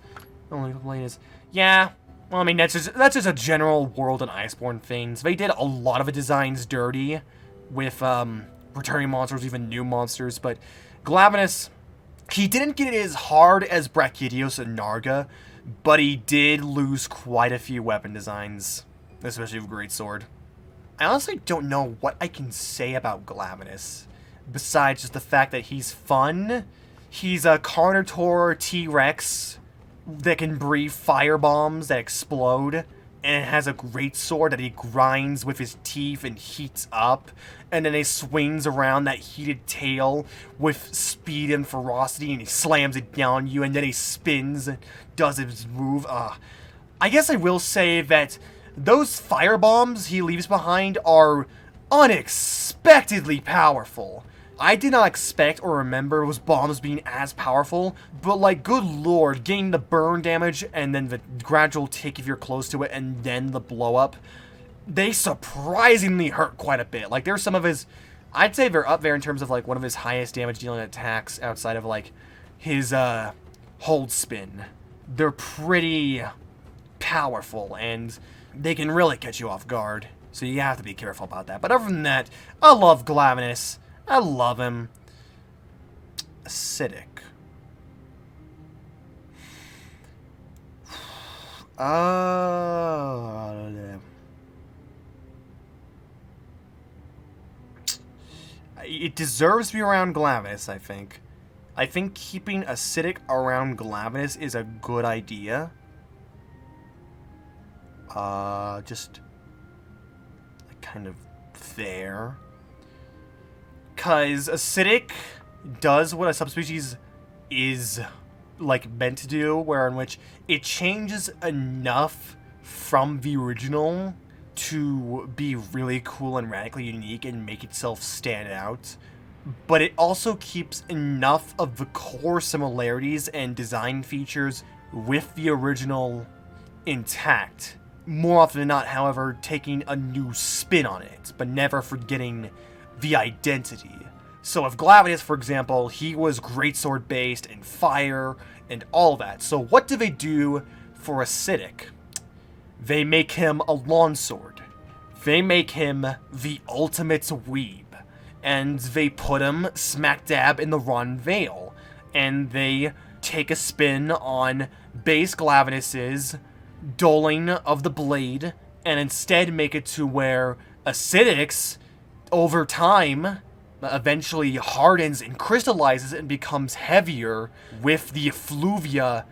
Only complaint is, yeah, well, I mean, that's just a general world and Iceborne things. They did a lot of the designs dirty with returning monsters, even new monsters, but Glavenus, he didn't get it as hard as Brachydios and Narga, but he did lose quite a few weapon designs, especially with Greatsword. I honestly don't know what I can say about Glavenus, besides just the fact that he's fun. He's a Carnotaur T-Rex that can breathe fire bombs that explode, and it has a great sword that he grinds with his teeth and heats up, and then he swings around that heated tail with speed and ferocity, and he slams it down you, and then he spins and does his move. I guess I will say that those fire bombs he leaves behind are unexpectedly powerful. I did not expect or remember those bombs being as powerful, but like, good lord, getting the burn damage and then the gradual tick if you're close to it and then the blow up, they surprisingly hurt quite a bit. Like, there's some of his, I'd say they're up there in terms of like one of his highest damage dealing attacks outside of like his hold spin. They're pretty powerful and they can really catch you off guard, so you have to be careful about that. But other than that, I love Glavenus. I love him. Acidic. It deserves to be around Glavenus, I think. I think keeping Acidic around Glavenus is a good idea. Just like kind of there. Because Acidic does what a subspecies is like meant to do, where in which it changes enough from the original to be really cool and radically unique and make itself stand out. But it also keeps enough of the core similarities and design features with the original intact. More often than not, however, taking a new spin on it, but never forgetting the identity. So if Glavenus, for example, he was greatsword based and fire and all that. So what do they do for Acidic? They make him a longsword. They make him the ultimate weeb. And they put him smack dab in the Ron Vale. And they take a spin on base Glavenus's doling of the blade, and instead make it to where Acidic's over time eventually hardens and crystallizes and becomes heavier with the effluvia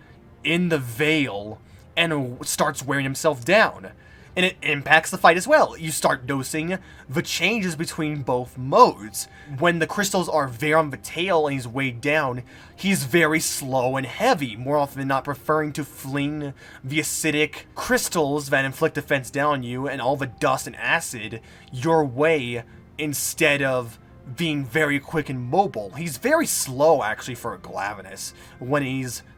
in the veil and starts wearing himself down. And it impacts the fight as well. You start noticing the changes between both modes. When the crystals are there on the tail and he's weighed down, he's very slow and heavy, more often than not preferring to fling the acidic crystals that inflict defense down on you and all the dust and acid your way instead of being very quick and mobile. He's very slow, actually, for a Glavenus when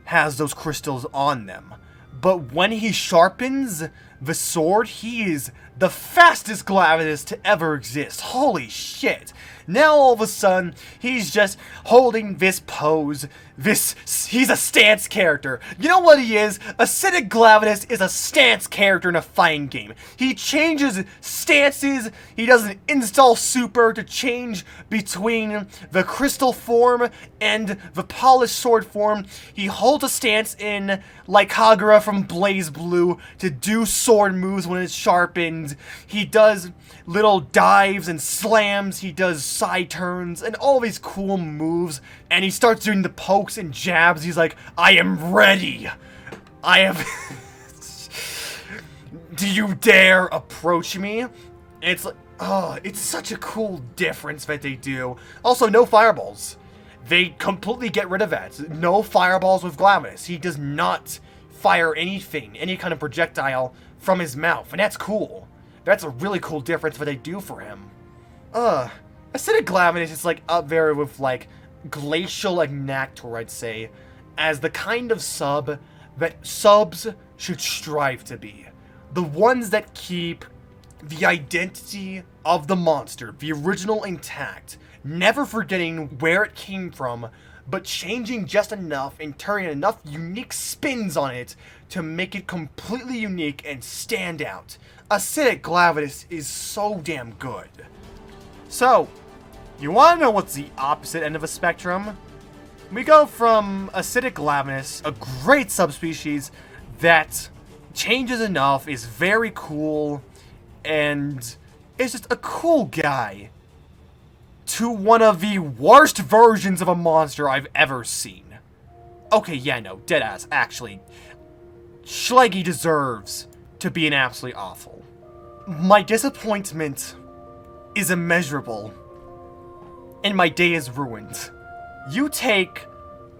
has those crystals on them. But when he sharpens, the sword, he is the fastest Glavenus to ever exist. Holy shit. Now all of a sudden, he's just holding this pose. He's a stance character. You know what he is? Acidic Glavenus is a stance character in a fighting game. He changes stances. He does an install super to change between the crystal form and the polished sword form. He holds a stance in like Kagura from Blaze Blue to do sword moves when it's sharpened. He does little dives and slams. He does side turns and all these cool moves. And he starts doing the pokes and jabs. He's like, I am ready. I have... Do you dare approach me? And it's like, oh, it's such a cool difference that they do. Also, no fireballs. They completely get rid of that. No fireballs with Glavenus. He does not fire anything, any kind of projectile from his mouth. And that's cool. That's a really cool difference what they do for him. Acidic Glavenus is like up there with like Glacial Ignactor, I'd say, as the kind of sub that subs should strive to be. The ones that keep the identity of the monster, the original, intact, never forgetting where it came from, but changing just enough and turning enough unique spins on it to make it completely unique and stand out. Acidic Glavenus is so damn good. So, you want to know what's the opposite end of a spectrum? We go from Acidic Glavenus, a great subspecies that changes enough, is very cool, and is just a cool guy, to one of the worst versions of a monster I've ever seen. Okay, yeah, no, deadass, actually. Schleggy deserves to be an absolutely awful. My disappointment is immeasurable, and my day is ruined. You take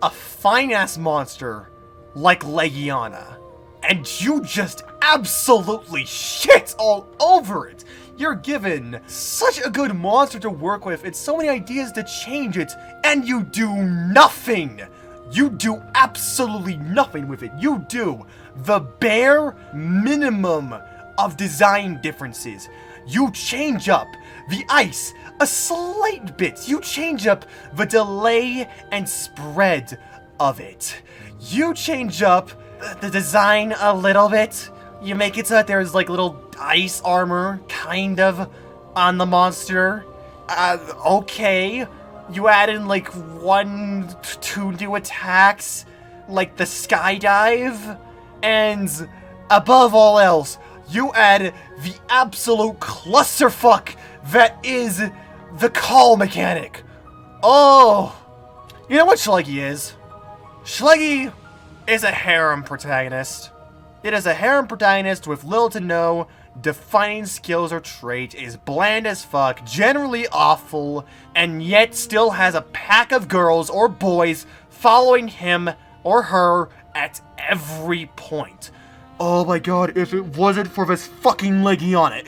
a fine-ass monster like Legiana, and you just absolutely shit all over it. You're given such a good monster to work with and so many ideas to change it, and you do nothing. You do absolutely nothing with it. You do the bare minimum of design differences. You change up the ice a slight bit. You change up the delay and spread of it. You change up the design a little bit. You make it so that there's like little ice armor, kind of, on the monster. Okay. You add in like 1-2 new attacks, like the skydive, and above all else, you add the absolute clusterfuck that is the call mechanic. Oh! You know what Schleggy is? Schleggy is a harem protagonist. It is a harem protagonist with little to no defining skills or trait, is bland as fuck, generally awful, and yet still has a pack of girls or boys following him or her at every point. Oh my god, if it wasn't for this fucking Legiana,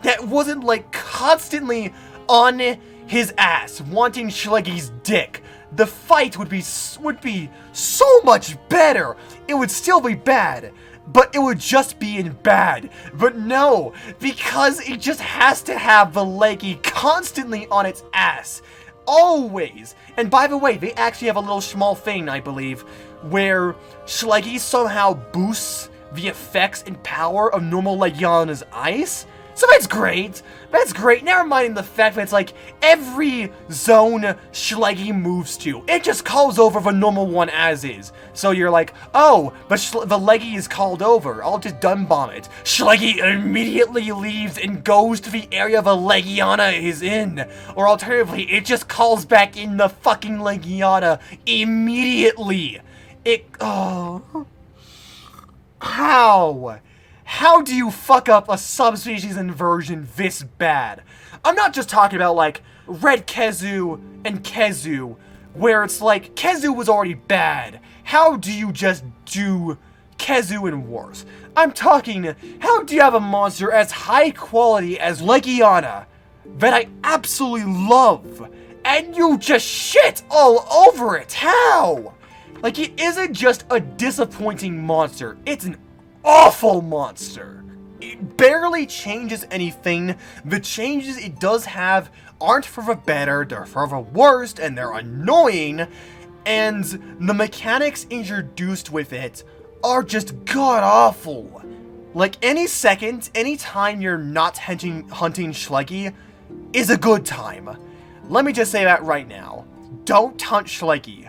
that wasn't like constantly on his ass wanting Schleggy's dick, the fight would be so much better. It would still be bad, but it would just be in bad. But no, because it just has to have the leggy constantly on its ass. Always. And by the way, they actually have a little small thing, I believe, where Schleggy somehow boosts the effects and power of normal Legiana's ice. So that's great. That's great. Never mind the fact that it's like every zone Schleggy moves to, it just calls over the normal one as is. So you're like, oh, but the Leggy is called over. I'll just dun bomb it. Schleggy immediately leaves and goes to the area the Legiana is in. Or alternatively, it just calls back in the fucking Legiana immediately. Oh. How? How do you fuck up a subspecies inversion this bad? I'm not just talking about, like, Red Kezu and Kezu, where it's like, Kezu was already bad. How do you just do Kezu in Wars? I'm talking, how do you have a monster as high quality as Legiana that I absolutely love, and you just shit all over it? How? Like, it isn't just a disappointing monster, it's an awful monster. It barely changes anything. The changes it does have aren't for the better, they're for the worst, and they're annoying, and the mechanics introduced with it are just god-awful. Like, any time you're not hunting Schluggy is a good time. Let me just say that right now. Don't hunt Schluggy.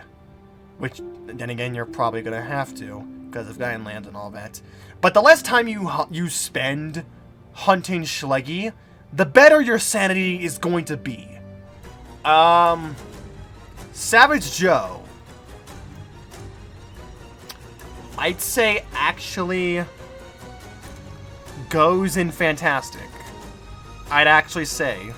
Which, then again, you're probably gonna have to, because of Guineland and all that. But the less time you spend hunting Schluggy, the better your sanity is going to be. Savage Joe. I'd say actually goes in Fantastic. I'd actually say.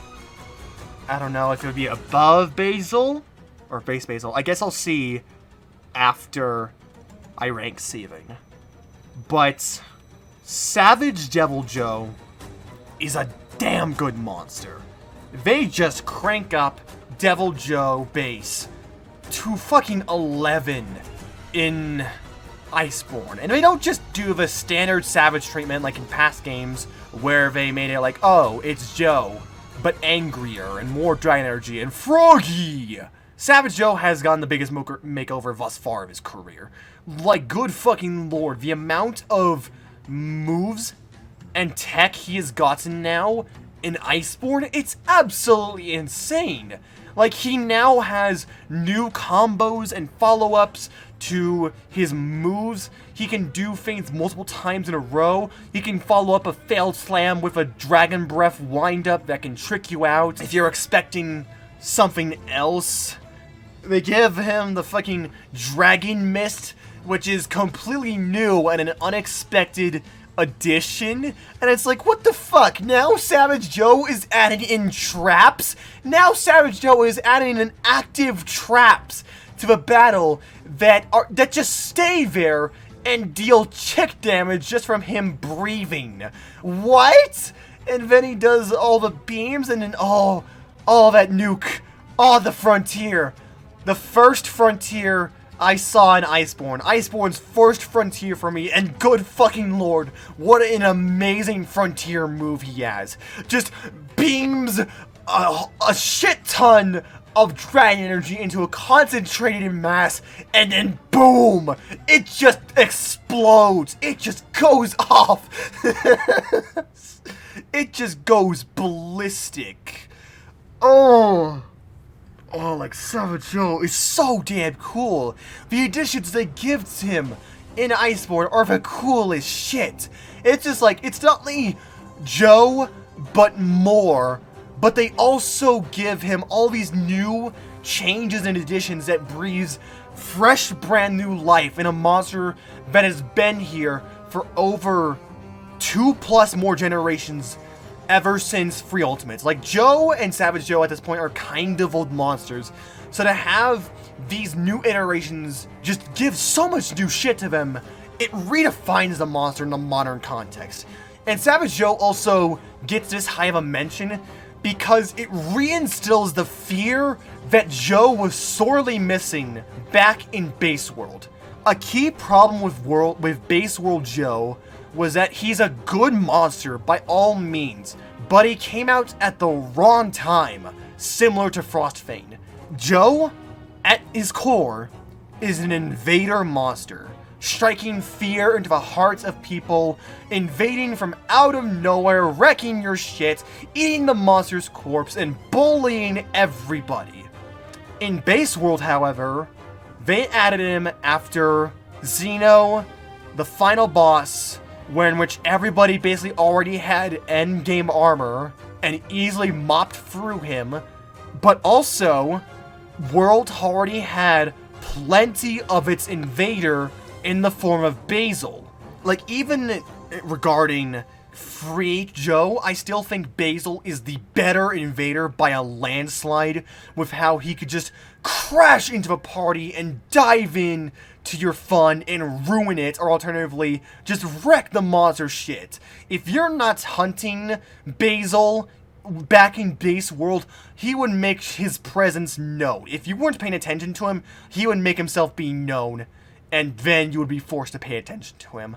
I don't know if it would be above Bazel or base Bazel. I guess I'll see after I rank Seething. But Savage Devil Joe is a damn good monster. They just crank up Devil Joe base to fucking 11 in Iceborne. And they don't just do the standard Savage treatment like in past games where they made it like, oh, it's Joe, but angrier and more dragon energy and froggy. Savage Joe has gotten the biggest makeover thus far of his career. Like, good fucking lord, the amount of moves and tech he has gotten now in Iceborne, it's absolutely insane. Like, he now has new combos and follow-ups to his moves. He can do things multiple times in a row. He can follow up a failed slam with a Dragon Breath wind-up that can trick you out if you're expecting something else. They give him the fucking Dragon Mist, which is completely new and an unexpected addition, and it's like, what the fuck? Now Savage Joe is adding in traps? Now Savage Joe is adding in active traps to the battle that just stay there and deal chick damage just from him breathing. What? And then he does all the beams and then all that nuke. Oh, the frontier. The first frontier I saw in Iceborne. Iceborne's first frontier for me, and good fucking lord, what an amazing frontier move he has. Just beams a shit ton of dragon energy into a concentrated mass, and then boom! It just explodes! It just goes off! It just goes ballistic. Oh, like, Savage Joe is so damn cool. The additions they give to him in Iceborne are the coolest shit. It's just like, it's not only Joe, but more. But they also give him all these new changes and additions that breathes fresh, brand new life in a monster that has been here for over 2+ more generations ever since Free Ultimates. Like, Joe and Savage Joe at this point are kind of old monsters, so to have these new iterations just give so much new shit to them, it redefines the monster in the modern context. And Savage Joe also gets this high of a mention because it reinstills the fear that Joe was sorely missing back in Base World. A key problem with Base World Joe was that he's a good monster by all means, but he came out at the wrong time, similar to Frostfang. Joe, at his core, is an invader monster, striking fear into the hearts of people, invading from out of nowhere, wrecking your shit, eating the monster's corpse, and bullying everybody. In Base World, however, they added him after Xeno, the final boss, in which everybody basically already had endgame armor and easily mopped through him, but also, World already had plenty of its invader in the form of Bazel. Like, even regarding Free Joe, I still think Bazel is the better invader by a landslide, with how he could just crash into a party and dive in to your fun and ruin it, or alternatively, just wreck the monster shit. If you're not hunting Bazel back in base world, he would make his presence known. If you weren't paying attention to him, he would make himself be known, and then you would be forced to pay attention to him.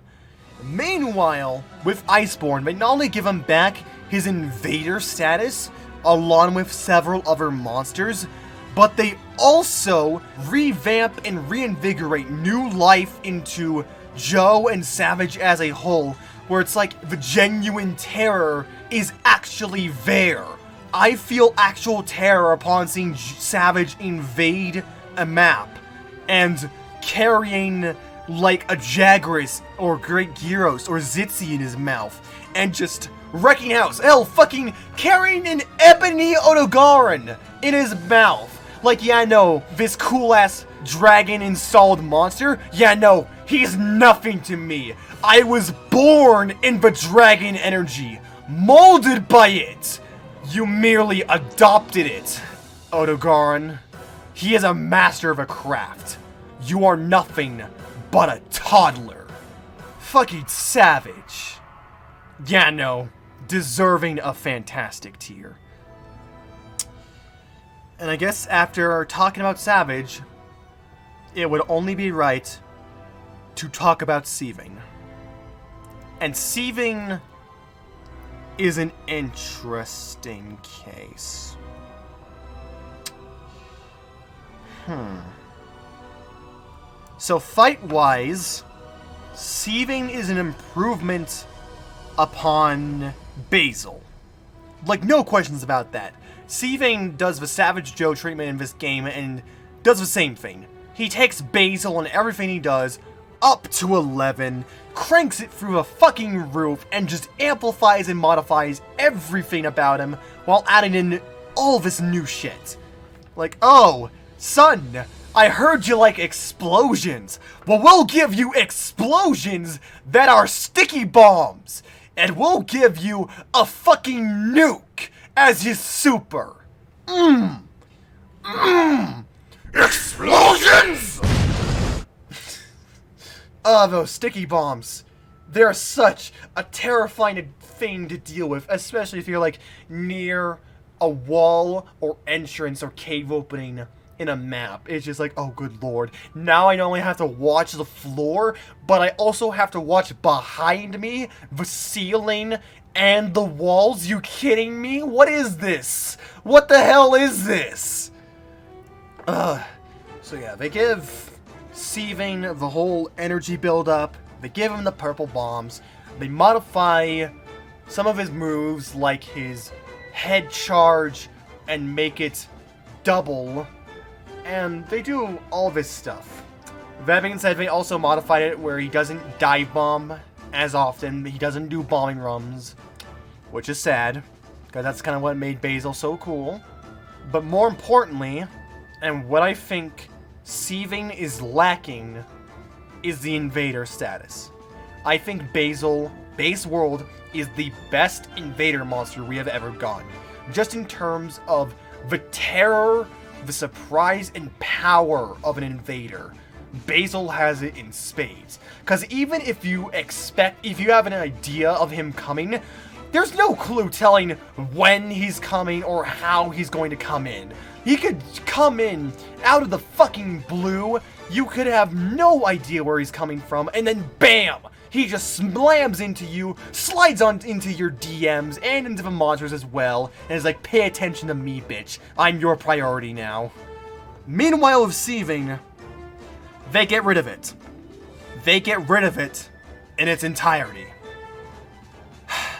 Meanwhile, with Iceborne, they not only give him back his invader status, along with several other monsters, but they also revamp and reinvigorate new life into Joe and Savage as a whole, where it's like the genuine terror is actually there. I feel actual terror upon seeing Savage invade a map and carrying like a Jagras or Great Girros or Tzitzi in his mouth and just wrecking house. Hell, fucking carrying an Ebony Odogaron in his mouth. Like, yeah, no, this cool-ass dragon-installed monster, yeah, no, he's nothing to me. I was born in the dragon energy, molded by it. You merely adopted it, Odogaron. He is a master of a craft. You are nothing but a toddler. Fucking savage. Yeah, no, deserving a fantastic tier. And I guess after talking about Savage, it would only be right to talk about Seething. And Seething is an interesting case. So fight-wise, Seething is an improvement upon Bazel. Like, no questions about that. Seething does the Savage Joe treatment in this game and does the same thing. He takes Bazel and everything he does up to 11, cranks it through the fucking roof, and just amplifies and modifies everything about him while adding in all this new shit. Like, oh, son, I heard you like explosions. Well, we'll give you explosions that are sticky bombs. And we'll give you a fucking nuke as his super. Explosions! Those sticky bombs. They're such a terrifying thing to deal with, especially if you're like near a wall or entrance or cave opening in a map. It's just like, oh good lord. Now I not only have to watch the floor, but I also have to watch behind me, the ceiling, and the walls. You kidding me? What is this? What the hell is this? So yeah, they give Seething the whole energy buildup. They give him the purple bombs. They modify some of his moves, like his head charge, and make it double. And they do all this stuff. That being said, they also modified it where he doesn't dive bomb as often. He doesn't do bombing runs, which is sad, because that's kind of what made Bazel so cool. But more importantly, and what I think Seething is lacking, is the invader status. I think Bazel, Base World, is the best invader monster we have ever gotten. Just in terms of the terror, the surprise, and power of an invader. Bazel has it in spades. Because even if you have an idea of him coming, there's no clue telling when he's coming or how he's going to come in. He could come in out of the fucking blue, you could have no idea where he's coming from, and then BAM! He just slams into you, slides on into your DMs, and into the monsters as well, and is like, pay attention to me, bitch. I'm your priority now. Meanwhile with Seething, they get rid of it. They get rid of it in its entirety.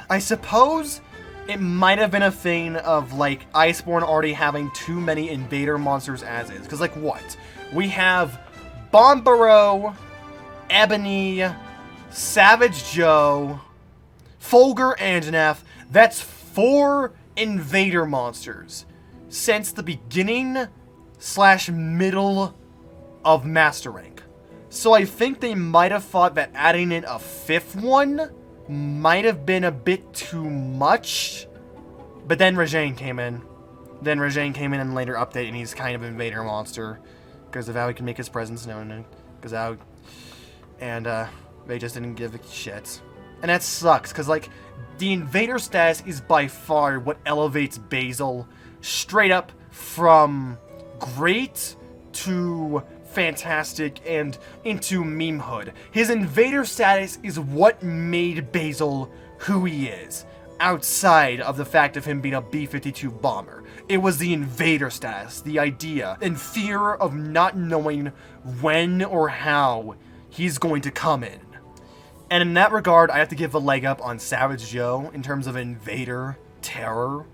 I suppose it might have been a thing of, like, Iceborne already having too many invader monsters as is. Because, like, what? We have Bombaro, Ebony, Savage Joe, Fulgur Anjanath. That's 4 invader monsters since the beginning / middle of Master Rank. So I think they might have thought that adding in a 5th one might have been a bit too much. But then Rathian came in. And later updated, and he's kind of an invader monster because of how he can make his presence known. And they just didn't give a shit. And that sucks, because, like, the Invader status is by far what elevates Bazel straight up from great to fantastic and into memehood. His Invader status is what made Bazel who he is, outside of the fact of him being a B-52 bomber. It was the Invader status, the idea, and fear of not knowing when or how he's going to come in. And in that regard, I have to give a leg up on Savage Joe in terms of Invader terror.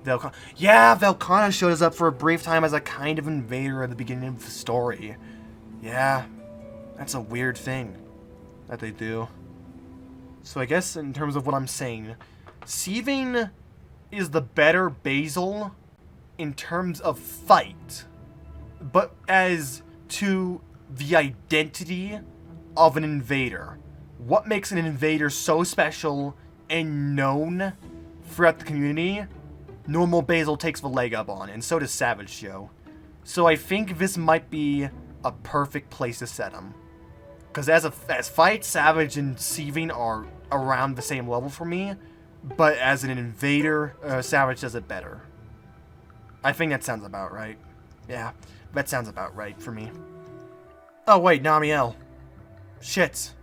Velkhana showed us up for a brief time as a kind of invader at the beginning of the story. Yeah, that's a weird thing that they do. So I guess in terms of what I'm saying, Seething is the better Bazel in terms of fight. But as to the identity of an invader, what makes an invader so special and known throughout the community, normal Bazel takes the leg up on, and so does Savage Joe. So I think this might be a perfect place to set him. Because as fight, Savage and Seething are around the same level for me, but as an invader, Savage does it better. I think that sounds about right. Yeah, that sounds about right for me. Oh wait, Namielle. Shit.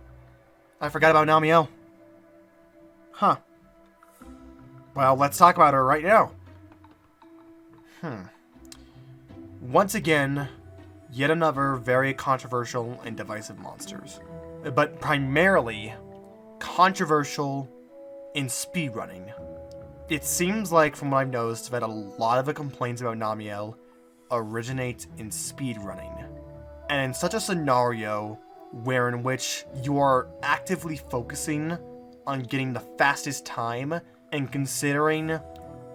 I forgot about Namielle. Huh. Well, let's talk about her right now. Once again, yet another very controversial and divisive monsters. But primarily controversial in speedrunning. It seems like, from what I've noticed, that a lot of the complaints about Namielle originate in speedrunning. And in such a scenario in which you are actively focusing on getting the fastest time and considering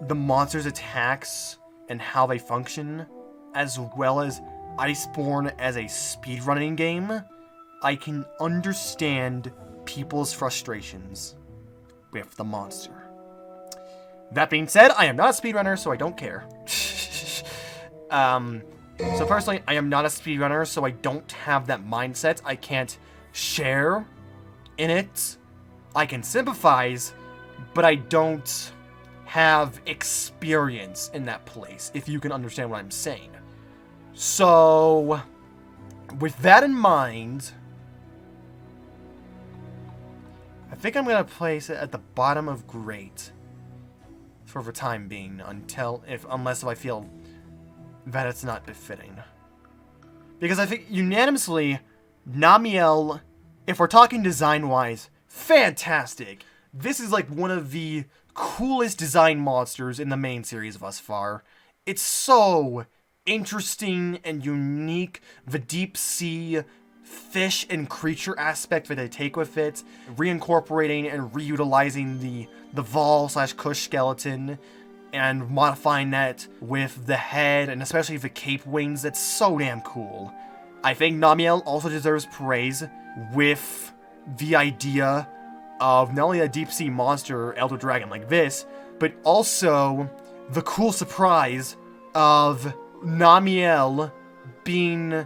the monster's attacks and how they function, as well as Iceborne as a speedrunning game, I can understand people's frustrations with the monster. That being said, I am not a speedrunner, so I don't care. So personally, I am not a speedrunner, so I don't have that mindset. I can't share in it. I can sympathize, but I don't have experience in that place, if you can understand what I'm saying. So, with that in mind, I think I'm going to place it at the bottom of great for the time being, unless I feel that it's not befitting. Because I think unanimously, Namielle, if we're talking design-wise, fantastic. This is like one of the coolest design monsters in the main series thus far. It's so interesting and unique. The deep sea fish and creature aspect that they take with it, reincorporating and reutilizing the Vol/Kush skeleton, and modifying that with the head, and especially the cape wings. That's so damn cool. I think Namielle also deserves praise with the idea of not only a deep-sea monster, Elder Dragon like this, but also the cool surprise of Namielle being,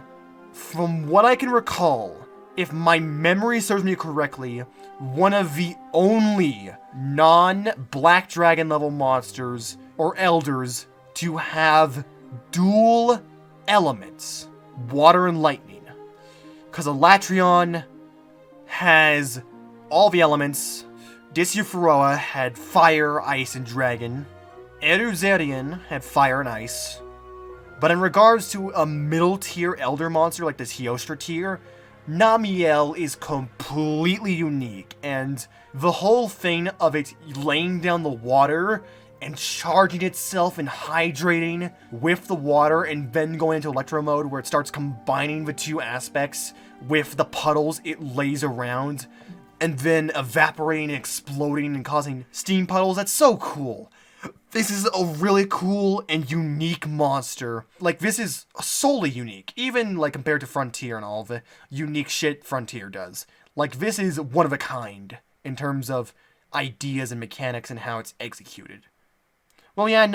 from what I can recall, if my memory serves me correctly, one of the only non-Black Dragon level monsters or elders to have dual elements, water and lightning. Because Alatreon has all the elements. Disuforoa had fire, ice, and dragon. Eruzerian had fire and ice. But in regards to a middle tier elder monster like the Teostra tier, Namielle is completely unique, and the whole thing of it laying down the water and charging itself and hydrating with the water and then going into electro mode where it starts combining the two aspects with the puddles it lays around and then evaporating and exploding and causing steam puddles. That's so cool. This is a really cool and unique monster. Like, this is solely unique, even, like, compared to Frontier and all the unique shit Frontier does. Like, this is one of a kind in terms of ideas and mechanics and how it's executed. Well, yeah,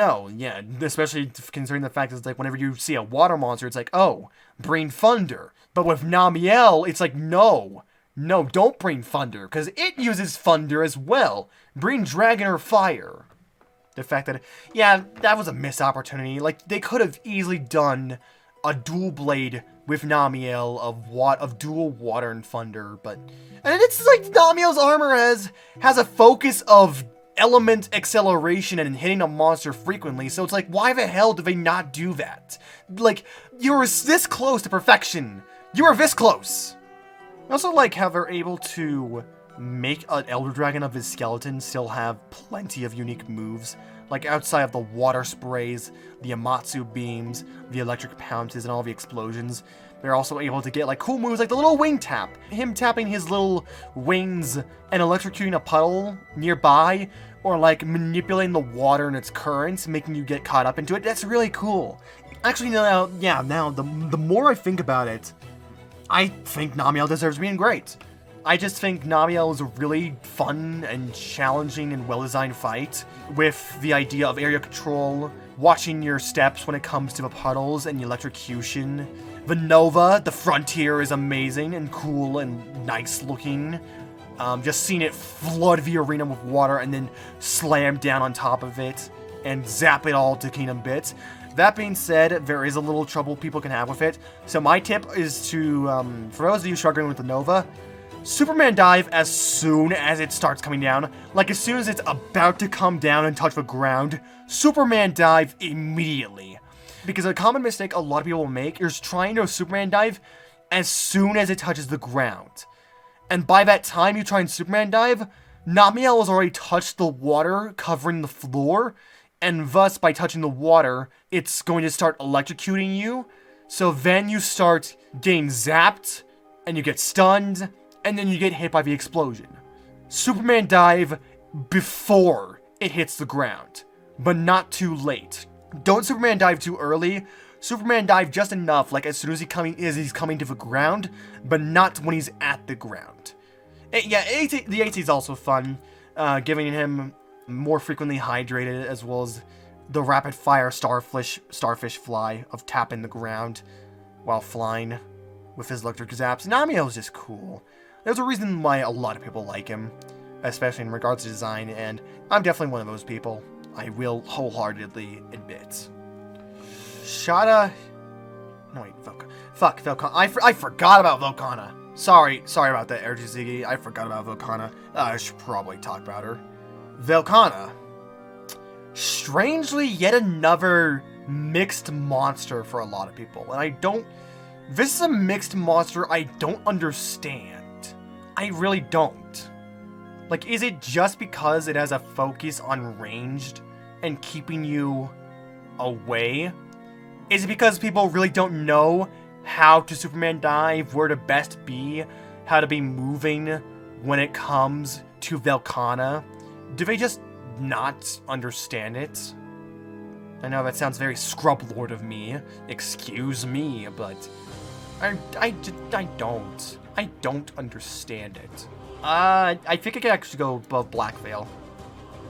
especially considering the fact that it's like, whenever you see a water monster, it's like, oh, bring thunder. But with Namielle, it's like, no, No, don't bring thunder, because it uses thunder as well. Bring dragon or fire. The fact that, yeah, that was a missed opportunity. Like, they could have easily done a dual blade with Namiel of dual water and thunder, but... And it's like Namiel's armor has a focus of element acceleration and hitting a monster frequently, so it's like, why the hell do they not do that? Like, you were this close to perfection. You were this close. I also like how they're able to make an Elder Dragon of his skeleton still have plenty of unique moves. Like, outside of the water sprays, the Amatsu beams, the electric pounces, and all the explosions, they're also able to get, like, cool moves like the little wing tap. Him tapping his little wings and electrocuting a puddle nearby, or, like, manipulating the water and its currents, making you get caught up into it. That's really cool. Actually, now, the more I think about it, I think Namiel deserves being great. I just think Namiel is a really fun and challenging and well-designed fight, with the idea of area control, watching your steps when it comes to the puddles and the electrocution. The Nova, the frontier, is amazing and cool and nice looking. Just seeing it flood the arena with water and then slam down on top of it and zap it all to kingdom bits. That being said, there is a little trouble people can have with it. So my tip is to, for those of you struggling with the Nova, Superman dive as soon as it starts coming down. Like, as soon as it's about to come down and touch the ground, Superman dive immediately. Because a common mistake a lot of people will make is trying to Superman dive as soon as it touches the ground. And by that time you try and Superman dive, Namiel has already touched the water covering the floor, and thus, by touching the water, it's going to start electrocuting you. So then you start getting zapped, and you get stunned, and then you get hit by the explosion. Superman dive before it hits the ground, but not too late. Don't Superman dive too early. Superman dive just enough, like as soon as he's coming to the ground, but not when he's at the ground. Yeah, the AT is also fun, giving him more frequently hydrated, as well as the rapid fire starfish fly of tapping the ground while flying with his electric zaps. Namiel is just cool. There's a reason why a lot of people like him, especially in regards to design, and I'm definitely one of those people. I will wholeheartedly admit. Shara... No, wait, Velkhana. I forgot about Velkhana. Sorry about that, RGZiggy. I forgot about Velkhana. I should probably talk about her. Velkhana. Strangely, yet another mixed monster for a lot of people. And this is a mixed monster I don't understand. I really don't. Like, is it just because it has a focus on ranged and keeping you away? Is it because people really don't know how to Superman dive, where to best be, how to be moving when it comes to Velkhana? Do they just not understand it? I know that sounds very scrub lord of me. Excuse me, but I don't understand it. I think I could actually go above Black Veil.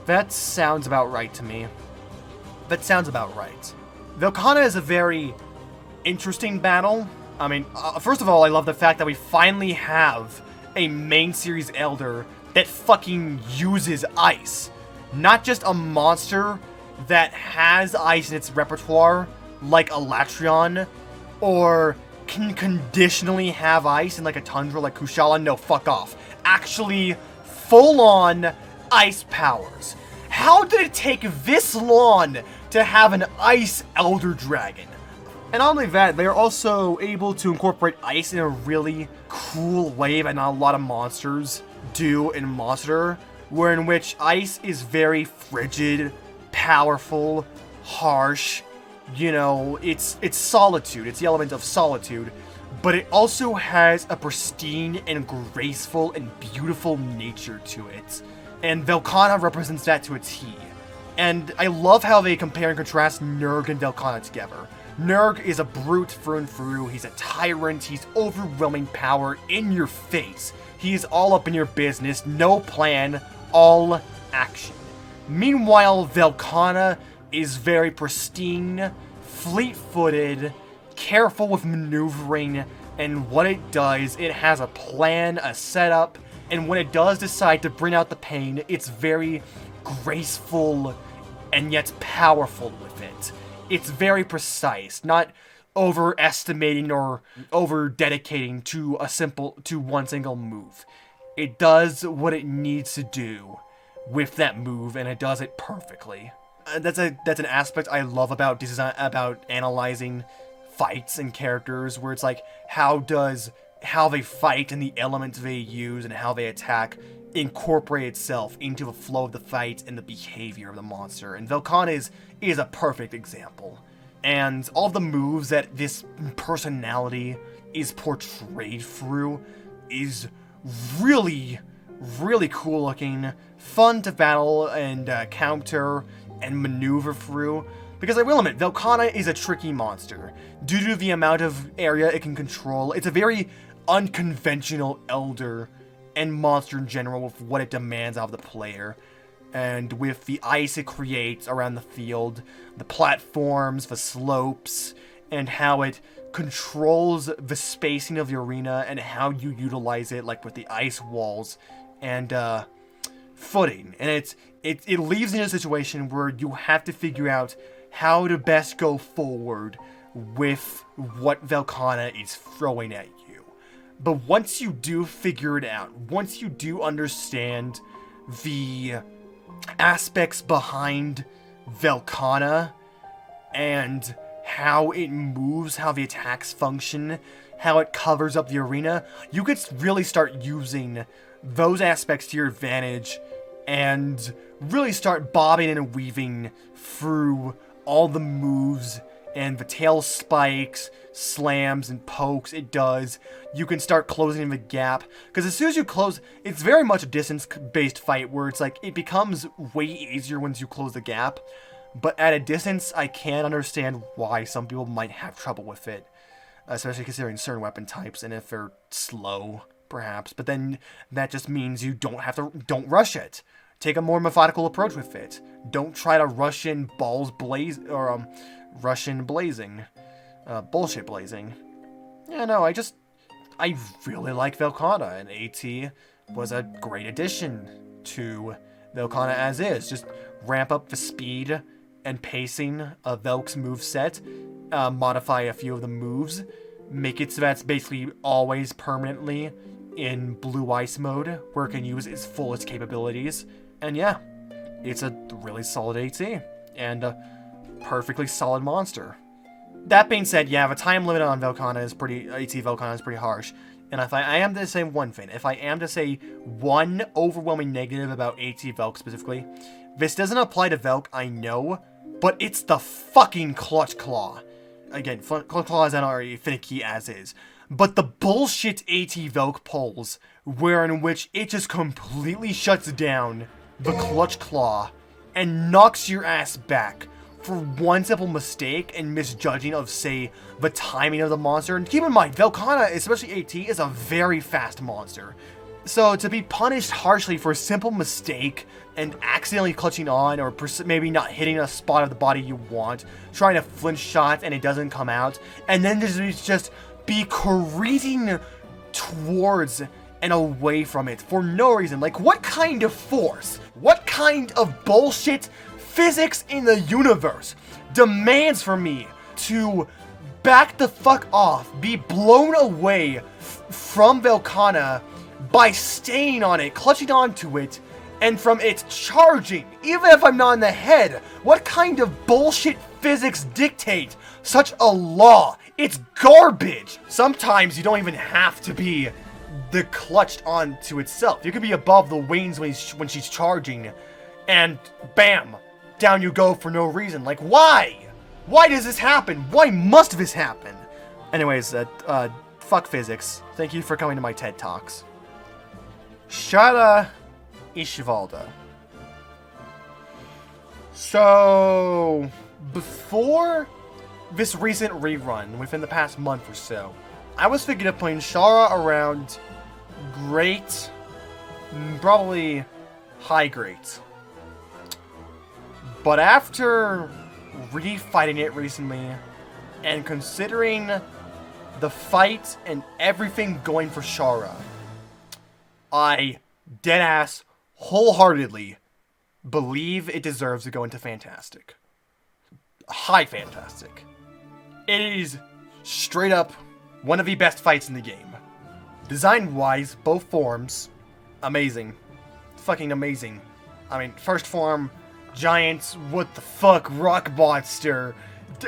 That sounds about right to me. That sounds about right. Velkhana is a very interesting battle. I mean, first of all, I love the fact that we finally have a main series Elder that fucking uses ice. Not just a monster that has ice in its repertoire, like Alatreon, or can conditionally have ice in like a Tundra like Kushala. No, fuck off. Actually, full-on ice powers. How did it take this long to have an ice Elder Dragon? And not only that, they are also able to incorporate ice in a really cool way that not a lot of monsters do in Monster, in which ice is very frigid, powerful, harsh. You know, it's solitude. It's the element of solitude. But it also has a pristine and graceful and beautiful nature to it. And Velkhana represents that to a T. And I love how they compare and contrast Nerg and Velkhana together. Nerg is a brute through and through. He's a tyrant. He's overwhelming power in your face. He's all up in your business. No plan. All action. Meanwhile, Velkhana is very pristine, fleet-footed, careful with maneuvering, And what it does, it has a plan, a setup, and when it does decide to bring out the pain, it's very graceful and yet powerful with it. It's very precise, not overestimating or over-dedicating to one single move. It does what it needs to do with that move, and it does it perfectly. That's an aspect I love about analyzing fights and characters, where it's like, how they fight and the elements they use and how they attack incorporate itself into the flow of the fight and the behavior of the monster. And Velkhana is a perfect example. And all the moves that this personality is portrayed through is really, really cool looking, fun to battle and counter and maneuver through. Because I will admit, Velkhana is a tricky monster. Due to the amount of area it can control, it's a very unconventional elder and monster in general with what it demands out of the player. And with the ice it creates around the field, the platforms, the slopes, and how it controls the spacing of the arena and how you utilize it, like with the ice walls and footing. And it leaves you in a situation where you have to figure out how to best go forward with what Velkhana is throwing at you. But once you do figure it out, once you do understand the aspects behind Velkhana and how it moves, how the attacks function, how it covers up the arena, you could really start using those aspects to your advantage and really start bobbing and weaving through all the moves and the tail spikes, slams, and pokes it does. You can start closing the gap, because as soon as you close, it's very much a distance-based fight where it's like, it becomes way easier once you close the gap, but at a distance, I can understand why some people might have trouble with it, especially considering certain weapon types, and if they're slow, perhaps, but then that just means you don't rush it. Take a more methodical approach with it. Don't try to rush in bullshit blazing. Yeah, no, I really like Velkhana, and AT was a great addition to Velkhana as is. Just ramp up the speed and pacing of Velk's moveset, modify a few of the moves, make it so that's basically always permanently in blue ice mode, where it can use its fullest capabilities. And yeah, it's a really solid AT, and a perfectly solid monster. That being said, yeah, the time limit on Velkhana is pretty harsh. And if I am to say one thing, if I am to say one overwhelming negative about AT Velk specifically, this doesn't apply to Velk, I know, but it's the fucking Clutch Claw. Again, Clutch Claw is not already finicky as is. But the bullshit AT Velk pulls, in which it just completely shuts down the Clutch Claw and knocks your ass back for one simple mistake and misjudging of, say, the timing of the monster. And keep in mind, Velkhana, especially AT, is a very fast monster. So to be punished harshly for a simple mistake and accidentally clutching on, or maybe not hitting a spot of the body you want, trying to flinch shot and it doesn't come out, and then just be careening towards and away from it for no reason. Like, what kind of force, what kind of bullshit physics in the universe demands for me to back the fuck off, be blown away from Velkhana by staying on it, clutching onto it, and from it charging, even if I'm not in the head? What kind of bullshit physics dictate such a law? It's garbage. Sometimes you don't even have to be the clutched onto itself. You could be above the wings when she's charging, and bam, down you go for no reason. Like, why? Why does this happen? Why must this happen? Anyways, fuck physics. Thank you for coming to my TED Talks. Shara Ishvalda. So, before this recent rerun, within the past month or so, I was thinking of putting Shara around great, probably high great. But after refighting it recently, and considering the fight and everything going for Shara, I deadass wholeheartedly believe it deserves to go into Fantastic. High Fantastic. It is straight up one of the best fights in the game. Design-wise, both forms, amazing. Fucking amazing. I mean, first form, giant, what the fuck, rock monster,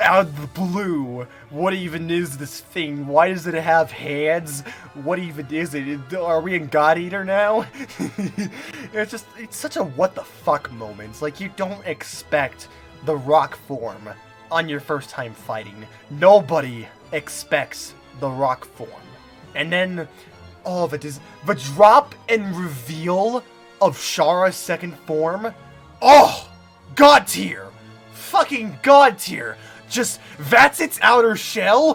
out of the blue. What even is this thing? Why does it have hands? What even is it? Are we in God Eater now? It's such a what the fuck moment. Like, you don't expect the rock form on your first time fighting. Nobody expects the rock form. And then, oh, the drop and reveal of Shara's second form. Oh, God tier. Fucking God tier. Just, that's its outer shell.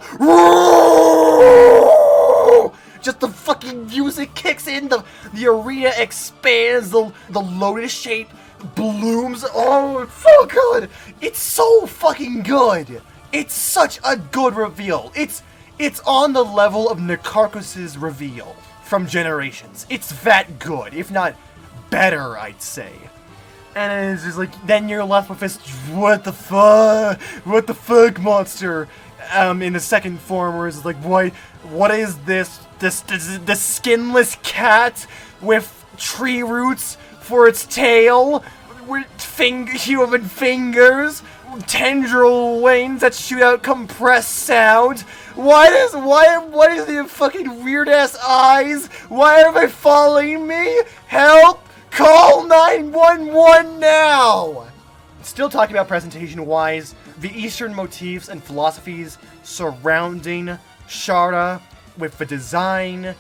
Just the fucking music kicks in, the arena expands, the lotus shape blooms. Oh, it's so good. It's so fucking good. It's such a good reveal. It's on the level of Nekarkus's reveal from Generations. It's that good, if not better, I'd say. And it's just like, then you're left with this, what the fuck monster, in the second form, where it's like, what is this skinless cat with tree roots for its tail, with human fingers, tendril wings that shoot out compressed sound. What is the fucking weird ass eyes? Why are they following me? Help! Call 911 now! Still talking about presentation-wise, the Eastern motifs and philosophies surrounding Shara, with the design,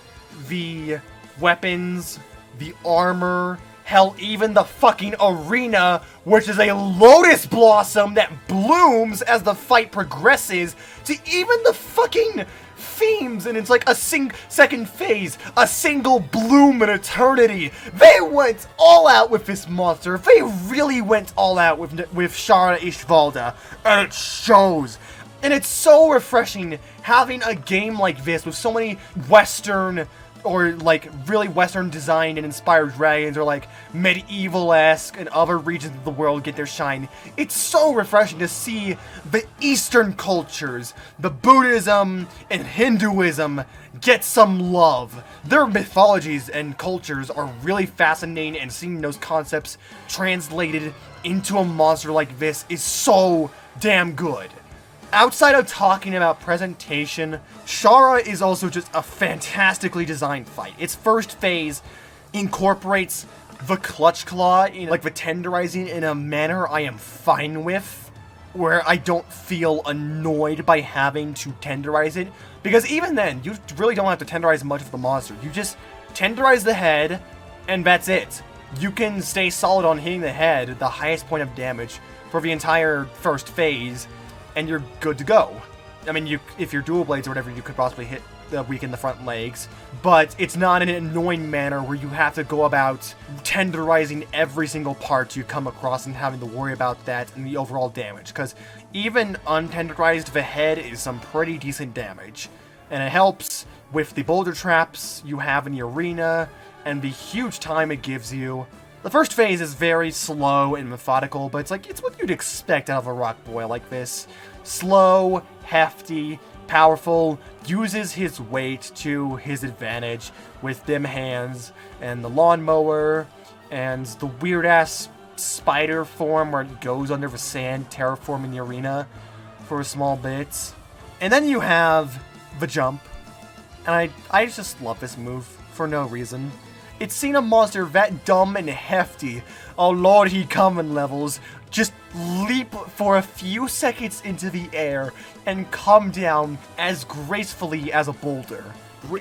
the weapons, the armor, hell, even the fucking arena, which is a lotus blossom that blooms as the fight progresses, to even the fucking themes, and it's like a second phase, a single bloom in eternity. They went all out with this monster. They really went all out with Shara Ishvalda, and it shows. And it's so refreshing having a game like this with so many Western, or like really Western designed and inspired dragons, or like medieval-esque and other regions of the world get their shine. It's so refreshing to see the Eastern cultures, the Buddhism and Hinduism, get some love. Their mythologies and cultures are really fascinating, and seeing those concepts translated into a monster like this is so damn good. Outside of talking about presentation, Shara is also just a fantastically designed fight. Its first phase incorporates the Clutch Claw, like the tenderizing, in a manner I am fine with, where I don't feel annoyed by having to tenderize it, because even then, you really don't have to tenderize much of the monster. You just tenderize the head, and that's it. You can stay solid on hitting the head, the highest point of damage, for the entire first phase, and you're good to go. I mean, if you're dual blades or whatever, you could possibly weaken the front legs, but it's not in an annoying manner where you have to go about tenderizing every single part you come across and having to worry about that and the overall damage, because even untenderized, the head is some pretty decent damage, and it helps with the boulder traps you have in the arena and the huge time it gives you. The first phase is very slow and methodical, but it's what you'd expect out of a rock boy like this. Slow, hefty, powerful, uses his weight to his advantage with them hands, and the lawnmower, and the weird-ass spider form where it goes under the sand, terraforming the arena for a small bit. And then you have the jump, and I just love this move for no reason. It's seen a monster that dumb and hefty, oh lord he coming levels, just leap for a few seconds into the air and come down as gracefully as a boulder.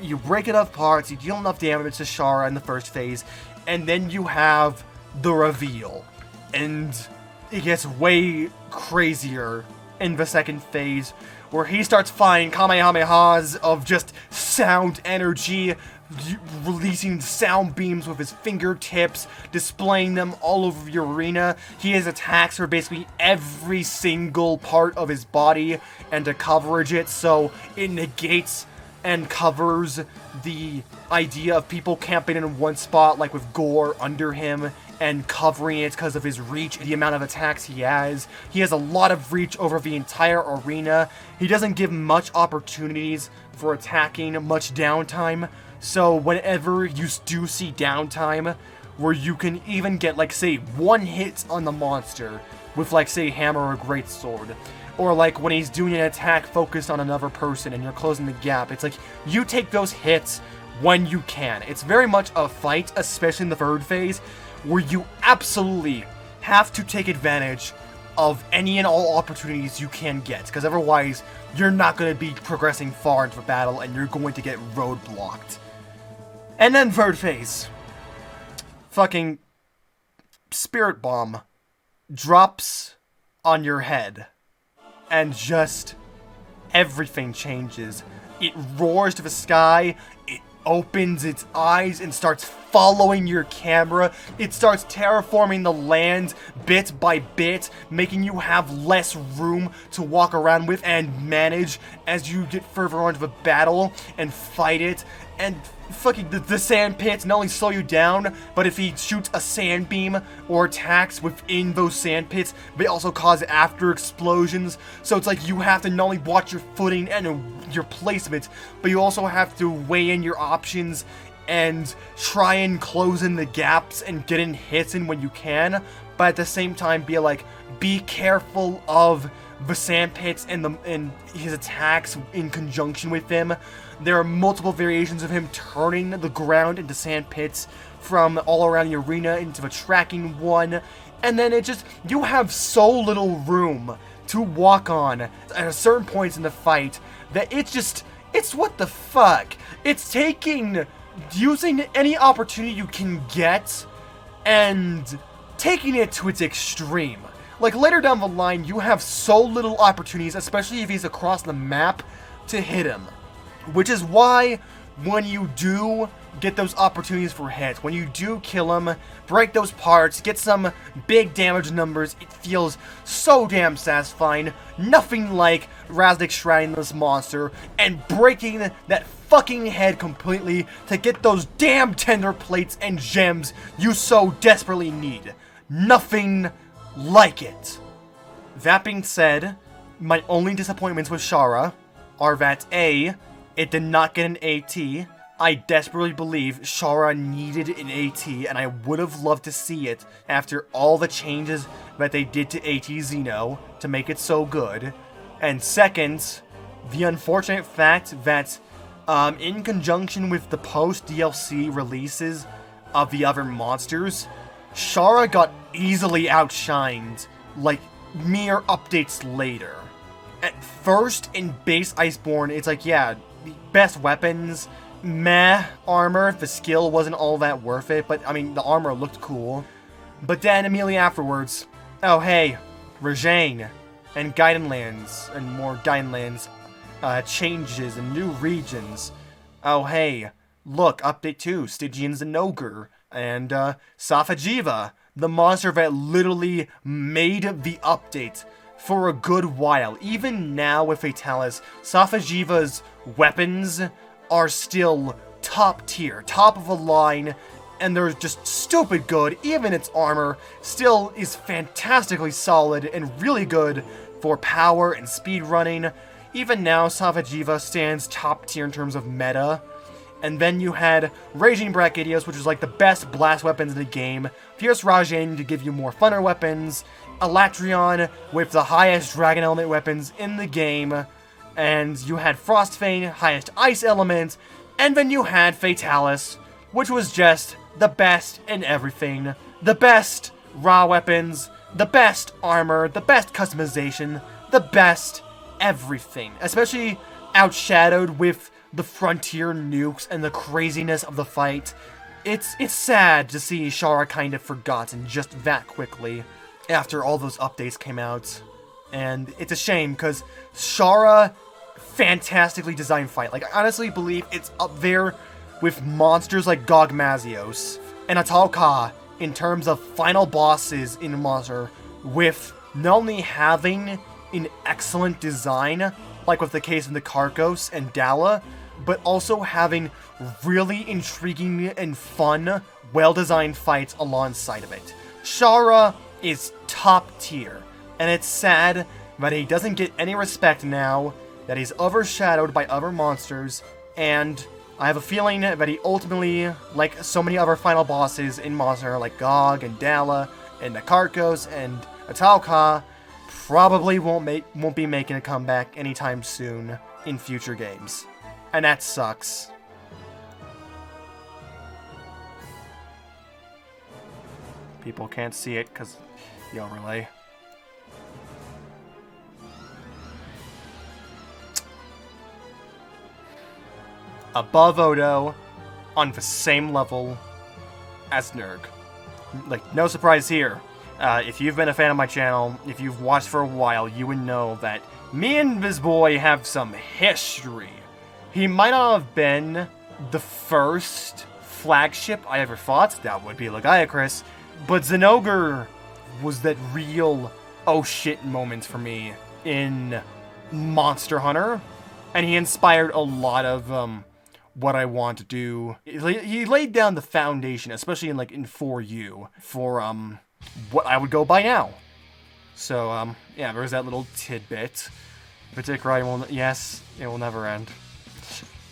You break enough parts, you deal enough damage to Shara in the first phase, and then you have the reveal. And it gets way crazier in the second phase, where he starts firing Kamehamehas of just sound energy releasing sound beams with his fingertips, displaying them all over your arena. He has attacks for basically every single part of his body, and to coverage it, so it negates and covers the idea of people camping in one spot, like with Gore under him, and covering it because of his reach, the amount of attacks he has. He has a lot of reach over the entire arena. He doesn't give much opportunities for attacking, much downtime. So whenever you do see downtime, where you can even get, like, say, one hit on the monster with, like, say, hammer or greatsword, or like when he's doing an attack focused on another person and you're closing the gap, it's like you take those hits when you can. It's very much a fight, especially in the third phase, where you absolutely have to take advantage of any and all opportunities you can get, because otherwise you're not going to be progressing far into the battle and you're going to get roadblocked. And then third phase. Fucking Spirit Bomb drops on your head. And just everything changes. It roars to the sky, it opens its eyes and starts following your camera. It starts terraforming the land bit by bit, making you have less room to walk around with and manage as you get further onto the battle and fight it. And fucking the sand pits not only slow you down, but if he shoots a sand beam or attacks within those sand pits, they also cause after explosions. So it's like you have to not only watch your footing and your placement, but you also have to weigh in your options and try and close in the gaps and get in hits in when you can, but at the same time be careful of the sand pits and his attacks in conjunction with them. There are multiple variations of him turning the ground into sand pits from all around the arena into a tracking one, and then you have so little room to walk on at certain points in the fight that it's what the fuck. It's using any opportunity you can get and taking it to its extreme. Like, later down the line, you have so little opportunities, especially if he's across the map, to hit him. Which is why, when you do get those opportunities for hits, when you do kill him, break those parts, get some big damage numbers, it feels so damn satisfying. Nothing like Raznik shrouding this monster and breaking that fucking head completely to get those damn tender plates and gems you so desperately need. Nothing like it. That being said, my only disappointments with Shara are that A, it did not get an AT. I desperately believe Shara needed an AT, and I would have loved to see it after all the changes that they did to AT Xeno to make it so good. And second, the unfortunate fact that in conjunction with the post-DLC releases of the other monsters, Shara got easily outshined, like, mere updates later. At first, in base Iceborne, it's like, yeah, best weapons, meh, armor, the skill wasn't all that worth it, but, I mean, the armor looked cool. But then, immediately afterwards, oh hey, Rajane, and Gaiden Lands, and more Gaiden Lands, changes and new regions. Oh hey, look, update 2, Stygian Zinogre, and Safi'Jiiva, the monster that literally made the update for a good while. Even now with Fatalis, Safi'Jiiva's weapons are still top tier, top of the line, and they're just stupid good. Even its armor still is fantastically solid and really good for power and speed running. Even now, Safi'Jiiva stands top tier in terms of meta. And then you had Raging Brachydios, which was like the best blast weapons in the game. Fierce Rajane to give you more funner weapons. Elatrion with the highest dragon element weapons in the game. And you had Frostfang, highest ice element. And then you had Fatalis, which was just the best in everything. The best raw weapons, the best armor, the best customization, the best everything. Especially outshadowed with the frontier nukes and the craziness of the fight. It's sad to see Shara kind of forgotten just that quickly after all those updates came out. And it's a shame, because Shara, fantastically designed fight. Like, I honestly believe it's up there with monsters like Gogmazios and Atal'Ka in terms of final bosses in Monster, with not only having an excellent design, like with the case of the Karkos and Dala, but also having really intriguing and fun, well-designed fights alongside of it. Shara is top tier, and it's sad that he doesn't get any respect now, that he's overshadowed by other monsters, and I have a feeling that he ultimately, like so many other final bosses in Monster, like Gog and Dala and the Karkos and Atal'Ka, probably won't be making a comeback anytime soon in future games. And that sucks. People can't see it because the overlay. Above Odo, on the same level as Nerg. Like, no surprise here. If you've been a fan of my channel, if you've watched for a while, you would know that me and this boy have some history. He might not have been the first flagship I ever fought, that would be Lagiacrus, but Zinogre was that real oh shit moment for me in Monster Hunter, and he inspired a lot of what I want to do. He laid down the foundation, especially in 4U, for what I would go by now. So yeah, there's that little tidbit. Particularly, yes, it will never end.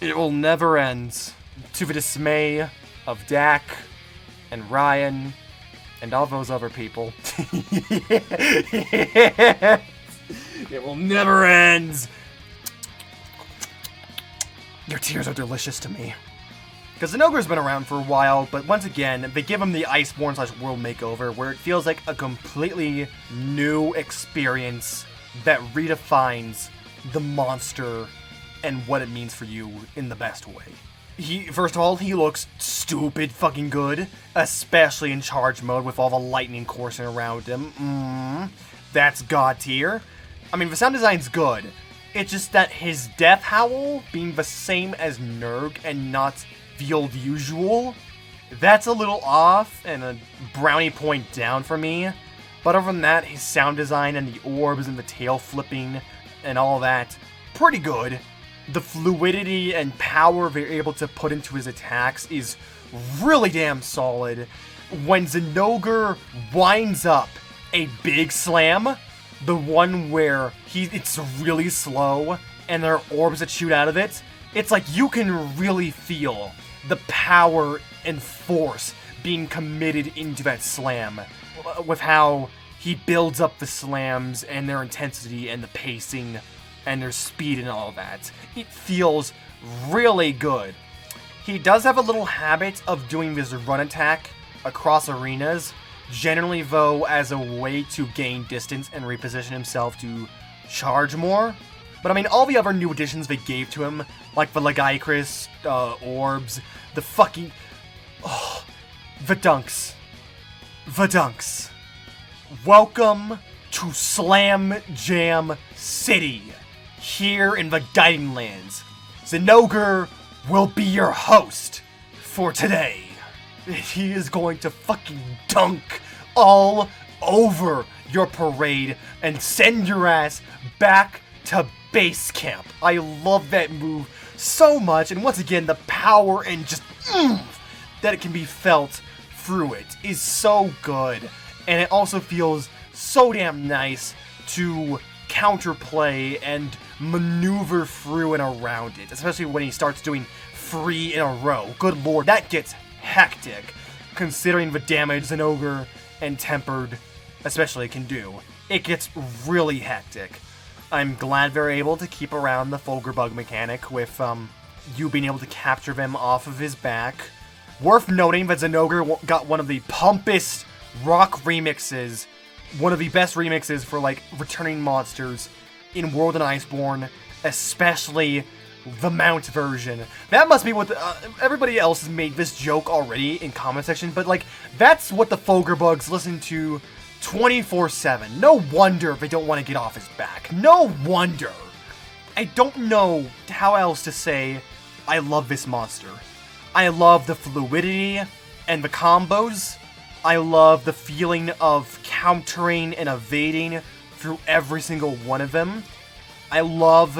It will never end. To the dismay of Dak and Ryan and all those other people. It will never end. Your tears are delicious to me. Because Zinogre's been around for a while, but once again, they give him the Iceborne / World Makeover, where it feels like a completely new experience that redefines the monster and what it means for you in the best way. First of all, he looks stupid fucking good, especially in charge mode with all the lightning coursing around him. That's god tier. I mean, the sound design's good. It's just that his death howl being the same as Nerg and not the old usual, that's a little off and a brownie point down for me. But other than that, his sound design and the orbs and the tail flipping and all that, pretty good. The fluidity and power they're able to put into his attacks is really damn solid. When Zinogre winds up a big slam, the one where it's really slow and there are orbs that shoot out of it, it's like you can really feel the power and force being committed into that slam, with how he builds up the slams and their intensity and the pacing and their speed and all that. It feels really good. He does have a little habit of doing this run attack across arenas, generally though as a way to gain distance and reposition himself to charge more. But I mean, all the other new additions they gave to him, like the Lagiacrus, orbs, the fucking... Oh, the dunks. The dunks. Welcome to Slam Jam City, here in the Guiding Lands. Zinogre will be your host for today. He is going to fucking dunk all over your parade and send your ass back to base camp. I love that move so much, and once again, the power and just that it can be felt through it is so good. And it also feels so damn nice to counterplay and maneuver through and around it, especially when he starts doing 3 in a row. Good lord, that gets hectic, considering the damage Zinogre and Tempered especially can do. It gets really hectic. I'm glad they're able to keep around the Fulgur bug mechanic with you being able to capture them off of his back. Worth noting that Zinogre got one of the pumpest rock remixes, one of the best remixes for returning monsters in World and Iceborne, especially the mount version. That must be what everybody else has made this joke already in comment section, but that's what the Fulgur bugs listen to 24/7. No wonder they don't want to get off his back. No wonder. I don't know how else to say I love this monster. I love the fluidity and the combos. I love the feeling of countering and evading through every single one of them. I love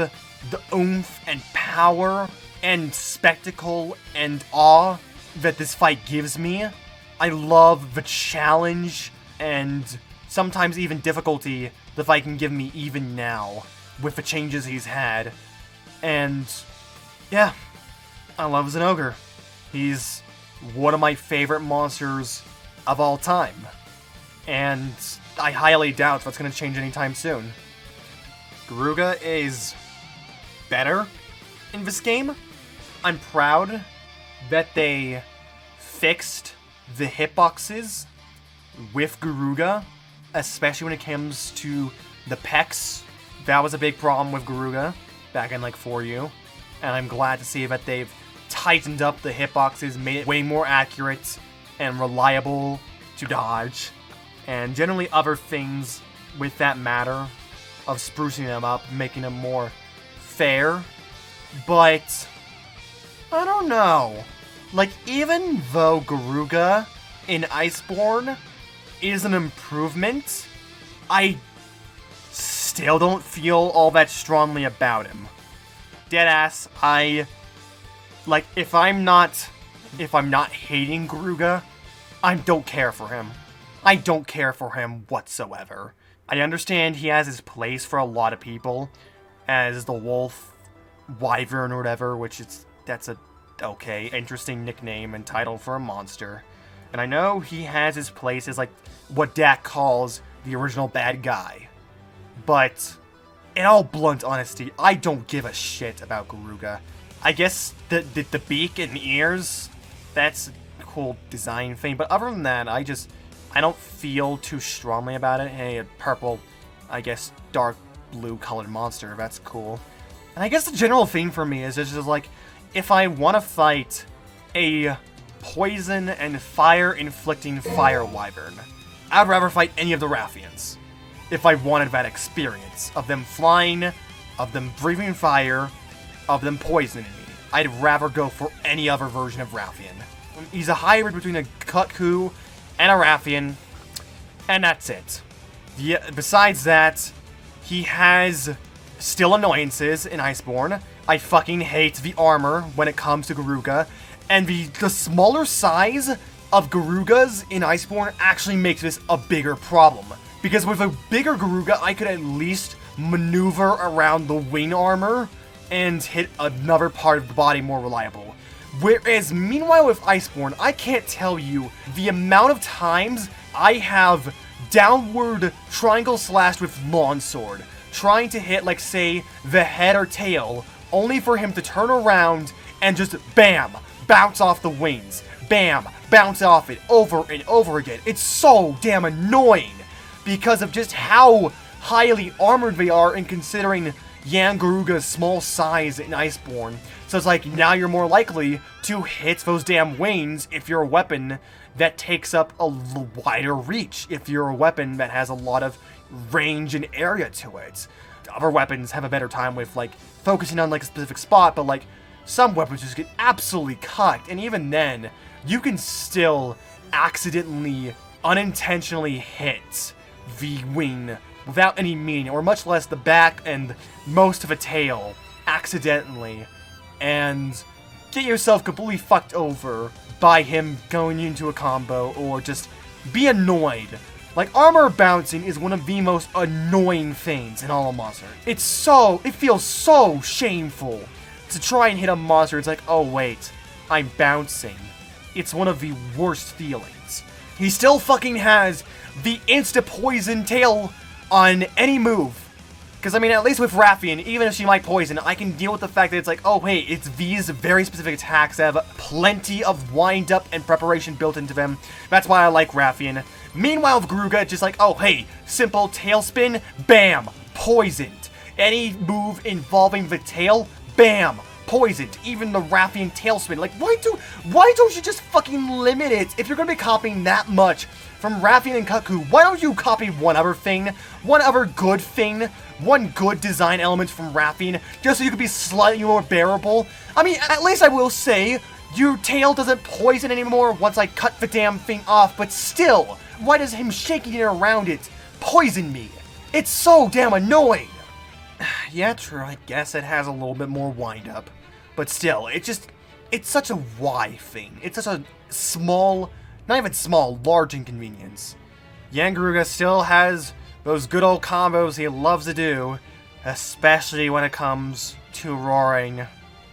the oomph and power and spectacle and awe that this fight gives me. I love the challenge and sometimes even difficulty the fight can give me even now with the changes he's had. And yeah, I love Zinogre. He's one of my favorite monsters of all time. And I highly doubt that's going to change anytime soon. Garuga is better in this game. I'm proud that they fixed the hitboxes with Garuga, especially when it comes to the pecs. That was a big problem with Garuga back in like 4U, and I'm glad to see that they've tightened up the hitboxes, made it way more accurate and reliable to dodge, and generally other things with that matter of sprucing them up, making them more fair. But I don't know. Like, even though Garuga in Iceborne is an improvement, I still don't feel all that strongly about him. Deadass, like, if I'm not hating Garuga, I don't care for him. I don't care for him whatsoever. I understand he has his place for a lot of people as the wolf wyvern or whatever, that's a okay, interesting nickname and title for a monster. And I know he has his place as like what Dak calls the original bad guy. But in all blunt honesty, I don't give a shit about Garuga. I guess the beak and ears, that's a cool design thing, but other than that, I don't feel too strongly about it. Hey, a purple, I guess, dark blue colored monster, that's cool. And I guess the general theme for me is just like, if I want to fight a poison and fire-inflicting fire wyvern, I'd rather fight any of the Rathians. If I wanted that experience of them flying, of them breathing fire, of them poisoning me, I'd rather go for any other version of Rathian. He's a hybrid between a Kut-Ku and a Rathian, and that's it. Besides that, he has still annoyances in Iceborne. I fucking hate the armor when it comes to Garuga, and the smaller size of Garugas in Iceborne actually makes this a bigger problem. Because with a bigger Garuga, I could at least maneuver around the wing armor and hit another part of the body more reliable. Whereas, meanwhile with Iceborne, I can't tell you the amount of times I have downward triangle slashed with longsword, trying to hit, like, say, the head or tail, only for him to turn around and just BAM! Bounce off the wings. BAM! Bounce off it over and over again. It's so damn annoying because of just how highly armored they are, and considering Yian Garuga's small size in Iceborne. So it's like, now you're more likely to hit those damn wings if you're a weapon that takes up a wider reach, if you're a weapon that has a lot of range and area to it. Other weapons have a better time with, like, focusing on, like, a specific spot, but, like, some weapons just get absolutely cucked, and even then, you can still accidentally, unintentionally hit the wing without any meaning, or much less the back and most of a tail, accidentally, and get yourself completely fucked over by him going into a combo, or just be annoyed. Like, armor bouncing is one of the most annoying things in all of Monster. It feels so shameful to try and hit a monster. It's like, oh wait, I'm bouncing. It's one of the worst feelings. He still fucking has the insta-poison tail on any move. Because, I mean, at least with Rathian, even if she might poison, I can deal with the fact that it's like, oh, hey, it's these very specific attacks that have plenty of wind-up and preparation built into them. That's why I like Rathian. Meanwhile, with Garuga, it's just like, oh, hey, simple tailspin, bam, poisoned. Any move involving the tail, bam, poisoned. Even the Rathian tailspin. Like, why don't you just fucking limit it? If you're gonna be copying that much from Rathian and Kut-Ku, why don't you copy one other thing, one other good thing, one good design element from Rathian, just so you could be slightly more bearable? I mean, at least I will say, Your tail doesn't poison anymore once I cut the damn thing off, but still, why does him shaking it around it poison me? It's so damn annoying! Yeah, true, I guess it has a little bit more wind-up. But still, it's such a why thing. It's such a small, not even small, large inconvenience. Yian Garuga still has those good old combos he loves to do, especially when it comes to roaring.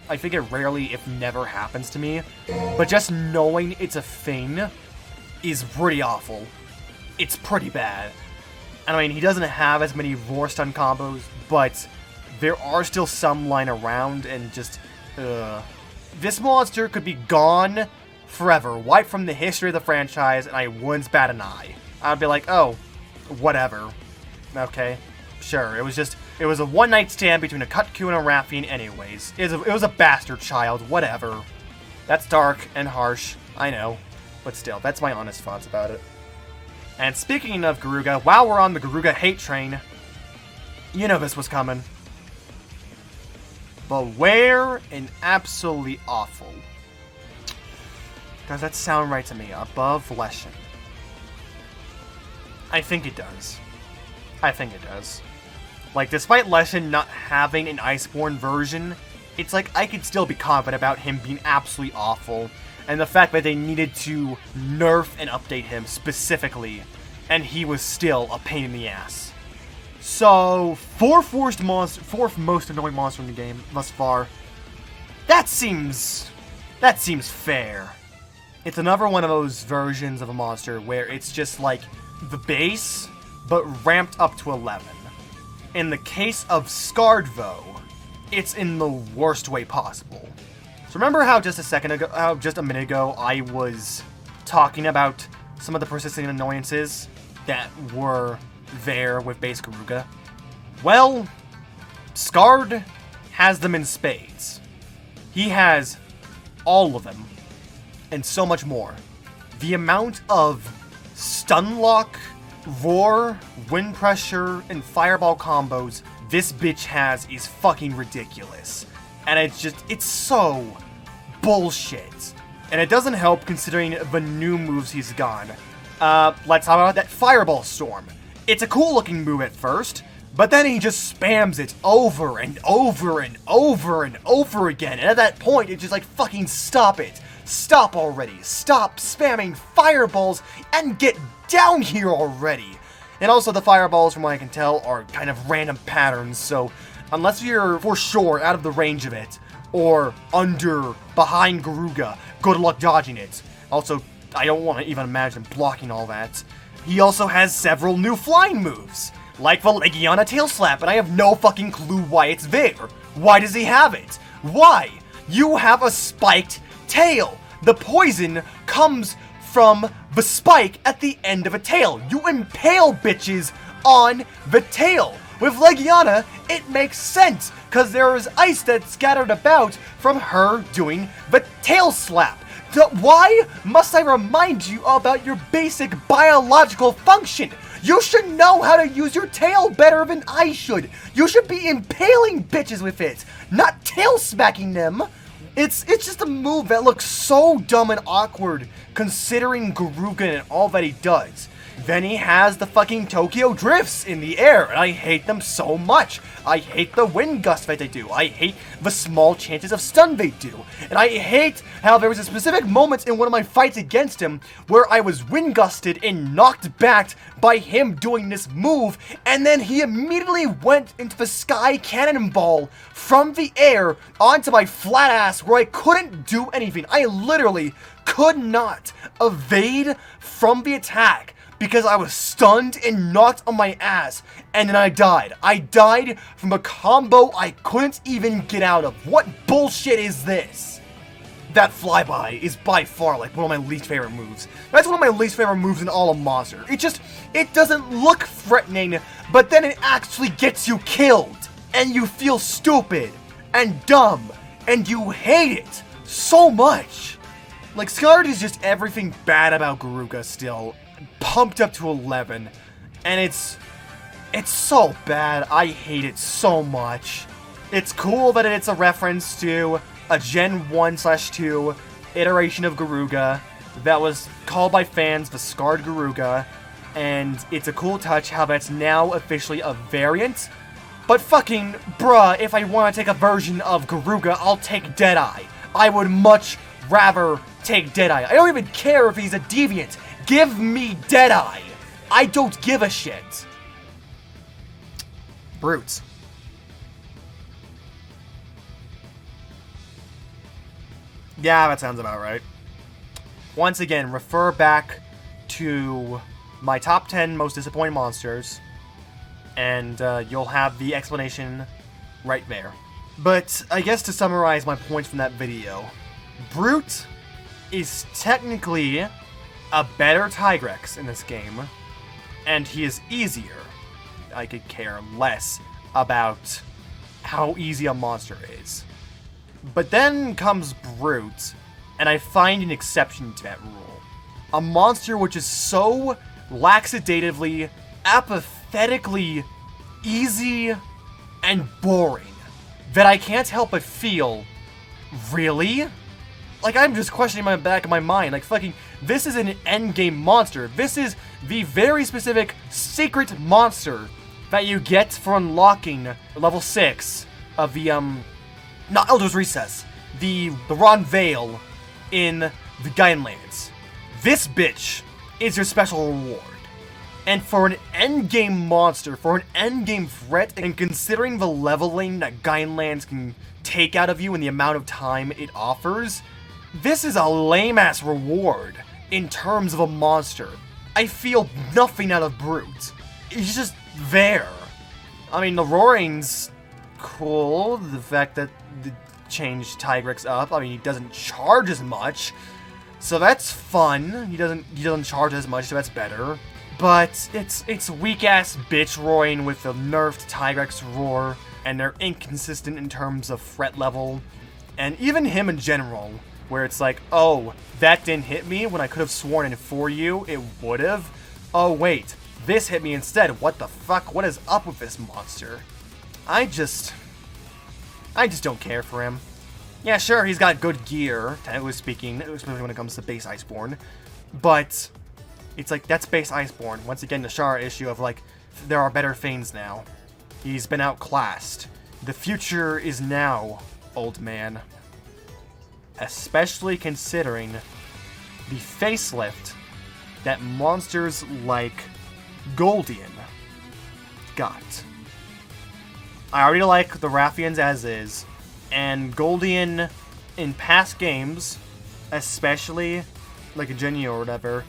I think it rarely, if never, happens to me, but just knowing it's a thing is pretty awful. It's pretty bad. And I mean, he doesn't have as many roar stun combos, but there are still some lying around, and just, this monster could be gone forever, wiped from the history of the franchise, and I wouldn't bat an eye. I'd be like, oh, whatever. Okay, sure, it was a one-night stand between a Kut-Ku and a Rathian anyways. It was a bastard child, whatever. That's dark and harsh, I know, but still, that's my honest thoughts about it. And speaking of Garuga, while we're on the Garuga hate train, you know this was coming. Beware and absolutely awful. Does that sound right to me? Above Leshen. I think it does. I think it does. Like, despite Leshen not having an Iceborne version, it's like I could still be confident about him being absolutely awful, and the fact that they needed to nerf and update him specifically, and he was still a pain in the ass. So, fourth most annoying monster in the game thus far. That seems fair. It's another one of those versions of a monster where it's just like the base, but ramped up to 11. In the case of Scarred, though, it's in the worst way possible. So remember how just a minute ago, I was talking about some of the persistent annoyances that were there with base Garuga? Well, Scarred has them in spades. He has all of them, and so much more. The amount of stun lock, roar, wind pressure, and fireball combos this bitch has is fucking ridiculous. And it's so bullshit. And it doesn't help considering the new moves he's got. Let's talk about that Fireball Storm. It's a cool looking move at first, but then he just spams it over and over and over and over again. And at that point, it's just like, fucking stop it. Stop already. Stop spamming fireballs and get down here already. And also the fireballs, from what I can tell, are kind of random patterns, so unless you're for sure out of the range of it, or behind Garuga, good luck dodging it. Also, I don't want to even imagine blocking all that. He also has several new flying moves, like the Legiana Tail Slap, and I have no fucking clue why it's there. Why does he have it? Why? You have a spiked tail. The poison comes from the spike at the end of a tail. You impale bitches on the tail. With Legiana, it makes sense, because there is ice that's scattered about from her doing the tail slap. Why must I remind you about your basic biological function? You should know how to use your tail better than I should. You should be impaling bitches with it, not tail smacking them. It's just a move that looks so dumb and awkward, considering Garuga and all that he does. Then he has the fucking Tokyo Drifts in the air, and I hate them so much. I hate the wind gust that they do. I hate the small chances of stun they do. And I hate how there was a specific moment in one of my fights against him where I was wind gusted and knocked back by him doing this move, and then he immediately went into the sky cannonball from the air onto my flat ass where I couldn't do anything. I literally could not evade from the attack, because I was stunned and knocked on my ass, and then I died. I died from a combo I couldn't even get out of. What bullshit is this? That flyby is by far like one of my least favorite moves. That's one of my least favorite moves in all of Monster. It doesn't look threatening, but then it actually gets you killed. And you feel stupid and dumb, and you hate it so much. Like, Scarred is just everything bad about Garuga still, pumped up to 11, and it's so bad. I hate it so much. It's cool that it's a reference to a Gen 1/2 iteration of Garuga that was called by fans the Scarred Garuga, and it's a cool touch how that's now officially a variant. But fucking, bruh, if I want to take a version of Garuga, I'll take Deadeye. I would much rather take Deadeye. I don't even care if he's a deviant. Give me Deadeye. I don't give a shit. Brutes. Yeah, that sounds about right. Once again, refer back to my top 10 most disappointing monsters, and you'll have the explanation right there. But I guess to summarize my points from that video, Brute is technically a better Tigrex in this game, and he is easier. I could care less about how easy a monster is. But then comes Brute, and I find an exception to that rule. A monster which is so laxatively, apathetically easy and boring that I can't help but feel, really? Like, I'm just questioning my back of my mind, like, fucking, this is an endgame monster. This is the very specific secret monster that you get for unlocking level 6 of the, not Elder's Recess, the Ron Vale in the Gainlands. This bitch is your special reward. And for an endgame monster, for an endgame threat, and considering the leveling that Gainlands can take out of you and the amount of time it offers, this is a lame-ass reward in terms of a monster. I feel nothing out of Brute. He's just there. I mean, the Roaring's cool. The fact that they changed Tigrex up. I mean, he doesn't charge as much, so that's fun. He doesn't charge as much, so that's better. But it's weak-ass bitch roaring with the nerfed Tigrex roar, and they're inconsistent in terms of threat level, and even him in general, where it's like, oh, that didn't hit me when I could have sworn in for you it would have. Oh wait, this hit me instead. What the fuck? What is up with this monster? I just don't care for him. Yeah, sure, he's got good gear, technically speaking, especially when it comes to base Iceborne, but it's like, that's base Iceborne. Once again, the Shara issue of, like, there are better things now. He's been outclassed. The future is now, old man. Especially considering the facelift that monsters like Goldian got. I already like the Rathians as is, and Goldian in past games, especially like a Genie or whatever,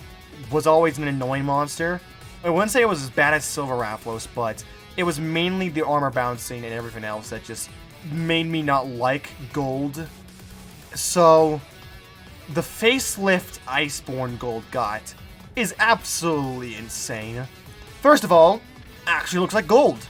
was always an annoying monster. I wouldn't say it was as bad as Silver Rathalos, but it was mainly the armor bouncing and everything else that just made me not like Gold. So, the facelift Iceborne Gold got is absolutely insane. First of all, actually looks like gold.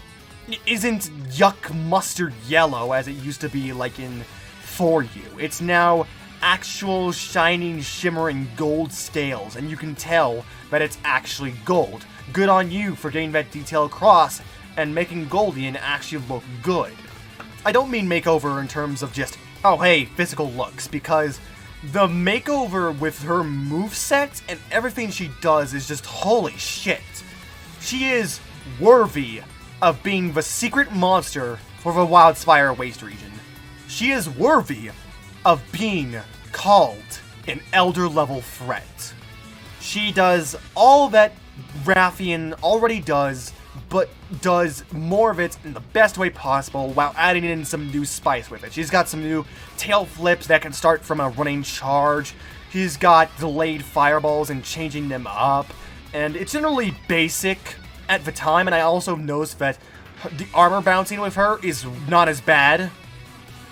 It isn't yuck mustard yellow as it used to be like in For You. It's now actual shining, shimmering gold scales, and you can tell that it's actually gold. Good on you for getting that detail across and making Goldian actually look good. I don't mean makeover in terms of just, oh hey, physical looks, because the makeover with her moveset and everything she does is just holy shit. She is worthy of being the secret monster for the Wildspire Waste region. She is worthy of being called an Elder level threat. She does all that Rathian already does, but does more of it in the best way possible while adding in some new spice with it. She's got some new tail flips that can start from a running charge. She's got delayed fireballs and changing them up. And it's generally basic at the time, and I also noticed that the armor bouncing with her is not as bad.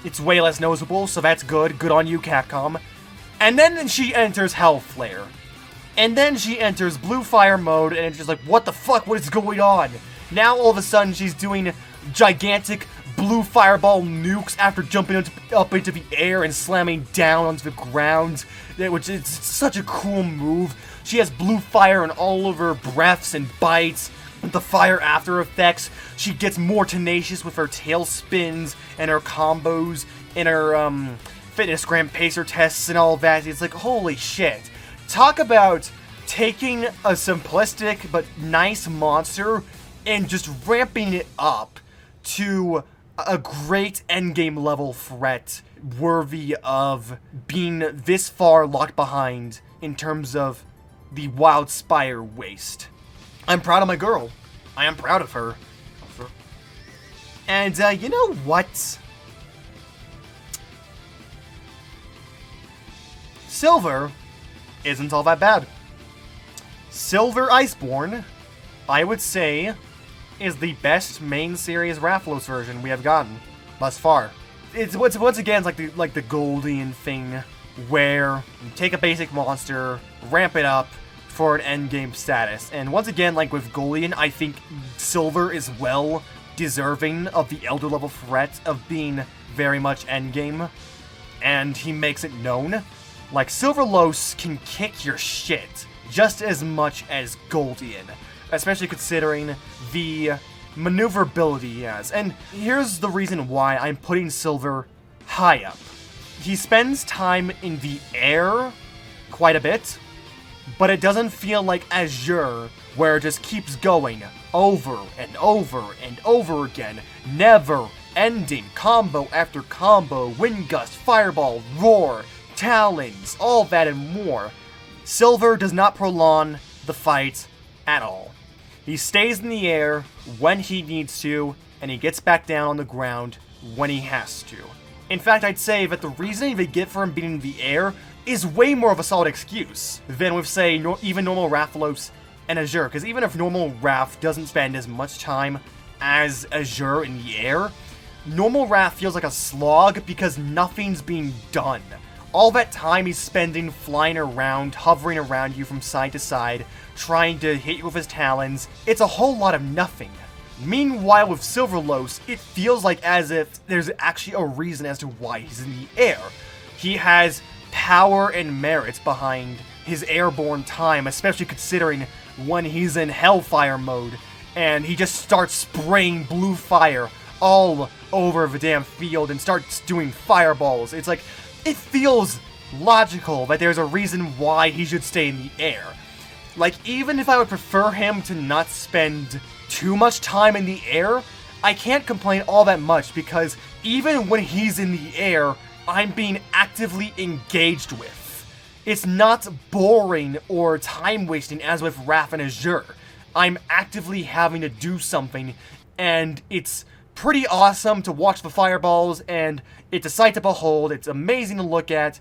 It's way less noticeable, so that's good. Good on you, Capcom. And then she enters Hellflare. And then she enters Blue Fire mode, and it's just like, what the fuck, what is going on? Now all of a sudden she's doing gigantic blue fireball nukes after jumping up into the air and slamming down onto the ground, which is such a cool move. She has blue fire in all of her breaths and bites. With the fire after effects, she gets more tenacious with her tail spins and her combos and her fitness gram pacer tests and all that. It's like, holy shit. Talk about taking a simplistic but nice monster and just ramping it up to a great endgame level threat worthy of being this far locked behind in terms of the Wildspire waste. I'm proud of my girl. I am proud of her. And, you know what? Silver isn't all that bad. Silver Iceborne, I would say, is the best main series Rathalos version we have gotten thus far. It's once again it's like the Goldian thing, where you take a basic monster, ramp it up for an endgame status. And once again, like with Goldian, I think Silver is well deserving of the Elder level threat of being very much endgame, and he makes it known. Like, Silverlos can kick your shit just as much as Goldian, especially considering the maneuverability he has. And here's the reason why I'm putting Silver high up. He spends time in the air quite a bit, but it doesn't feel like Azure, where it just keeps going over and over and over again, never ending combo after combo, wind gust, fireball, roar, talons, all that and more. Silver does not prolong the fight at all. He stays in the air when he needs to, and he gets back down on the ground when he has to. In fact, I'd say that the reasoning they get for him being in the air is way more of a solid excuse than with, say, even normal Rathalos and Azure, because even if normal Wrath doesn't spend as much time as Azure in the air, normal Wrath feels like a slog because nothing's being done. All that time he's spending flying around, hovering around you from side to side, trying to hit you with his talons, it's a whole lot of nothing. Meanwhile, with Silverlos, it feels like as if there's actually a reason as to why he's in the air. He has power and merits behind his airborne time, especially considering when he's in Hellfire mode, and he just starts spraying blue fire all over the damn field and starts doing fireballs. It's like, it feels logical that there's a reason why he should stay in the air. Like, even if I would prefer him to not spend too much time in the air, I can't complain all that much, because even when he's in the air, I'm being actively engaged with. It's not boring or time-wasting as with Wrath and Azure. I'm actively having to do something, and it's pretty awesome to watch the fireballs, and it's a sight to behold, it's amazing to look at,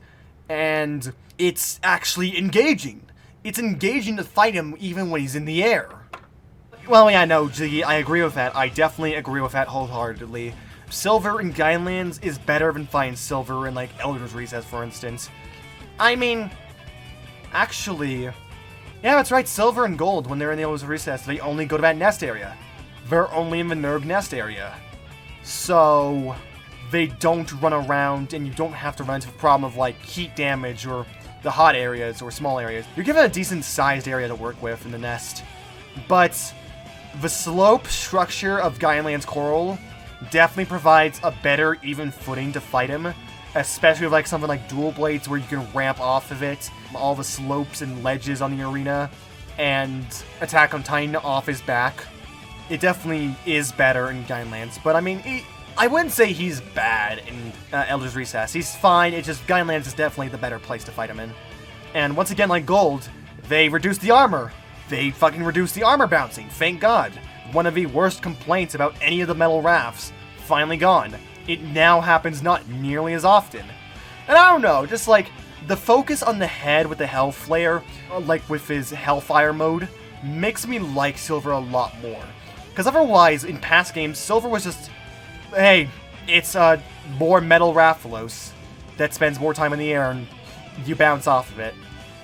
and it's actually engaging. It's engaging to fight him even when he's in the air. Well, yeah, no, Jiggy, I agree with that. I definitely agree with that wholeheartedly. Silver in Guidelands is better than fighting Silver in, like, Elder's Recess, for instance. I mean, actually, yeah, that's right, Silver and Gold, when they're in the Elder's Recess, they only go to that nest area. They're only in the Nerg nest area. So, they don't run around, and you don't have to run into the problem of, like, heat damage or the hot areas or small areas. You're given a decent-sized area to work with in the nest. But the slope structure of Guidelands Coral definitely provides a better even footing to fight him, especially with like something like Dual Blades where you can ramp off of it, all the slopes and ledges on the arena, and Attack on Titan off his back. It definitely is better in Guidelands, but I mean, I wouldn't say he's bad in Elder's Recess. He's fine, it's just Guidelands is definitely the better place to fight him in. And once again, like Gold, they reduced the armor. They fucking reduced the armor bouncing, thank God. One of the worst complaints about any of the metal rafts, finally gone. It now happens not nearly as often. And I don't know, just like, the focus on the head with the Hell Flare, like with his Hellfire mode, makes me like Silver a lot more. Because otherwise, in past games, Silver was just, hey, it's more metal Rathalos that spends more time in the air and you bounce off of it.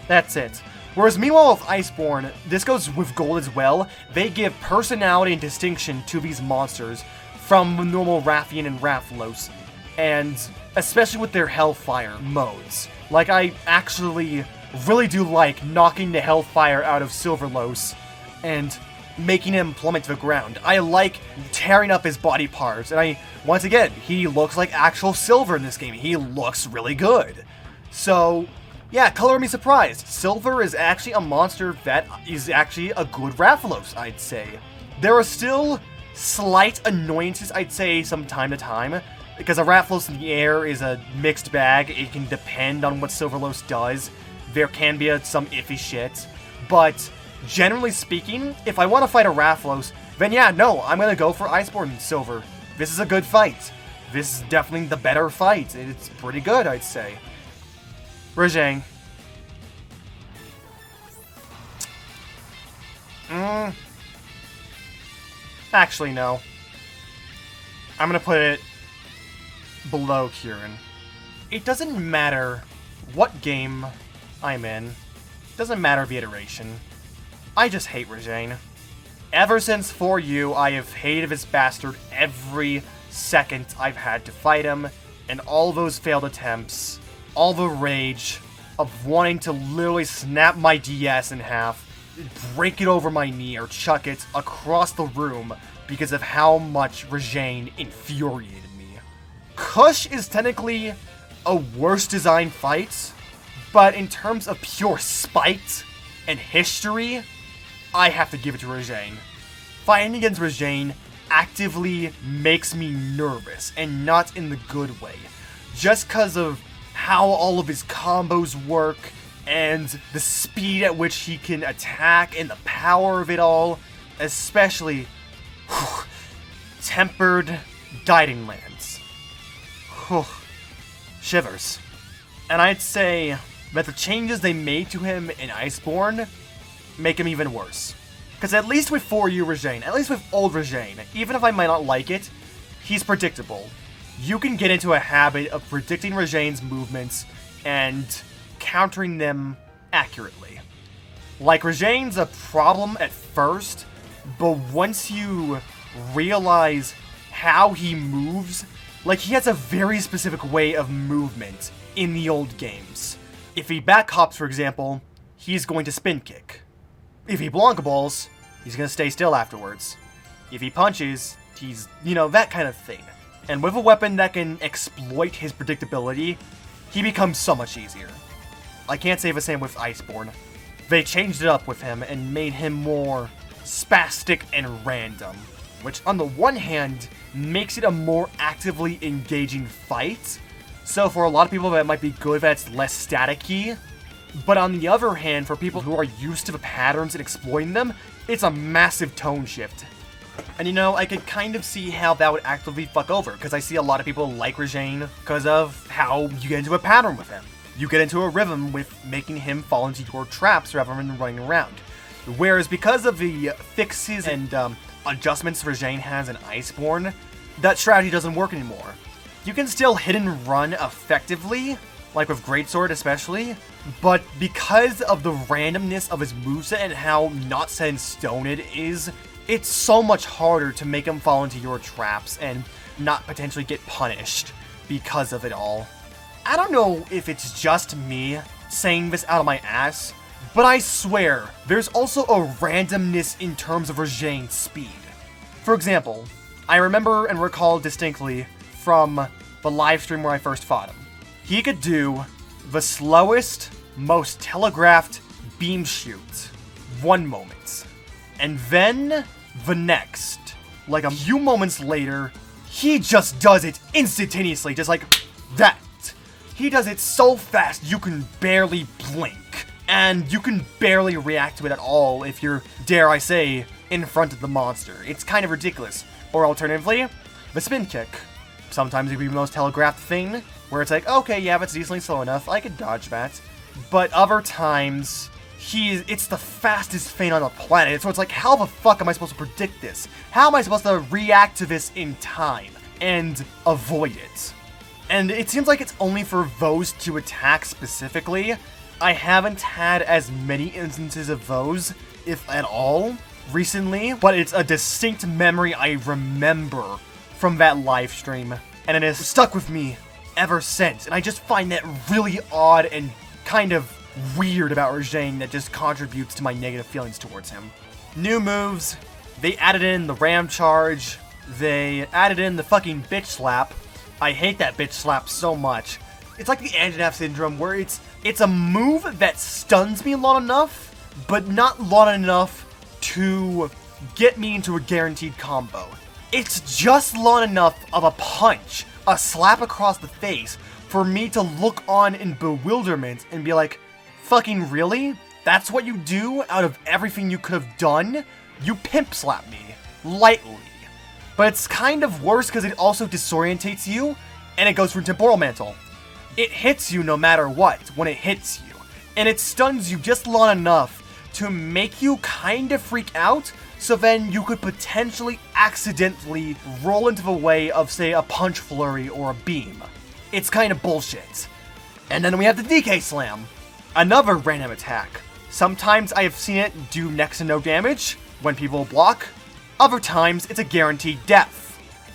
That's it. Whereas meanwhile with Iceborne, this goes with Gold as well, they give personality and distinction to these monsters from the normal Rathian and Rathalos, and especially with their Hellfire modes. Like, I actually really do like knocking the Hellfire out of Silverlos, and making him plummet to the ground. I like tearing up his body parts, and once again, he looks like actual Silver in this game. He looks really good. So, yeah, color me surprised. Silver is actually a monster that is actually a good Rathalos, I'd say. There are still slight annoyances, I'd say, from time to time, because a Rathalos in the air is a mixed bag. It can depend on what Silverlos does. There can be some iffy shit, but generally speaking, if I want to fight a Rathalos, then yeah, no, I'm going to go for Iceborne Silver. This is a good fight. This is definitely the better fight. It's pretty good, I'd say. Rajang. Actually, no. I'm going to put it below Kieran. It doesn't matter what game I'm in. It doesn't matter the iteration. I just hate Rajang. Ever since 4U, I have hated this bastard every second I've had to fight him, and all those failed attempts, all the rage of wanting to literally snap my DS in half, break it over my knee, or chuck it across the room because of how much Rajang infuriated me. Kush is technically a worse designed fight, but in terms of pure spite and history, I have to give it to Rajang. Fighting against Rajang actively makes me nervous, and not in the good way. Just because of how all of his combos work, and the speed at which he can attack, and the power of it all, especially tempered guiding lands. Shivers. And I'd say that the changes they made to him in Iceborne make him even worse. Because at least with 4U Rajang, at least with old Rajang, even if I might not like it, he's predictable. You can get into a habit of predicting Rajang's movements and countering them accurately. Like, Rajang's a problem at first, but once you realize how he moves, like, he has a very specific way of movement in the old games. If he back hops, for example, he's going to spin kick. If he Blanca Balls, he's going to stay still afterwards. If he punches, he's, that kind of thing. And with a weapon that can exploit his predictability, he becomes so much easier. I can't say the same with Iceborne. They changed it up with him and made him more spastic and random, which on the one hand makes it a more actively engaging fight. So for a lot of people that might be good that it's less staticky, but on the other hand, for people who are used to the patterns and exploiting them, it's a massive tone shift. And I could kind of see how that would actively fuck over, because I see a lot of people like Rajang because of how you get into a pattern with him. You get into a rhythm with making him fall into your traps rather than running around. Whereas because of the fixes and adjustments Rajang has in Iceborne, that strategy doesn't work anymore. You can still hit and run effectively, like with Greatsword especially, but because of the randomness of his moveset and how not set in stone it is, it's so much harder to make him fall into your traps and not potentially get punished because of it all. I don't know if it's just me saying this out of my ass, but I swear, there's also a randomness in terms of Rajang's speed. For example, I remember and recall distinctly from the live stream where I first fought him. He could do the slowest, most telegraphed beam shoot one moment. And then the next, like a few moments later, he just does it instantaneously, just like that. He does it so fast you can barely blink, and you can barely react to it at all if you're, dare I say, in front of the monster. It's kind of ridiculous. Or alternatively, the spin kick. Sometimes it can be the most telegraphed thing, where it's like, okay, yeah, that's decently slow enough, I could dodge that. But other times, it's the fastest feint on the planet, so it's like, how the fuck am I supposed to predict this? How am I supposed to react to this in time and avoid it? And it seems like it's only for those two attacks specifically. I haven't had as many instances of those, if at all, recently, but it's a distinct memory I remember from that live stream, and it has stuck with me ever since, and I just find that really odd and kind of weird about Rajang that just contributes to my negative feelings towards him. New moves. They added in the ram charge. They added in the fucking bitch slap. I hate that bitch slap so much. It's like the Anjanath syndrome where it's a move that stuns me long enough, but not long enough to get me into a guaranteed combo. It's just long enough of a punch, a slap across the face, for me to look on in bewilderment and be like, fucking really? That's what you do out of everything you could have done? You pimp slap me. Lightly. But it's kind of worse because it also disorientates you, and it goes through Temporal Mantle. It hits you no matter what when it hits you, and it stuns you just long enough to make you kind of freak out, so then you could potentially accidentally roll into the way of, say, a Punch Flurry or a Beam. It's kind of bullshit. And then we have the DK Slam, another random attack. Sometimes I have seen it do next to no damage when people block. Other times, it's a guaranteed death.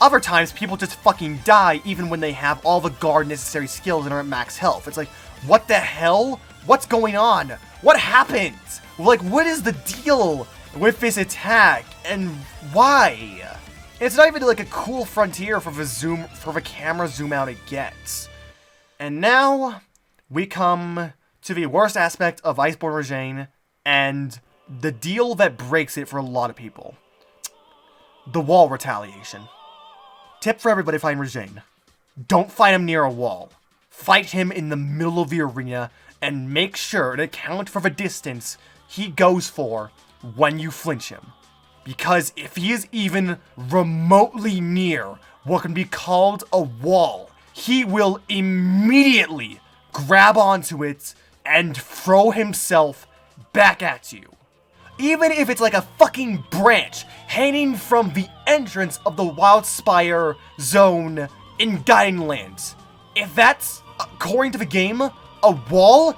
Other times, people just fucking die even when they have all the guard necessary skills and are at max health. It's like, what the hell? What's going on? What happened? Like, what is the deal with this attack? And why? It's not even like a cool frontier for the camera zoom out it gets. And now, we come to the worst aspect of Iceborne Regine, and the deal that breaks it for a lot of people. The wall retaliation. Tip for everybody fighting Regine. Don't fight him near a wall. Fight him in the middle of the arena, and make sure to account for the distance he goes for when you flinch him. Because if he is even remotely near what can be called a wall, he will immediately grab onto it and throw himself back at you. Even if it's like a fucking branch hanging from the entrance of the Wildspire zone in Guiding Lands. If that's, according to the game, a wall,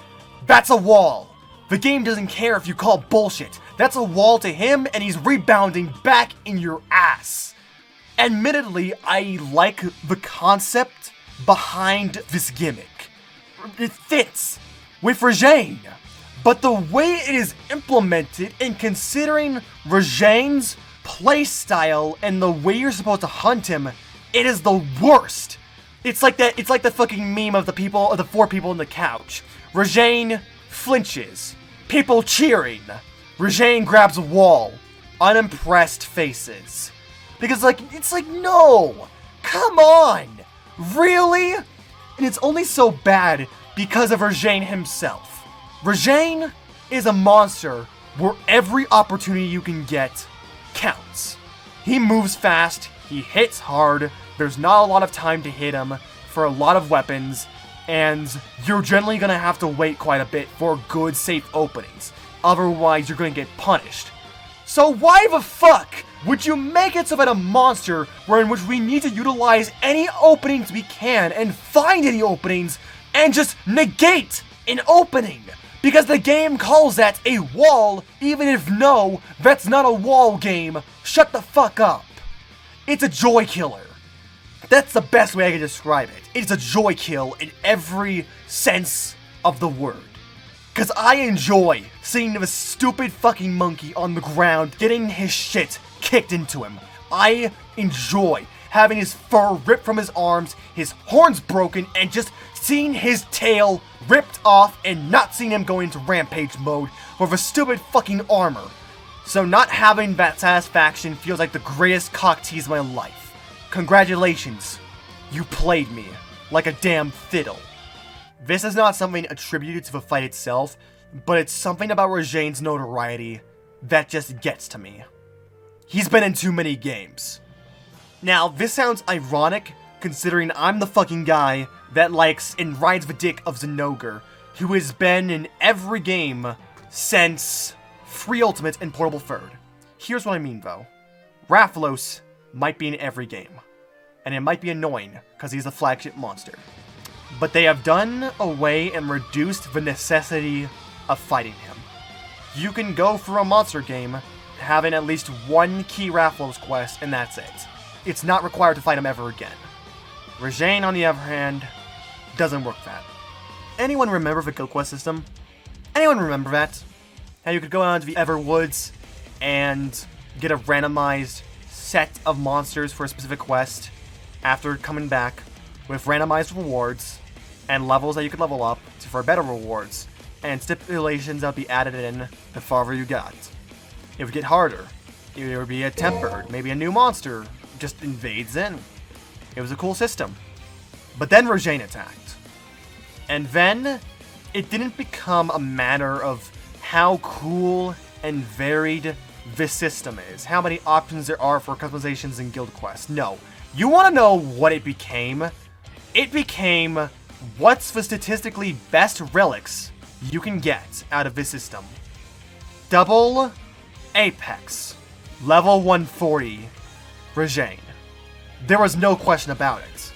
that's a wall. The game doesn't care if you call bullshit. That's a wall to him, and he's rebounding back in your ass. Admittedly, I like the concept behind this gimmick. It fits with Regine. But the way it is implemented, and considering Regine's playstyle and the way you're supposed to hunt him, it is the worst. It's like that. It's like the fucking meme of the four people on the couch. Regine flinches. People cheering. Regine grabs a wall. Unimpressed faces. Because it's like, no! Come on! Really? And it's only so bad because of Regine himself. Regine is a monster where every opportunity you can get counts. He moves fast, he hits hard, there's not a lot of time to hit him for a lot of weapons, and you're generally gonna have to wait quite a bit for good, safe openings. Otherwise, you're gonna get punished. So why the fuck would you make it so that a monster in which we need to utilize any openings we can and find any openings and just negate an opening? Because the game calls that a wall, even if no, that's not a wall game. Shut the fuck up. It's a joy killer. That's the best way I can describe it. It's a joy kill in every sense of the word. Because I enjoy seeing the stupid fucking monkey on the ground getting his shit kicked into him. I enjoy having his fur ripped from his arms, his horns broken, and just seeing his tail ripped off and not seeing him go into rampage mode with a stupid fucking armor. So not having that satisfaction feels like the greatest cock tease of my life. Congratulations, you played me like a damn fiddle. This is not something attributed to the fight itself, but it's something about Regine's notoriety that just gets to me. He's been in too many games. Now, this sounds ironic, considering I'm the fucking guy that likes and rides the dick of Zinogre, who has been in every game since Free Ultimate and Portable Third. Here's what I mean, though. Rathalos might be in every game, and it might be annoying, because he's the flagship monster. But they have done away and reduced the necessity of fighting him. You can go through a monster game having at least one key Rathalos quest, and that's it. It's not required to fight him ever again. Regine, on the other hand, doesn't work that. Anyone remember the Kill Quest system? Anyone remember that? How you could go out into the Everwoods and get a randomized set of monsters for a specific quest after coming back with randomized rewards and levels that you can level up for better rewards and stipulations that will be added in the farther you got. It would get harder. It would be a tempered, maybe a new monster just invades in. It was a cool system. But then Rajane attacked. And then it didn't become a matter of how cool and varied this system is, how many options there are for customizations in Guild Quest. No. You want to know what it became? It became what's the statistically best relics you can get out of this system. Double Apex, level 140, Rajane. There was no question about it.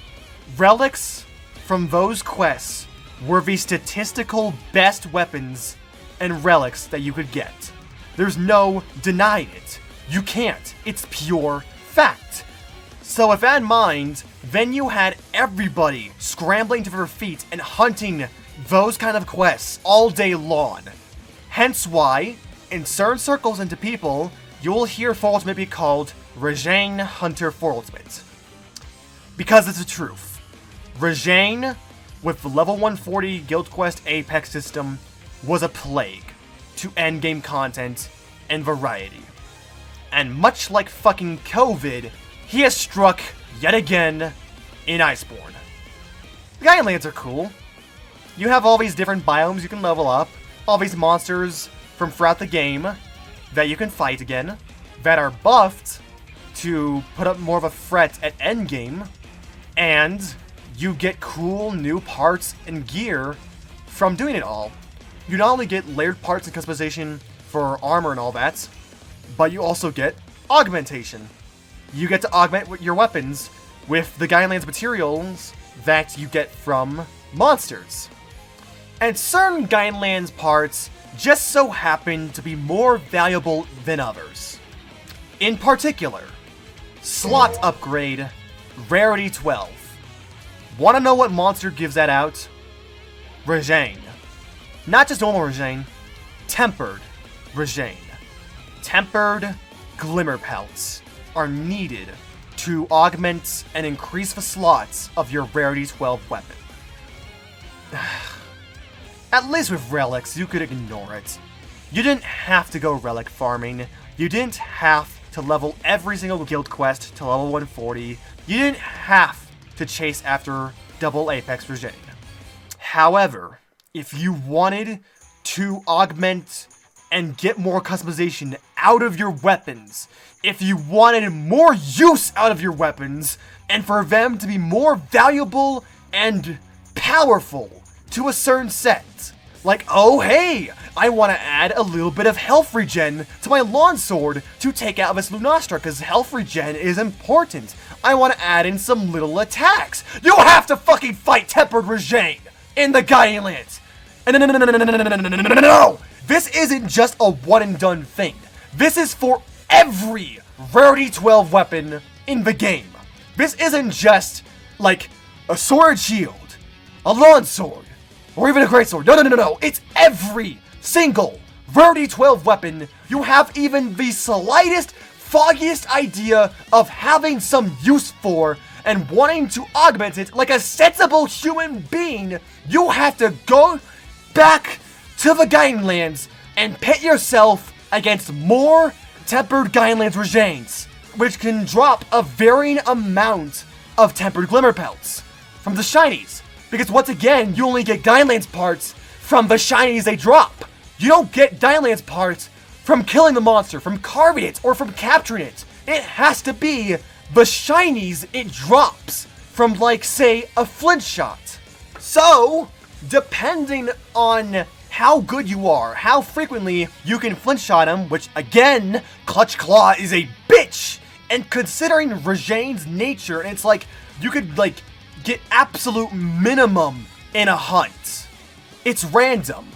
Relics from those quests were the statistical best weapons and relics that you could get. There's no denying it. You can't. It's pure fact. So with that in mind, then you had everybody scrambling to their feet and hunting those kind of quests all day long. Hence why, in certain circles and to people, you will hear for Ultimate be called Rajane Hunter for Ultimate. Because it's the truth. Rajane, with the level 140 Guild Quest Apex system, was a plague to endgame content and variety. And much like fucking COVID, he has struck yet again in Iceborne. The Guardian Lands are cool. You have all these different biomes you can level up, all these monsters from throughout the game that you can fight again, that are buffed to put up more of a threat at endgame, and you get cool new parts and gear from doing it all. You not only get layered parts and customization for armor and all that, but you also get augmentation. You get to augment your weapons with the Guidelands materials that you get from monsters. And certain Guidelands parts just so happen to be more valuable than others. In particular, slot upgrade, rarity 12. Wanna know what monster gives that out? Rajane. Not just normal Rajane, tempered Rajane. Tempered glimmer pelts are needed to augment and increase the slots of your rarity 12 weapon. At least with relics, you could ignore it. You didn't have to go relic farming. You didn't have to level every single guild quest to level 140. You didn't have to chase after double Apex Rajane. However, if you wanted to augment and get more customization out of your weapons, if you wanted more use out of your weapons, and for them to be more valuable and powerful to a certain set, like, oh hey, I want to add a little bit of health regen to my longsword to take out this Lunastra, because health regen is important. I want to add in some little attacks. You have to fucking fight Tempered Rajane in the Guardian Lands. No! This isn't just a one and done thing. This is for every rarity 12 weapon in the game. This isn't just like a sword shield, a longsword, or even a greatsword. No. It's every single rarity 12 weapon you have even the slightest, foggiest idea of having some use for and wanting to augment it like a sensible human being. You have to go back to the Guidelands and pit yourself against more tempered Guidelands Rajanes, which can drop a varying amount of tempered glimmer pelts from the shinies. Because once again, you only get Guidelands parts from the shinies they drop. You don't get Guidelands parts from killing the monster, from carving it, or from capturing it. It has to be the shinies it drops from, like, say, a flint shot. So, depending on how good you are, how frequently you can flint shot him, which again, Clutch Claw is a bitch, and considering Rajane's nature, and it's like, you could, like, get absolute minimum in a hunt. It's random.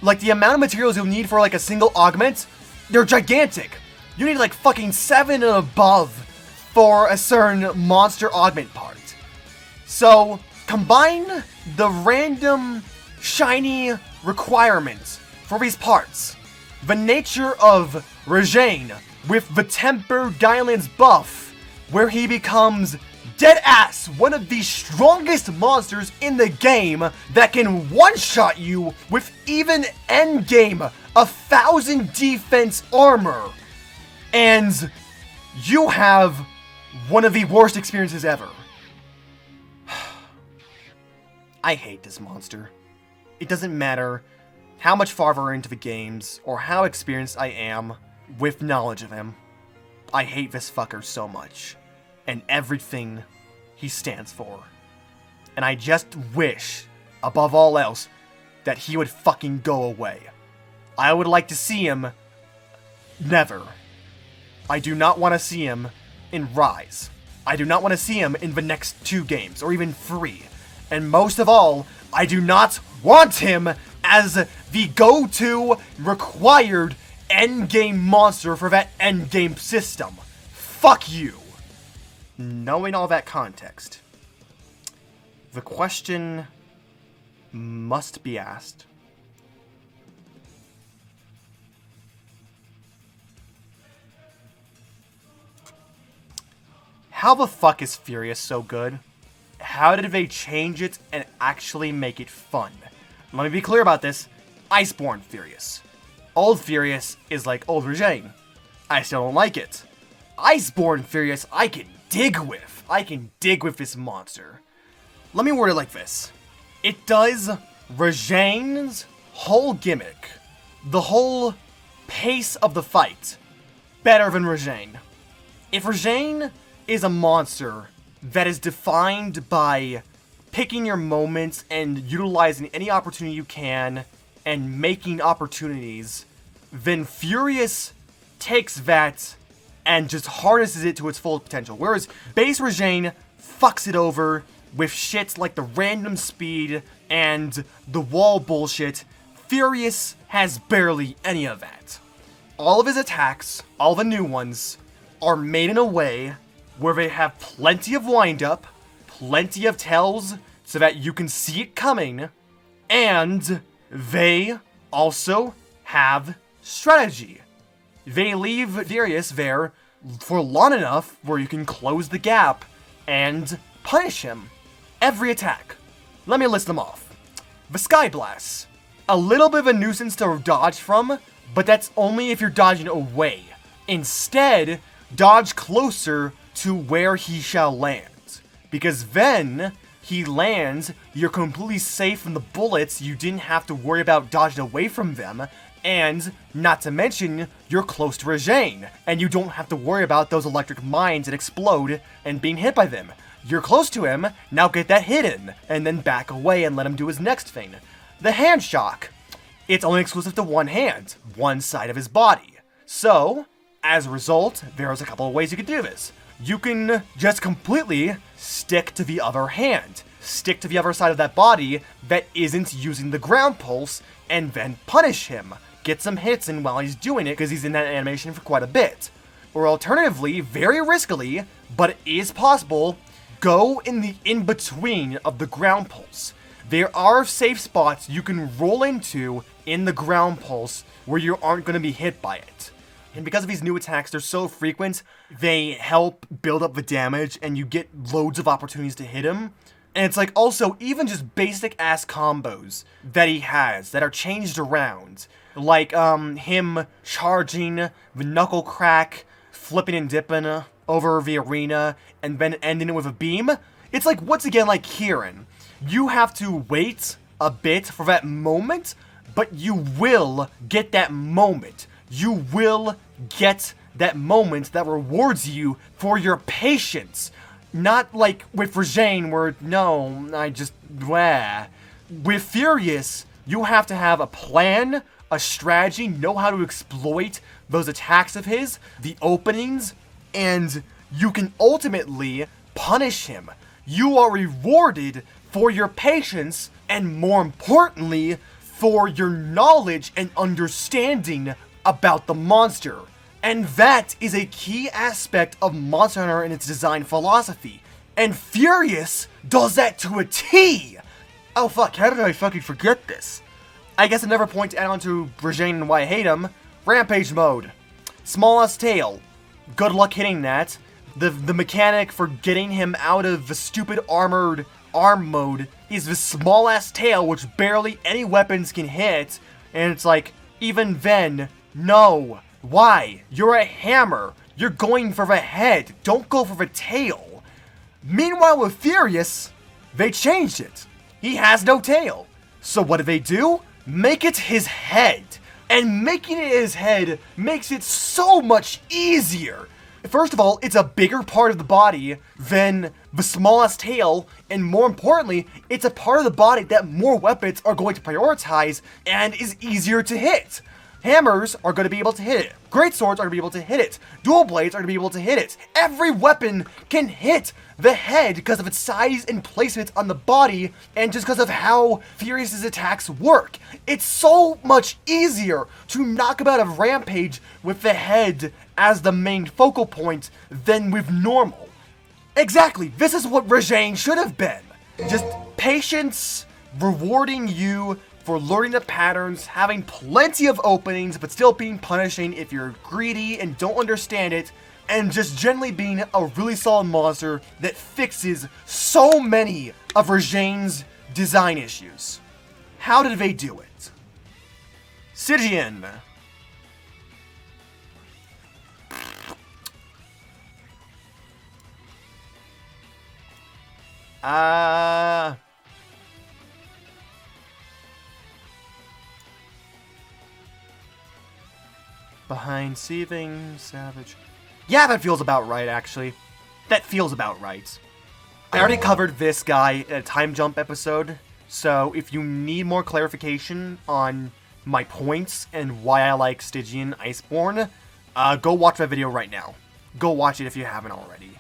Like, the amount of materials you'll need for, like, a single augment, they're gigantic. You need, like, fucking 7 and above for a certain monster augment part. So, combine the random shiny requirements for these parts. the nature of Rajane with the Temper Dylan's buff, where he becomes dead-ass one of the strongest monsters in the game that can one-shot you with even endgame 1,000 defense armor. And you have one of the worst experiences ever. I hate this monster. It doesn't matter how much farther into the games or how experienced I am with knowledge of him. I hate this fucker so much. And everything he stands for. And I just wish, above all else, that he would fucking go away. I would like to see him... Never. I do not want to see him in Rise. I do not want to see him in the next 2 games, or even 3. And most of all, I do not want him as the go-to required endgame monster for that endgame system. Fuck you. Knowing all that context, the question must be asked. How the fuck is Furious so good? How did they change it and actually make it fun? Let me be clear about this. Iceborne Furious. Old Furious is like old Rajane. I still don't like it. Iceborne Furious I can dig with. I can dig with this monster. Let me word it like this. It does Rajane's whole gimmick, the whole pace of the fight, better than Rajane. If Rajane is a monster that is defined by picking your moments and utilizing any opportunity you can and making opportunities, then Furious takes that and just harnesses it to its full potential. Whereas base Rajane fucks it over with shit like the random speed and the wall bullshit. Furious has barely any of that. All of his attacks, all the new ones, are made in a way where they have plenty of wind-up, plenty of tells so that you can see it coming, and they also have strategy. They leave Furious there for long enough where you can close the gap and punish him. Every attack. Let me list them off. The Sky Blast. A little bit of a nuisance to dodge from, but that's only if you're dodging away. Instead, dodge closer to where he shall land. Because then he lands, you're completely safe from the bullets, you didn't have to worry about dodging away from them, and not to mention, you're close to Rajane, and you don't have to worry about those electric mines that explode and being hit by them. You're close to him, now get that hit in, and then back away and let him do his next thing. The Hand Shock. It's only exclusive to one hand, one side of his body. So, as a result, there's a couple of ways you could do this. You can just completely stick to the other hand. Stick to the other side of that body that isn't using the ground pulse, and then punish him. Get some hits in while he's doing it, because he's in that animation for quite a bit. Or alternatively, very riskily, but it is possible, go in the in-between of the ground pulse. There are safe spots you can roll into in the ground pulse where you aren't going to be hit by it. And because of these new attacks, they're so frequent, they help build up the damage and you get loads of opportunities to hit him. And it's like also even just basic ass combos that he has that are changed around. Like him charging the knuckle crack, flipping and dipping over the arena, and then ending it with a beam. It's like, once again, like Kieran. You have to wait a bit for that moment, but you will get that moment. You will get that moment that rewards you for your patience. Not like with Rajane where, no, I just, blah. With Furious, you have to have a plan, a strategy, know how to exploit those attacks of his, the openings, and you can ultimately punish him. You are rewarded for your patience, and more importantly, for your knowledge and understanding about the monster. And that is a key aspect of Monster Hunter and its design philosophy. And Furious does that to a T! Oh fuck, how did I fucking forget this? I guess another point to add on to Rajane and why I hate him. Rampage mode. Smallest tail. Good luck hitting that. The mechanic for getting him out of the stupid armored arm mode is the small-ass tail, which barely any weapons can hit. And it's like, even then, no. Why? You're a hammer. You're going for the head. Don't go for the tail. Meanwhile, with Furious, they changed it. He has no tail. So what do? Make it his head. And making it his head makes it so much easier. First of all, it's a bigger part of the body than the smallest tail, and more importantly, it's a part of the body that more weapons are going to prioritize and is easier to hit. Hammers are going to be able to hit it. Greatswords are going to be able to hit it. Dual blades are going to be able to hit it. Every weapon can hit the head because of its size and placement on the body, and just because of how Furious's attacks work. It's so much easier to knock him out of Rampage with the head as the main focal point than with normal. Exactly, this is what Rajane should have been. Just patience, rewarding you for learning the patterns, having plenty of openings, but still being punishing if you're greedy and don't understand it, and just generally being a really solid monster that fixes so many of Rajane's design issues. How did they do it? Stygian. Behind Seething, Savage. Yeah, that feels about right, actually. That feels about right. I already covered this guy in a time jump episode, so if you need more clarification on my points and why I like Stygian Iceborne, go watch that video right now. Go watch it if you haven't already.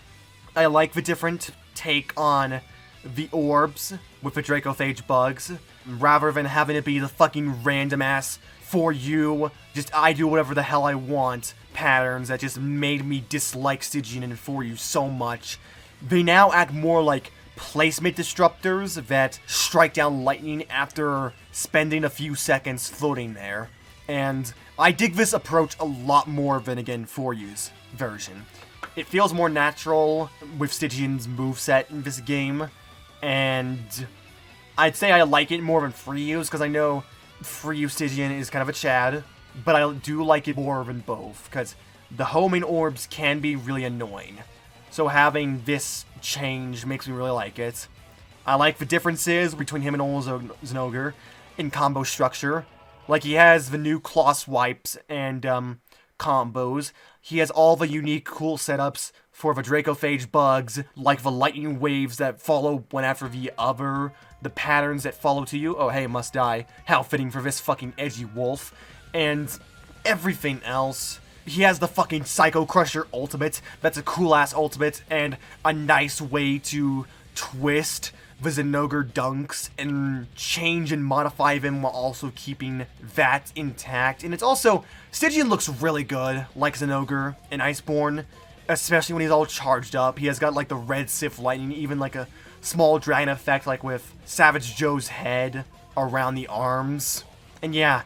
I like the different take on the orbs with the Dracophage bugs, rather than having it be the fucking random ass for you, just I do whatever the hell I want patterns that just made me dislike Stygian and for you so much. They now act more like placement disruptors that strike down lightning after spending a few seconds floating there. And I dig this approach a lot more than, again, for you's version. It feels more natural with Stygian's moveset in this game, and I'd say I like it more than Freeuse, because I know Free Stygian is kind of a Chad, but I do like it more than both, because the homing orbs can be really annoying. So having this change makes me really like it. I like the differences between him and old Zinogre in combo structure. Like, he has the new claw swipes and combos. He has all the unique cool setups for the Dracophage bugs, like the lightning waves that follow one after the other, the patterns that follow to you. Oh, hey, must die. How fitting for this fucking edgy wolf. And everything else. He has the fucking Psycho Crusher ultimate. That's a cool-ass ultimate and a nice way to twist the Zinogre dunks and change and modify them while also keeping that intact. And it's also, Stygian looks really good like Zinogre in Iceborne, especially when he's all charged up. He has got like the red Sif lightning, even like a small dragon effect like with Savage Joe's head around the arms. And yeah,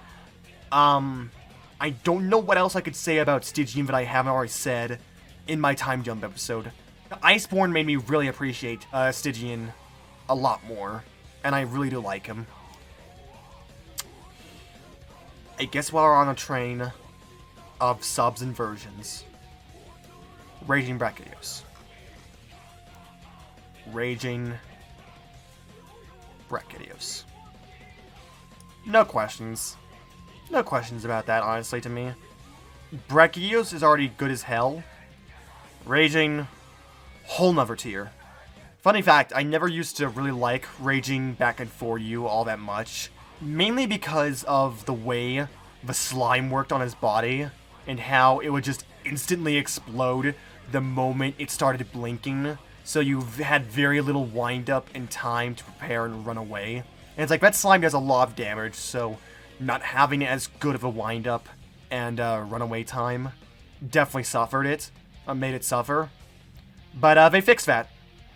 I don't know what else I could say about Stygian that I haven't already said in my time jump episode. Iceborne made me really appreciate Stygian a lot more, and I really do like him. I guess while we're on a train of subs and versions, Raging Brachydios. Raging Brachydios. No questions. No questions about that, honestly, to me. Brachydios is already good as hell. Raging, whole nother tier. Funny fact, I never used to really like Raging back and for you all that much. Mainly because of the way the slime worked on his body, and how it would just instantly explode the moment it started blinking. So you had very little wind-up and time to prepare and run away. And it's like, that slime does a lot of damage, so not having as good of a wind-up and runaway time definitely suffered it, made it suffer. But they fixed that.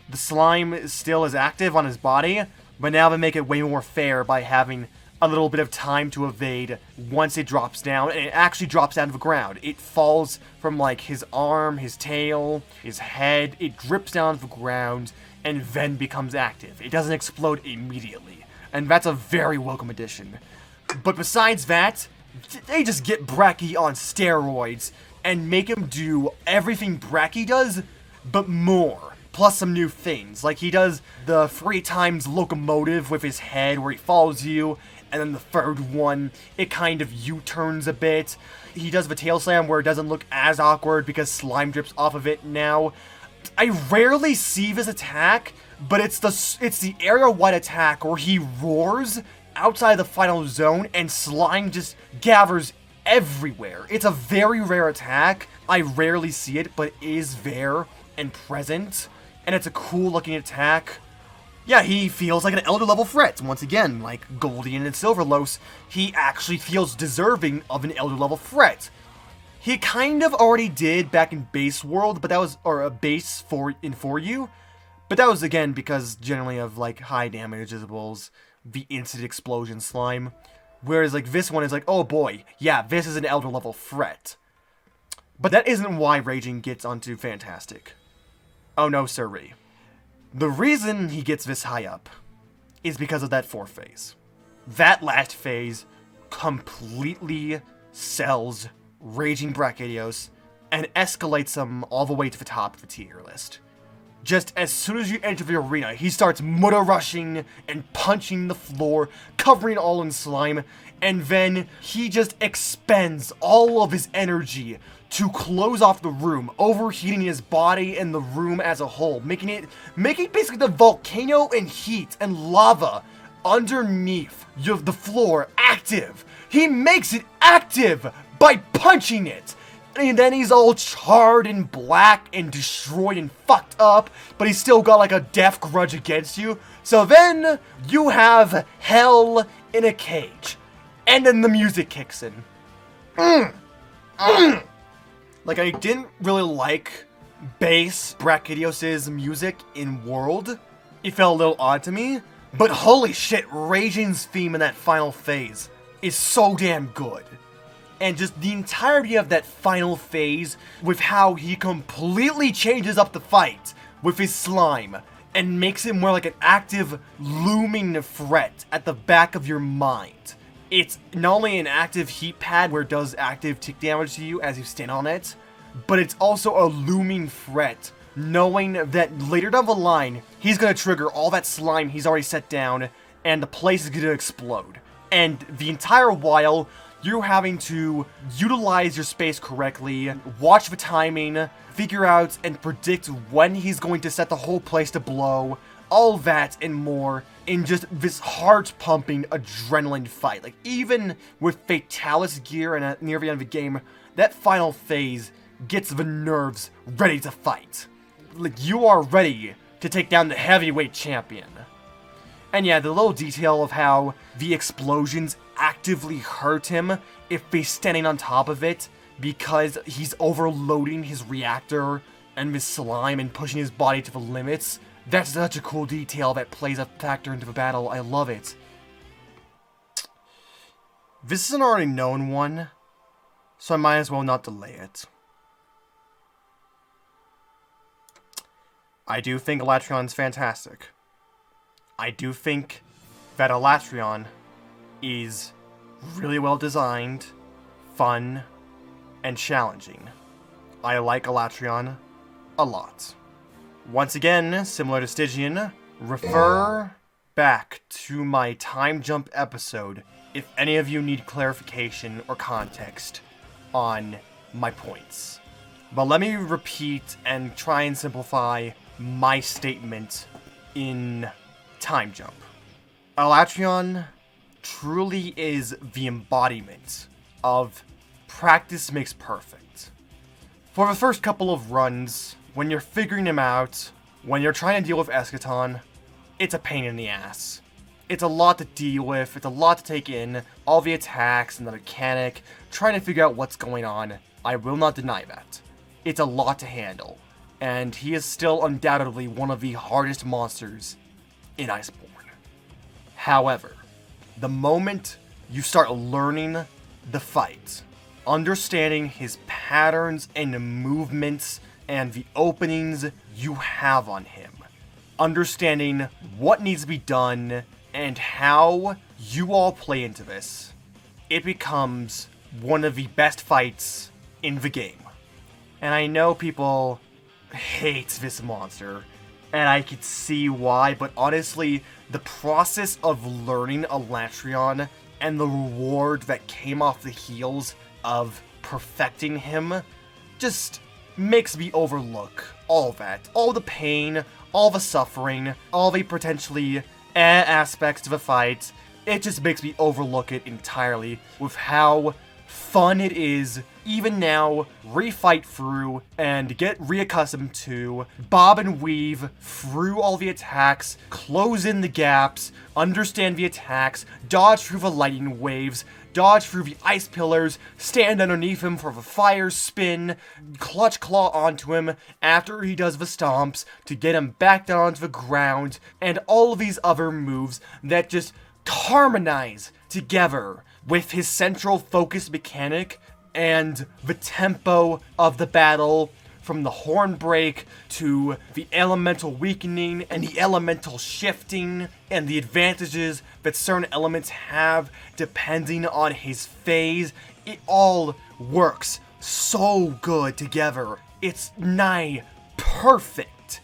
The slime still is active on his body, but now they make it way more fair by having a little bit of time to evade once it drops down, and it actually drops down to the ground. It falls from, like, his arm, his tail, his head. It drips down to the ground, and then becomes active. It doesn't explode immediately, and that's a very welcome addition. But besides that, they just get Bracky on steroids, and make him do everything Bracky does, but more. Plus some new things, like he does the 3 times locomotive with his head where he follows you, and then the third one, it kind of U-turns a bit. He does the tail slam where it doesn't look as awkward because slime drips off of it now. I rarely see this attack, but it's the area-wide attack where he roars outside the final zone and slime just gathers everywhere. It's a very rare attack. I rarely see it, but it is there and present, and it's a cool looking attack. Yeah, he feels like an Elder level threat. Once again, like Goldian and Silverlos, he actually feels deserving of an Elder level threat. He kind of already did back in base world, but that was, or a base for you, but that was again because generally of like high damage visibles, the instant explosion slime. Whereas like this one is like, oh boy, yeah, this is an Elder level threat. But that isn't why Raging gets onto Fantastic. Oh no, sirree. The reason he gets this high up is because of that 4th phase. That last phase completely sells Raging Brachydios and escalates him all the way to the top of the tier list. Just as soon as you enter the arena, he starts Muda rushing and punching the floor, covering it all in slime, and then he just expends all of his energy to close off the room, overheating his body and the room as a whole, making basically the volcano and heat and lava underneath the floor active. He makes it active by punching it. And then he's all charred and black and destroyed and fucked up, but he's still got like a death grudge against you. So then you have hell in a cage. And then the music kicks in. Like, I didn't really like base Brachydios' music in World. It felt a little odd to me. But holy shit, Raging's theme in that final phase is so damn good. And just the entirety of that final phase with how he completely changes up the fight with his slime and makes it more like an active, looming threat at the back of your mind. It's not only an active heat pad where it does active tick damage to you as you stand on it, but it's also a looming threat, knowing that later down the line, he's going to trigger all that slime he's already set down, and the place is going to explode. And the entire while, you're having to utilize your space correctly, watch the timing, figure out and predict when he's going to set the whole place to blow, all that and more in just this heart-pumping adrenaline fight. Like, even with Fatalis gear and near the end of the game, that final phase gets the nerves ready to fight. Like, you are ready to take down the heavyweight champion. And yeah, the little detail of how the explosions actively hurt him if he's standing on top of it because he's overloading his reactor and his slime and pushing his body to the limits. That's such a cool detail that plays a factor into the battle. I love it. This is an already known one, so I might as well not delay it. I do think Elatrion's fantastic. I do think that Elatrion is really well designed, fun, and challenging. I like Elatrion a lot. Once again, similar to Stygian, refer back to my time jump episode if any of you need clarification or context on my points. But let me repeat and try and simplify my statement in time jump. Elatrion truly is the embodiment of practice makes perfect. For the first couple of runs, when you're figuring him out, when you're trying to deal with Eschaton, it's a pain in the ass. It's a lot to deal with, it's a lot to take in, all the attacks and the mechanic, trying to figure out what's going on. I will not deny that. It's a lot to handle, and he is still undoubtedly one of the hardest monsters in Iceborne. However, the moment you start learning the fight, understanding his patterns and movements and the openings you have on him, understanding what needs to be done and how you all play into this, it becomes one of the best fights in the game. And I know people hate this monster, and I could see why, but honestly, the process of learning Alatreon and the reward that came off the heels of perfecting him just makes me overlook all that. All the pain, all the suffering, all the potentially aspects of the fight. It just makes me overlook it entirely with how fun it is, even now, refight through and get reaccustomed to, bob and weave through all the attacks, close in the gaps, understand the attacks, dodge through the lightning waves, dodge through the ice pillars, stand underneath him for the fire spin, clutch claw onto him after he does the stomps to get him back down onto the ground, and all of these other moves that just harmonize together with his central focus mechanic and the tempo of the battle, from the horn break to the elemental weakening and the elemental shifting and the advantages that certain elements have depending on his phase. It all works so good together. It's nigh perfect.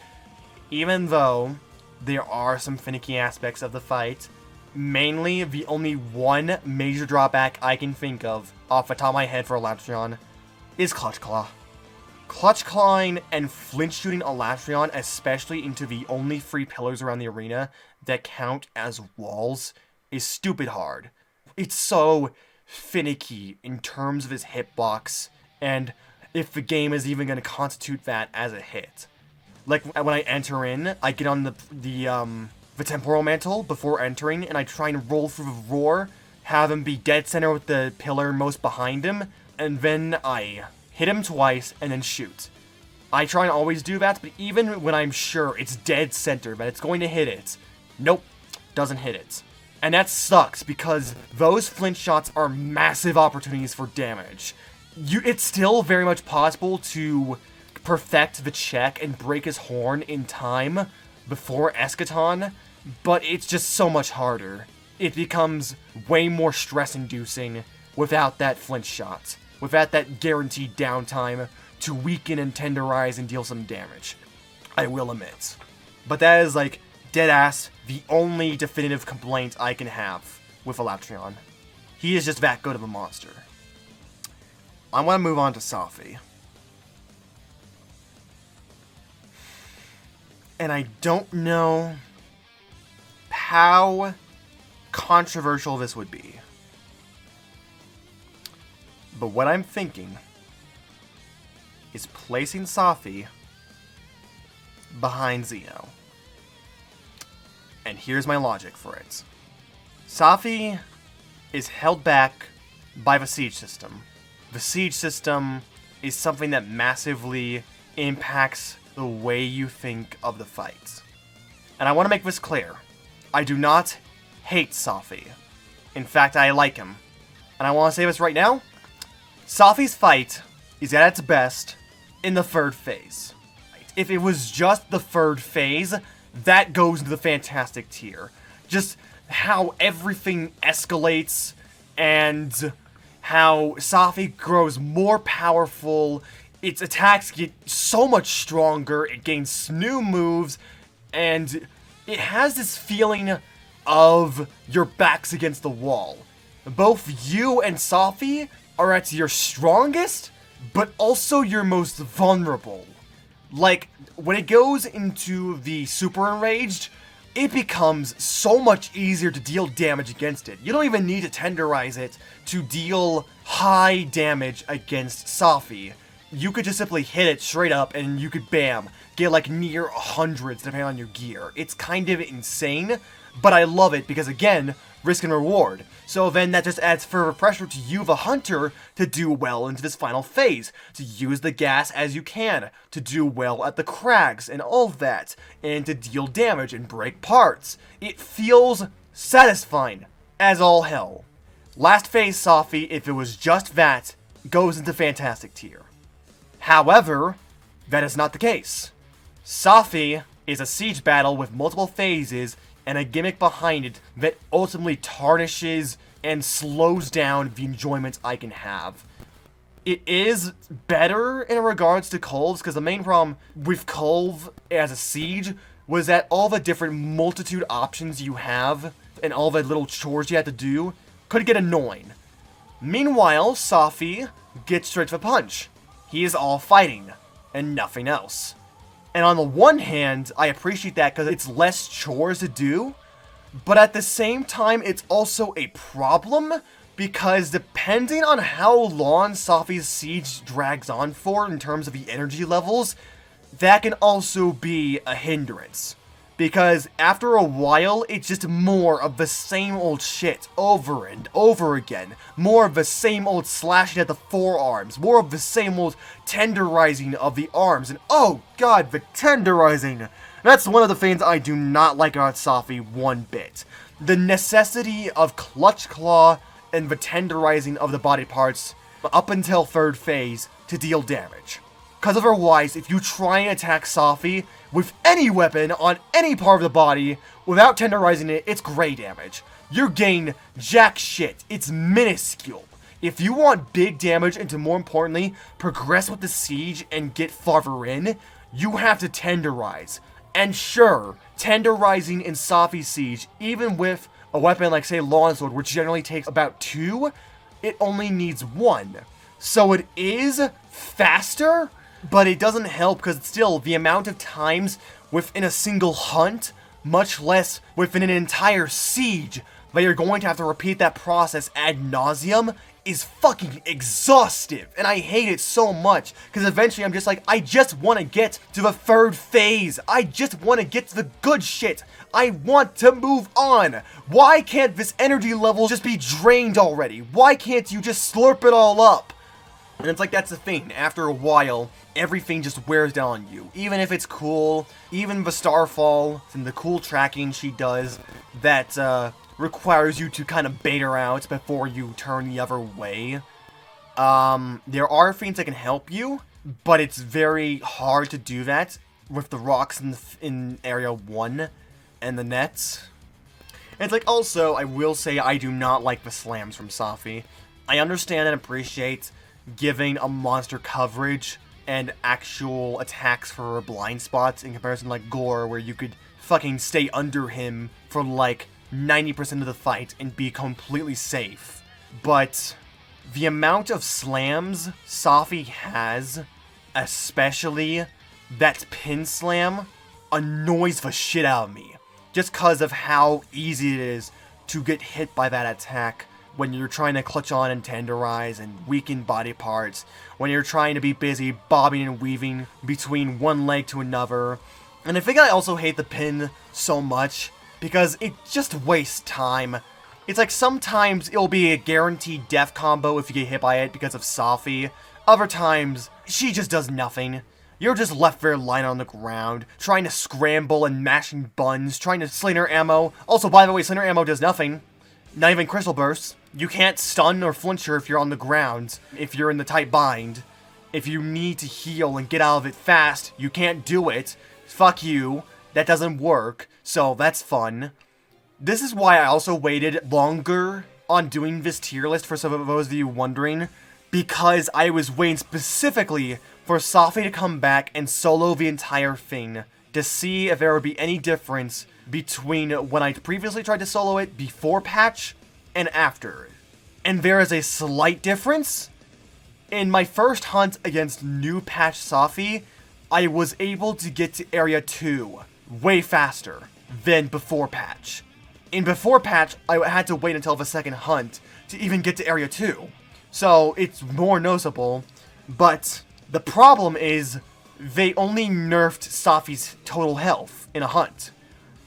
Even though there are some finicky aspects of the fight, mainly the only one major drawback I can think of off the top of my head for Alatreon is Clutch Claw. Clutch Clawing and flinch shooting Alatreon, especially into the only 3 pillars around the arena that count as walls, is stupid hard. It's so finicky in terms of his hitbox, and if the game is even going to constitute that as a hit. Like, when I enter in, I get on the temporal mantle before entering, and I try and roll through the roar, have him be dead center with the pillar most behind him, and then I hit him twice and then shoot. I try and always do that, but even when I'm sure it's dead center, that it's going to hit it, nope, doesn't hit it. And that sucks, because those flinch shots are massive opportunities for damage. It's still very much possible to perfect the check and break his horn in time before Eschaton, but it's just so much harder. It becomes way more stress-inducing without that flinch shot, without that guaranteed downtime to weaken and tenderize and deal some damage. I will admit. But that is, like, deadass the only definitive complaint I can have with Alatreon. He is just that good of a monster. I want to move on to Safi. And I don't know how controversial this would be. But what I'm thinking is placing Safi behind Xeno. And here's my logic for it. Safi is held back by the siege system. The siege system is something that massively impacts the way you think of the fight. And I want to make this clear. I do not hate Safi. In fact, I like him. And I want to say this right now. Safi's fight is at its best in the 3rd phase. If it was just the 3rd phase, that goes into the fantastic tier. Just how everything escalates and how Safi grows more powerful. Its attacks get so much stronger, it gains new moves, and it has this feeling of your back's against the wall. Both you and Safi are at your strongest, but also your most vulnerable. Like, when it goes into the Super Enraged, it becomes so much easier to deal damage against it. You don't even need to tenderize it to deal high damage against Safi. You could just simply hit it straight up and you could, bam, get like near hundreds depending on your gear. It's kind of insane, but I love it because, again, risk and reward. So then that just adds further pressure to you, the hunter, to do well into this final phase, to use the gas as you can, to do well at the crags and all of that, and to deal damage and break parts. It feels satisfying. as all hell. Last phase Safi, if it was just that, goes into Fantastic tier. However, that is not the case. Safi is a siege battle with multiple phases and a gimmick behind it that ultimately tarnishes and slows down the enjoyment I can have. It is better in regards to Kulves, because the main problem with Kulve as a siege was that all the different multitude options you have and all the little chores you had to do could get annoying. Meanwhile, Safi gets straight to the punch. He is all fighting and nothing else. And on the one hand, I appreciate that because it's less chores to do, but at the same time, it's also a problem because depending on how long Safi's siege drags on for in terms of the energy levels, that can also be a hindrance. Because after a while, it's just more of the same old shit over and over again. More of the same old slashing at the forearms. More of the same old tenderizing of the arms. And oh god, the tenderizing! That's one of the things I do not like about Safi one bit. The necessity of Clutch Claw and the tenderizing of the body parts up until third phase to deal damage. Because otherwise, if you try and attack Safi with any weapon on any part of the body without tenderizing it, it's gray damage. You're getting jack shit. It's minuscule. If you want big damage and to more importantly, progress with the siege and get farther in, you have to tenderize. And sure, tenderizing in Safi Siege, even with a weapon like say Longsword, which generally takes about 2, it only needs 1. So it is faster, but it doesn't help because still the amount of times within a single hunt, much less within an entire siege, that you're going to have to repeat that process ad nauseum is fucking exhaustive. And I hate it so much because eventually I'm just like, I just want to get to the third phase. I just want to get to the good shit. I want to move on. Why can't this energy level just be drained already? Why can't you just slurp it all up? And it's like, that's the thing. After a while, everything just wears down on you. Even if it's cool, even the Starfall and the cool tracking she does that requires you to kind of bait her out before you turn the other way. There are things that can help you, but it's very hard to do that with the rocks in Area 1 and the nets. And it's like, also, I will say I do not like the slams from Safi. I understand and appreciate giving a monster coverage and actual attacks for blind spots in comparison to like Gore, where you could fucking stay under him for like 90% of the fight and be completely safe. But the amount of slams Safi has, especially that pin slam, annoys the shit out of me. Just because of how easy it is to get hit by that attack when you're trying to clutch on and tenderize and weaken body parts, when you're trying to be busy bobbing and weaving between one leg to another. And I think I also hate the pin so much because it just wastes time. It's like sometimes it'll be a guaranteed death combo if you get hit by it because of Safi. Other times, she just does nothing. You're just left there lying on the ground, trying to scramble and mashing buns, trying to slinger ammo. Also, by the way, slinger ammo does nothing. Not even crystal bursts. You can't stun or flinch her if you're on the ground, if you're in the tight bind. If you need to heal and get out of it fast, you can't do it. Fuck you. That doesn't work, so that's fun. This is why I also waited longer on doing this tier list for some of those of you wondering, because I was waiting specifically for Safi to come back and solo the entire thing to see if there would be any difference between when I previously tried to solo it before patch and after. And there is a slight difference. In my first hunt against new patch Safi, I was able to get to Area 2 way faster than before patch. In before patch, I had to wait until the second hunt to even get to Area 2. So it's more noticeable, but the problem is they only nerfed Safi's total health in a hunt.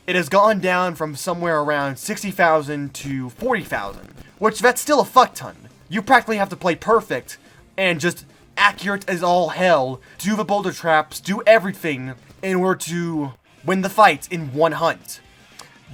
It has gone down from somewhere around 60,000 to 40,000, which that's still a fuck ton. You practically have to play perfect and just accurate as all hell, do the boulder traps, do everything in order to win the fight in one hunt.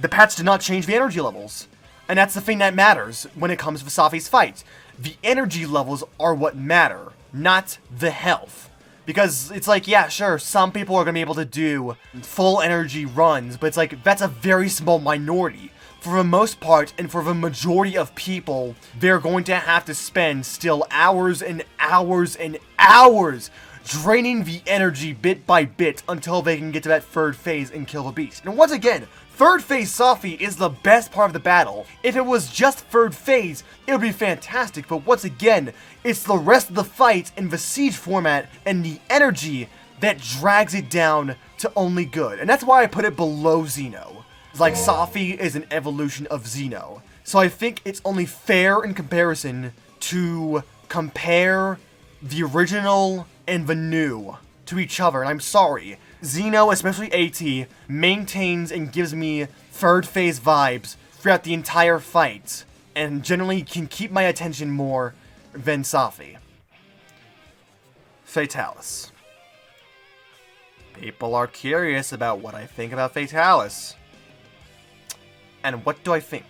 The patch did not change the energy levels. And that's the thing that matters when it comes to Safi's fight. The energy levels are what matter, not the health. Because it's like, yeah, sure, some people are going to be able to do full energy runs, but it's like, that's a very small minority. For the most part, and for the majority of people, they're going to have to spend still hours and hours and hours draining the energy bit by bit until they can get to that third phase and kill the beast. And once again, third phase Safi is the best part of the battle. If it was just third phase, it would be fantastic, but once again, it's the rest of the fight in the siege format and the energy that drags it down to only good. And that's why I put it below Xeno. It's like Safi is an evolution of Xeno. So I think it's only fair in comparison to compare the original and the new to each other. And I'm sorry, Xeno, especially AT, maintains and gives me third phase vibes throughout the entire fight, and generally can keep my attention more than Safi. Fatalis. People are curious about what I think about Fatalis. And what do I think?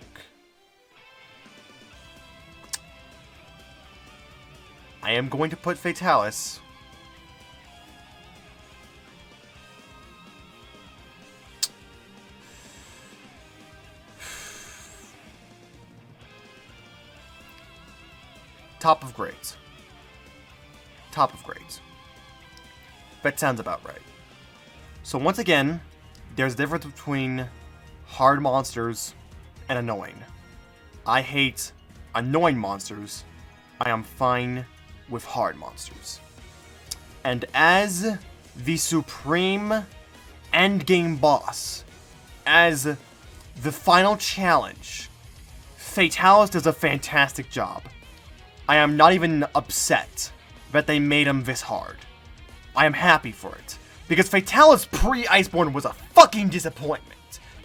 I am going to put Fatalis top of grades. Top of grades. That sounds about right. So once again, there's a difference between hard monsters and annoying. I hate annoying monsters. I am fine with hard monsters. And as the supreme endgame boss, as the final challenge, Fatalis does a fantastic job. I am not even upset that they made him this hard. I am happy for it. Because Fatalis pre-Iceborne was a fucking disappointment.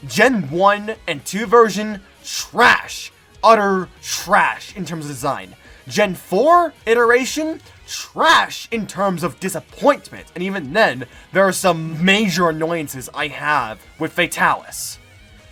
Gen 1 and 2 version, trash. Utter trash in terms of design. Gen 4 iteration, trash in terms of disappointment. And even then, there are some major annoyances I have with Fatalis.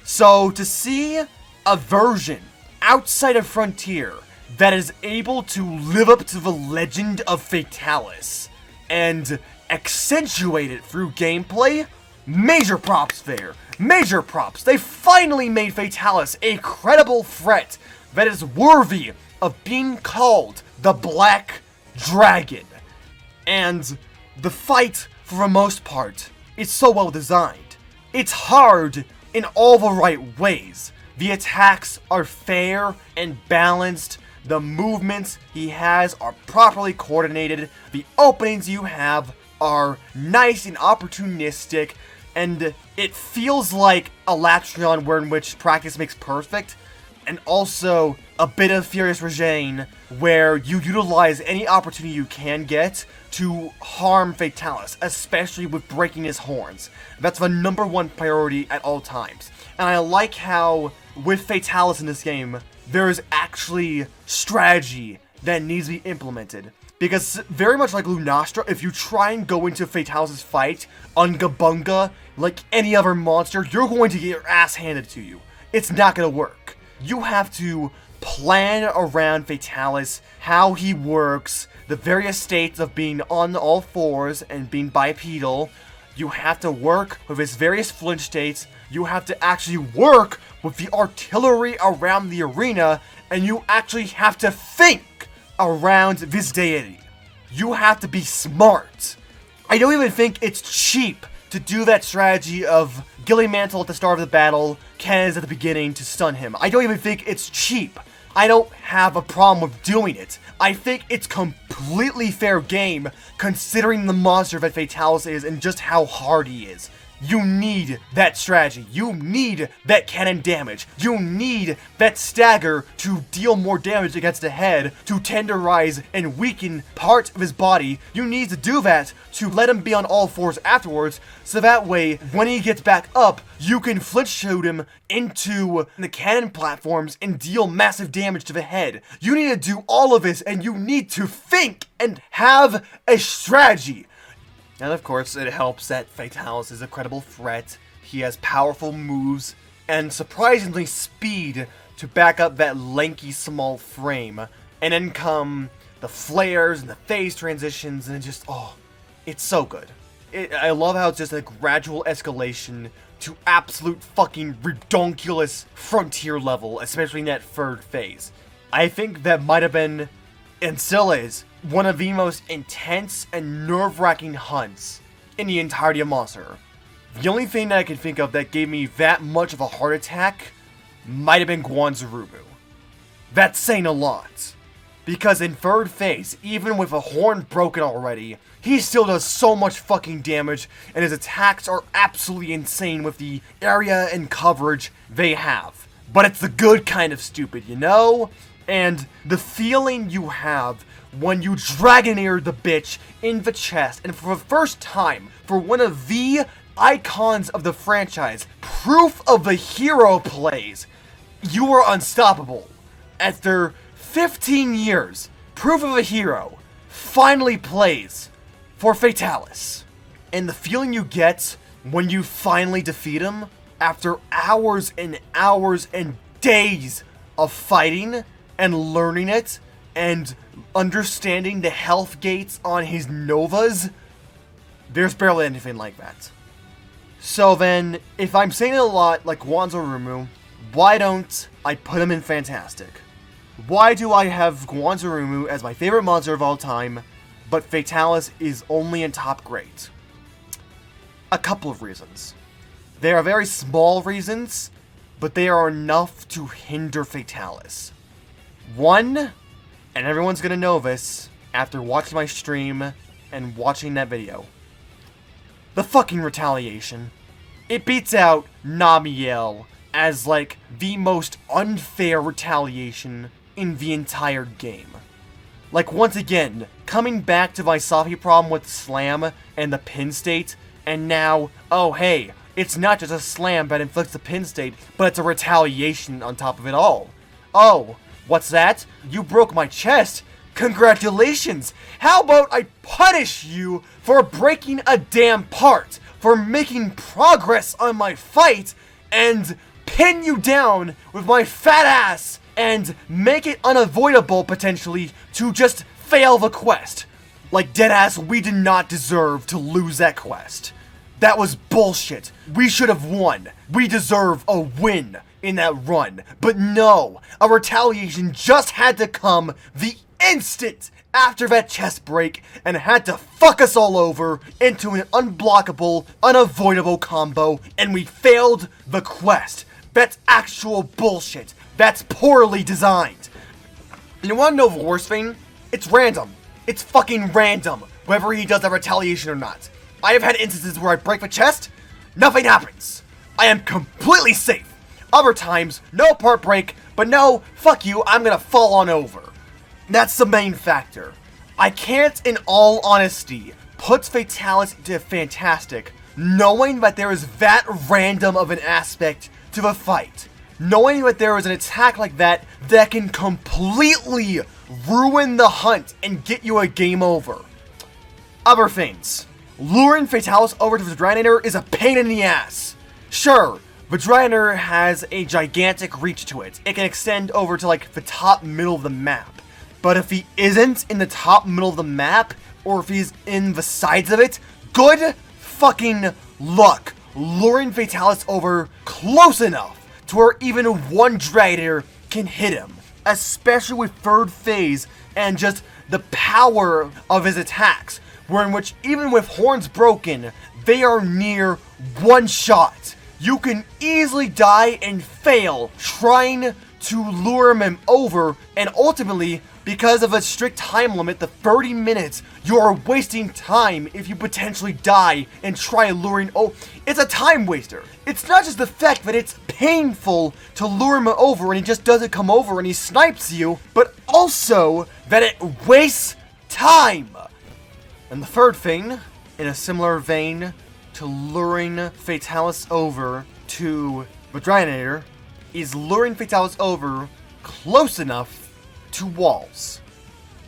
So to see a version outside of Frontier that is able to live up to the legend of Fatalis and accentuate it through gameplay, major props there. Major props. They finally made Fatalis a credible threat that is worthy of being called the Black Dragon. And the fight, for the most part, is so well designed. It's hard in all the right ways. The attacks are fair and balanced. The movements he has are properly coordinated. The openings you have are nice and opportunistic. And it feels like a Latreon in which practice makes perfect. And also a bit of Furious Regine where you utilize any opportunity you can get to harm Fatalis, especially with breaking his horns. That's the #1 priority at all times. And I like how, with Fatalis in this game, there is actually strategy that needs to be implemented. Because very much like Lunastra, if you try and go into Fatalis' fight Unga Bunga like any other monster, you're going to get your ass handed to you. It's not going to work. You have to plan around Fatalis, how he works, the various states of being on all fours and being bipedal. You have to work with his various flinch states. You have to actually work with the artillery around the arena, and you actually have to think around this deity. You have to be smart. I don't even think it's cheap to do that strategy of Gillimantle at the start of the battle, cannons at the beginning to stun him. I don't even think it's cheap. I don't have a problem with doing it. I think it's completely fair game considering the monster that Fatalis is and just how hard he is. You need that strategy. You need that cannon damage. You need that stagger to deal more damage against the head, to tenderize and weaken parts of his body. You need to do that to let him be on all fours afterwards, so that way, when he gets back up, you can flinch shoot him into the cannon platforms and deal massive damage to the head. You need to do all of this, and you need to think and have a strategy. And of course, it helps that Fatalis is a credible threat. He has powerful moves and surprisingly speed to back up that lanky small frame. And then come the flares and the phase transitions, and it just, oh, it's so good. I love how it's just a gradual escalation to absolute fucking redonkulous frontier level, especially in that third phase. I think that might have been, and still is, one of the most intense and nerve-wracking hunts in the entirety of Monster. The only thing that I can think of that gave me that much of a heart attack might have been Guanzarumu. That's saying a lot. Because in third phase, even with a horn broken already, he still does so much fucking damage, and his attacks are absolutely insane with the area and coverage they have. But it's the good kind of stupid, you know? And the feeling you have when you Dragonair the bitch in the chest, and for the first time, for one of the icons of the franchise, proof of the hero plays, you are unstoppable. After 15 years, proof of a hero finally plays for Fatalis. And the feeling you get when you finally defeat him, after hours and hours and days of fighting and learning it, and understanding the health gates on his Novas, there's barely anything like that. So then, if I'm saying it a lot like Guanzarumu, why don't I put him in Fantastic? Why do I have Guanzarumu as my favorite monster of all time, but Fatalis is only in top grade? A couple of reasons. They are very small reasons, but they are enough to hinder Fatalis. One, and everyone's gonna know this after watching my stream and watching that video. The fucking retaliation. It beats out Namiel as like the most unfair retaliation in the entire game. Like, once again, coming back to my Safi problem with Slam and the pin state, and now, oh hey, it's not just a slam that inflicts the pin state, but it's a retaliation on top of it all. Oh, what's that? You broke my chest? Congratulations! How about I punish you for breaking a damn part, for making progress on my fight, and pin you down with my fat ass, and make it unavoidable, potentially, to just fail the quest. Like, deadass, we did not deserve to lose that quest. That was bullshit. We should have won. We deserve a win in that run. But no, a retaliation just had to come the instant after that chest break, and had to fuck us all over into an unblockable, unavoidable combo, and we failed the quest. That's actual bullshit. That's poorly designed. And you wanna know the worst thing? It's random. It's fucking random, whether he does a retaliation or not. I have had instances where I break the chest, nothing happens. I am completely safe. Other times, no part break, but no, fuck you, I'm gonna fall on over. That's the main factor. I can't, in all honesty, put Fatalis into Fantastic, knowing that there is that random of an aspect to the fight. Knowing that there is an attack like that that can completely ruin the hunt and get you a game over. Other things. Luring Fatalis over to Vajrayanator is a pain in the ass. Sure, Vajrayanator has a gigantic reach to it. It can extend over to like the top middle of the map. But if he isn't in the top middle of the map, or if he's in the sides of it, good fucking luck luring Fatalis over close enough to where even one Draganator can hit him. Especially with third phase and just the power of his attacks, where in which even with horns broken, they are near one shot. You can easily die and fail trying to lure him over, and ultimately, because of a strict time limit, the 30 minutes, you are wasting time if you potentially die and try luring. Oh, it's a time waster. It's not just the fact that it's painful to lure him over and he just doesn't come over and he snipes you, but also that it wastes time. And the third thing, in a similar vein to luring Fatalis over to Vajrayanator, is luring Fatalis over close enough to walls.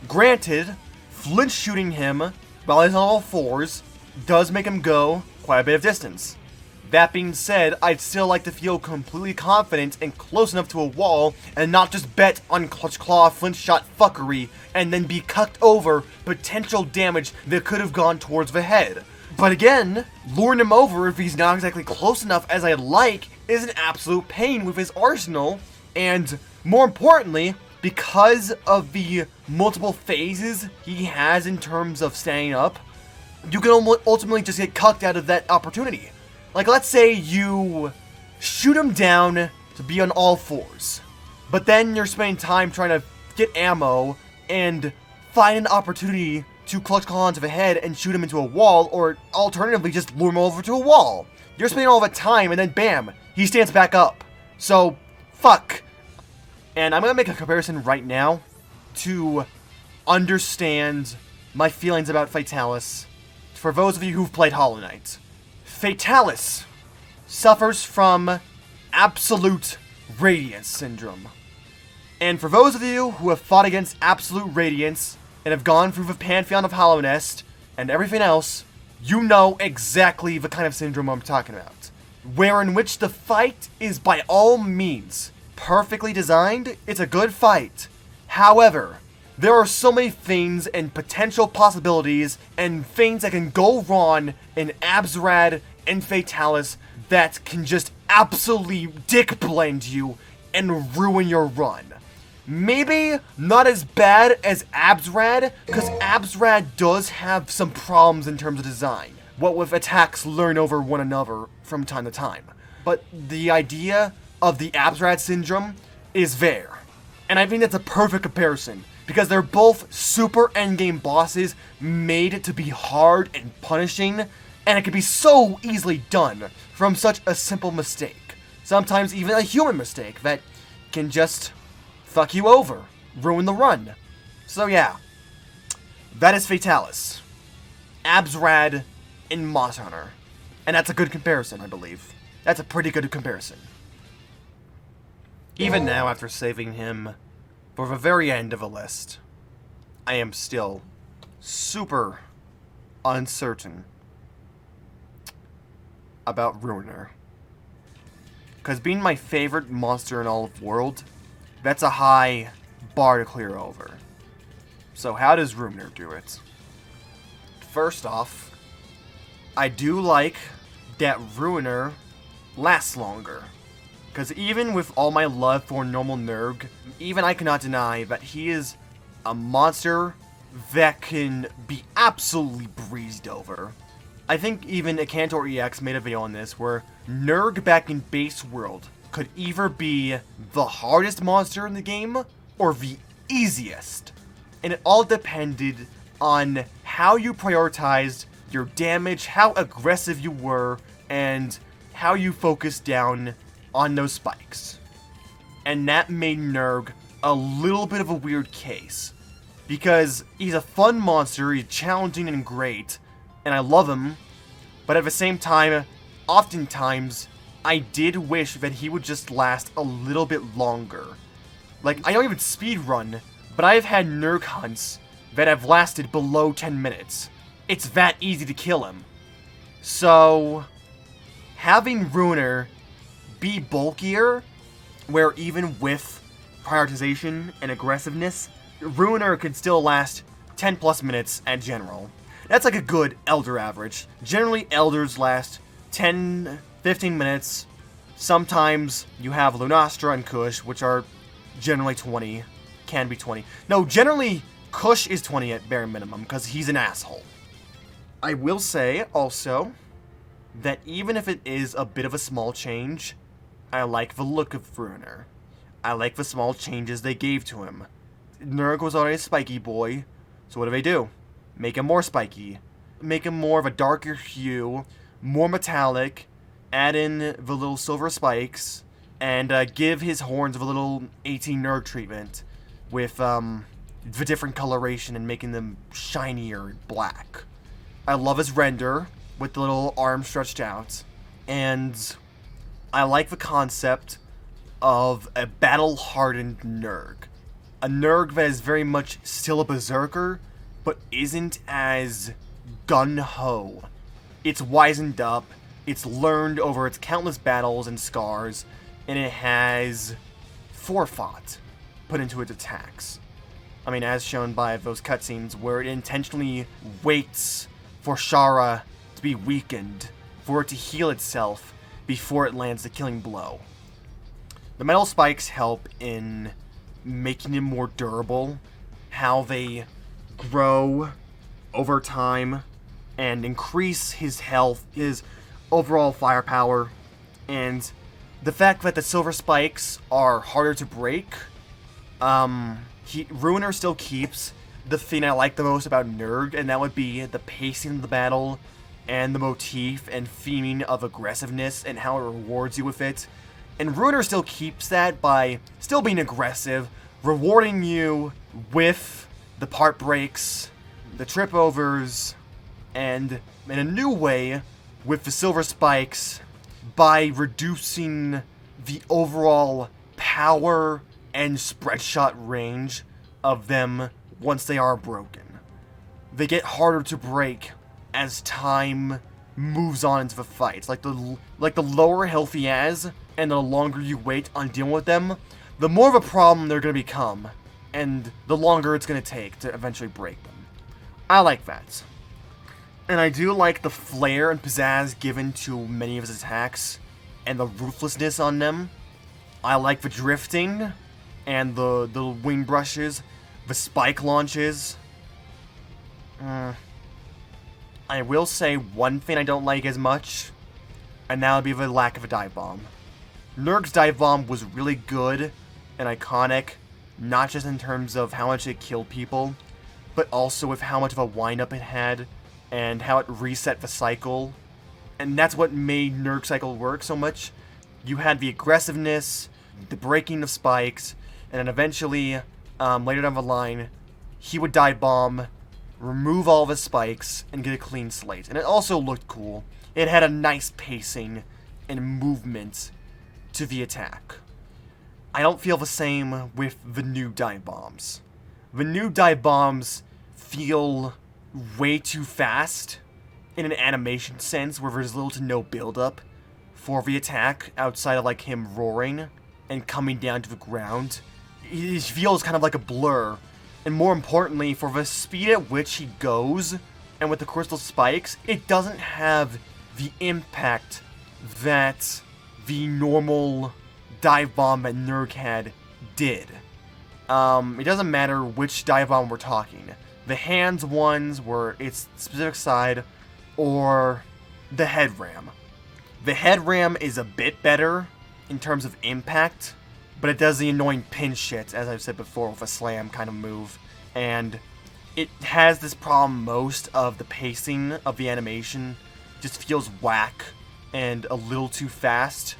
Granted, flinch shooting him while he's on all fours does make him go quite a bit of distance. That being said, I'd still like to feel completely confident and close enough to a wall and not just bet on clutch claw flint shot fuckery and then be cucked over potential damage that could have gone towards the head. But again, luring him over if he's not exactly close enough as I'd like is an absolute pain with his arsenal, and more importantly, because of the multiple phases he has in terms of standing up, you can ultimately just get cucked out of that opportunity. Like, let's say you shoot him down to be on all fours, but then you're spending time trying to get ammo and find an opportunity to clutch claw onto the head and shoot him into a wall, or alternatively just lure him over to a wall. You're spending all that time, and then bam, he stands back up. So, fuck. And I'm gonna make a comparison right now to understand my feelings about Fatalis for those of you who've played Hollow Knight. Fatalis suffers from Absolute Radiance Syndrome. And for those of you who have fought against Absolute Radiance and have gone through the Pantheon of Hallownest and everything else, you know exactly the kind of syndrome I'm talking about. Where in which the fight is by all means perfectly designed, it's a good fight. However, there are so many things and potential possibilities and things that can go wrong in Abzrad and Fatalis that can just absolutely dick blend you and ruin your run. Maybe not as bad as Abzrad, because Abzrad does have some problems in terms of design, what with attacks learn over one another from time to time. But the idea of the Abzrad syndrome is there. And I think that's a perfect comparison, because they're both super endgame bosses made to be hard and punishing, and it can be so easily done from such a simple mistake. Sometimes even a human mistake that can just fuck you over, ruin the run. So yeah, that is Fatalis, Abzrad, and Moss Hunter. And that's a good comparison, I believe. That's a pretty good comparison. Even now, after saving him for the very end of the list, I am still super uncertain about Ruiner. Because being my favorite monster in all of the world, that's a high bar to clear over. So how does Ruiner do it? First off, I do like that Ruiner lasts longer. Because even with all my love for normal Nerg, even I cannot deny that he is a monster that can be absolutely breezed over. I think even Akantor EX made a video on this where Nerg back in base world could either be the hardest monster in the game or the easiest. And it all depended on how you prioritized your damage, how aggressive you were, and how you focused down on those spikes. And that made Nerg a little bit of a weird case. Because he's a fun monster, he's challenging and great, and I love him, but at the same time, oftentimes, I did wish that he would just last a little bit longer. Like, I don't even speedrun, but I've had Nerg hunts that have lasted below 10 minutes. It's that easy to kill him. So, having Ruiner be bulkier, where even with prioritization and aggressiveness, Ruiner can still last 10 plus minutes at general. That's like a good Elder average. Generally, Elders last 10, 15 minutes. Sometimes you have Lunastra and Kush, which are generally 20. Can be 20. No, generally, Kush is 20 at bare minimum, because he's an asshole. I will say, also, that even if it is a bit of a small change, I like the look of Ruiner. I like the small changes they gave to him. Nerg was already a spiky boy, so what do? Make him more spiky. Make him more of a darker hue, more metallic, add in the little silver spikes, and give his horns a little 18 Nerg treatment with the different coloration and making them shinier and black. I love his render with the little arm stretched out, and I like the concept of a battle-hardened Nerg. A Nerg that is very much still a berserker, but isn't as gun-ho. It's wizened up, it's learned over its countless battles and scars, and it has forethought put into its attacks. I mean, as shown by those cutscenes where it intentionally waits for Shara to be weakened, for it to heal itself before it lands the killing blow. The metal spikes help in making him more durable, how they grow over time and increase his health, his overall firepower, and the fact that the silver spikes are harder to break. Ruiner still keeps the thing I like the most about Nerg, and that would be the pacing of the battle and the motif and theming of aggressiveness and how it rewards you with it. And Ruiner still keeps that by still being aggressive, rewarding you with the part breaks, the trip overs, and in a new way with the silver spikes by reducing the overall power and spread shot range of them once they are broken. They get harder to break as time moves on into the fights. Like the lower health he has, and the longer you wait on dealing with them, the more of a problem they're going to become, and the longer it's going to take to eventually break them. I like that. And I do like the flair and pizzazz given to many of his attacks, and the ruthlessness on them. I like the drifting, and the wing brushes, the spike launches. I will say one thing I don't like as much, and that would be the lack of a dive bomb. Nerg's dive bomb was really good and iconic, not just in terms of how much it killed people, but also with how much of a wind-up it had, and how it reset the cycle. And that's what made Nerg's cycle work so much. You had the aggressiveness, the breaking of spikes, and then eventually, later down the line, he would dive bomb, remove all of his spikes, and get a clean slate. And it also looked cool. It had a nice pacing and movement to the attack. I don't feel the same with the new dive bombs. The new dive bombs feel way too fast in an animation sense, where there's little to no build-up for the attack outside of like him roaring and coming down to the ground. It feels kind of like a blur. And more importantly, for the speed at which he goes, and with the crystal spikes, it doesn't have the impact that the normal dive bomb that Nerg had did. It doesn't matter which dive bomb we're talking. The hands ones were its specific side, or the head ram. The head ram is a bit better in terms of impact, but it does the annoying pin shit, as I've said before, with a slam kind of move. And it has this problem most of the pacing of the animation just feels whack and a little too fast.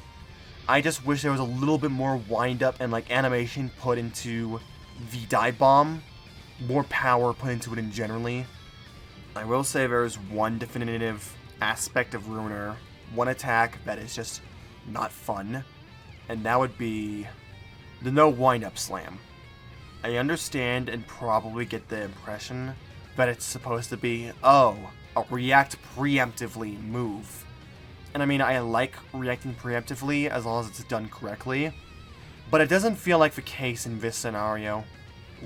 I just wish there was a little bit more wind-up and like animation put into the dive bomb. More power put into it in generally. I will say there is one definitive aspect of Ruiner, one attack that is just not fun, and that would be the no wind-up slam. I understand and probably get the impression that it's supposed to be, oh, a react preemptively move. And I mean, I like reacting preemptively as long as it's done correctly, but it doesn't feel like the case in this scenario,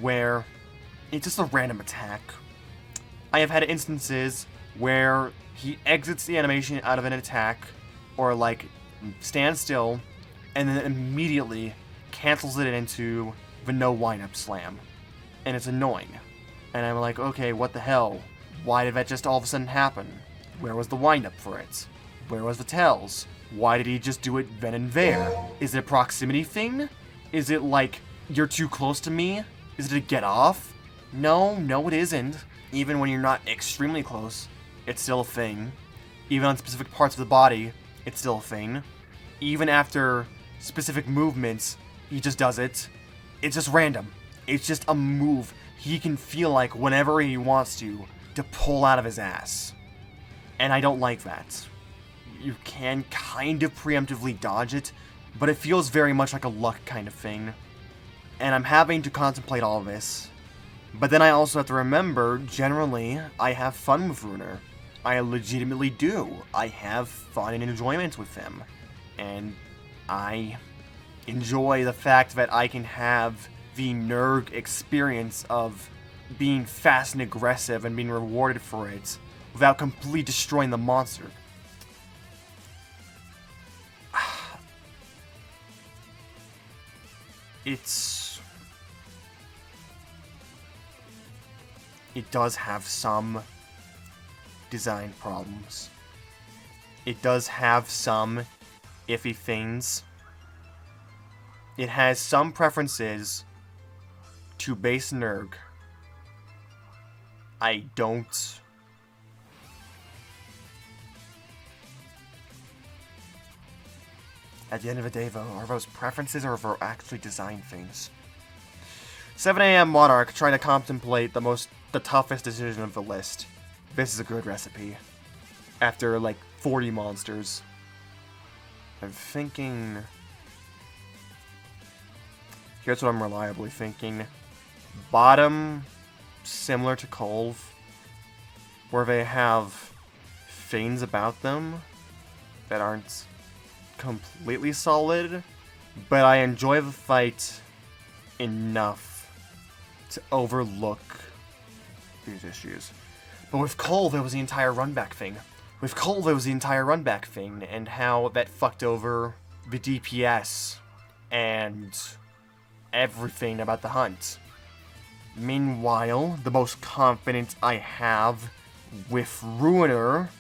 where it's just a random attack. I have had instances where he exits the animation out of an attack, or like stands still, and then immediately cancels it into the no wind-up slam. And it's annoying. And I'm like, okay, what the hell? Why did that just all of a sudden happen? Where was the wind-up for it? Where was the tells? Why did he just do it then and there? Is it a proximity thing? Is it like, you're too close to me? Is it a get off? No, it isn't. Even when you're not extremely close, it's still a thing. Even on specific parts of the body, it's still a thing. Even after specific movements, he just does it. It's just random. It's just a move he can feel like whenever he wants to pull out of his ass. And I don't like that. You can kind of preemptively dodge it, but it feels very much like a luck kind of thing. And I'm having to contemplate all of this. But then I also have to remember, generally, I have fun with Ruiner. I legitimately do. I have fun and enjoyment with them. And I enjoy the fact that I can have the Nerg experience of being fast and aggressive and being rewarded for it without completely destroying the monster. It does have some design problems. It does have some iffy things. It has some preferences to base Nerg. I don't... At the end of the day, though, are those preferences or are those actually design things? 7 AM Monarch trying to contemplate the toughest decision of the list. This is a good recipe. After, like, 40 monsters. I'm thinking... Here's what I'm reliably thinking. Bottom, similar to Kulve, where they have things about them that aren't completely solid, but I enjoy the fight enough to overlook these issues. But with Kulve, it was the entire runback thing. And how that fucked over the DPS and everything about the hunt. Meanwhile, the most confidence I have with Ruiner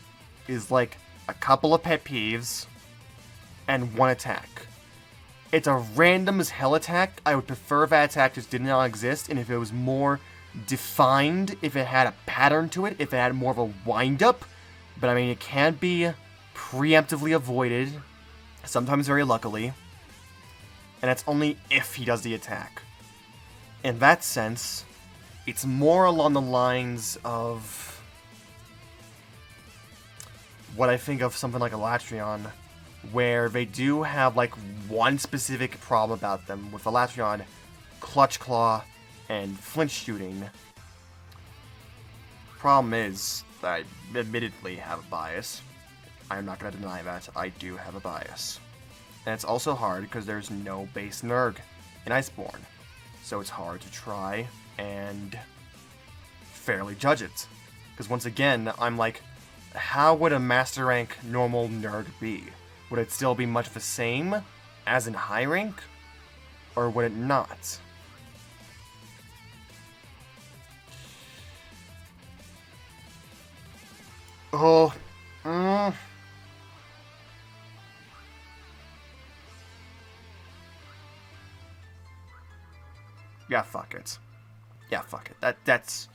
is like a couple of pet peeves and one attack. It's a random as hell attack. I would prefer if that attack just did not exist, and if it was more defined, if it had a pattern to it, if it had more of a wind-up. But I mean, it can be preemptively avoided, sometimes very luckily, and that's only if he does the attack. In that sense, it's more along the lines of what I think of something like Alatreon, where they do have like one specific problem about them. With Alatreon, Clutch Claw, and flinch shooting. Problem is, I admittedly have a bias. I'm not going to deny that. I do have a bias. And it's also hard because there's no base Nerg in Iceborne. So it's hard to try and fairly judge it. Because once again, I'm like, how would a master rank normal Nerg be? Would it still be much the same as in high rank? Or would it not? Oh, yeah, fuck it. Yeah, fuck it. That's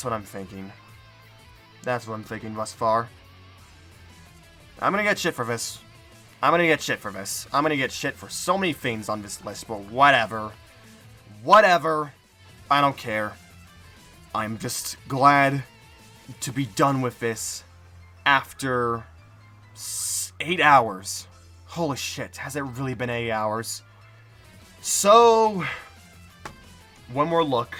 what I'm thinking. That's what I'm thinking thus far. I'm gonna get shit for this. I'm gonna get shit for so many things on this list, but whatever. Whatever. I don't care. I'm just glad to be done with this after 8 hours. Holy shit, has it really been 8 hours? So, one more look.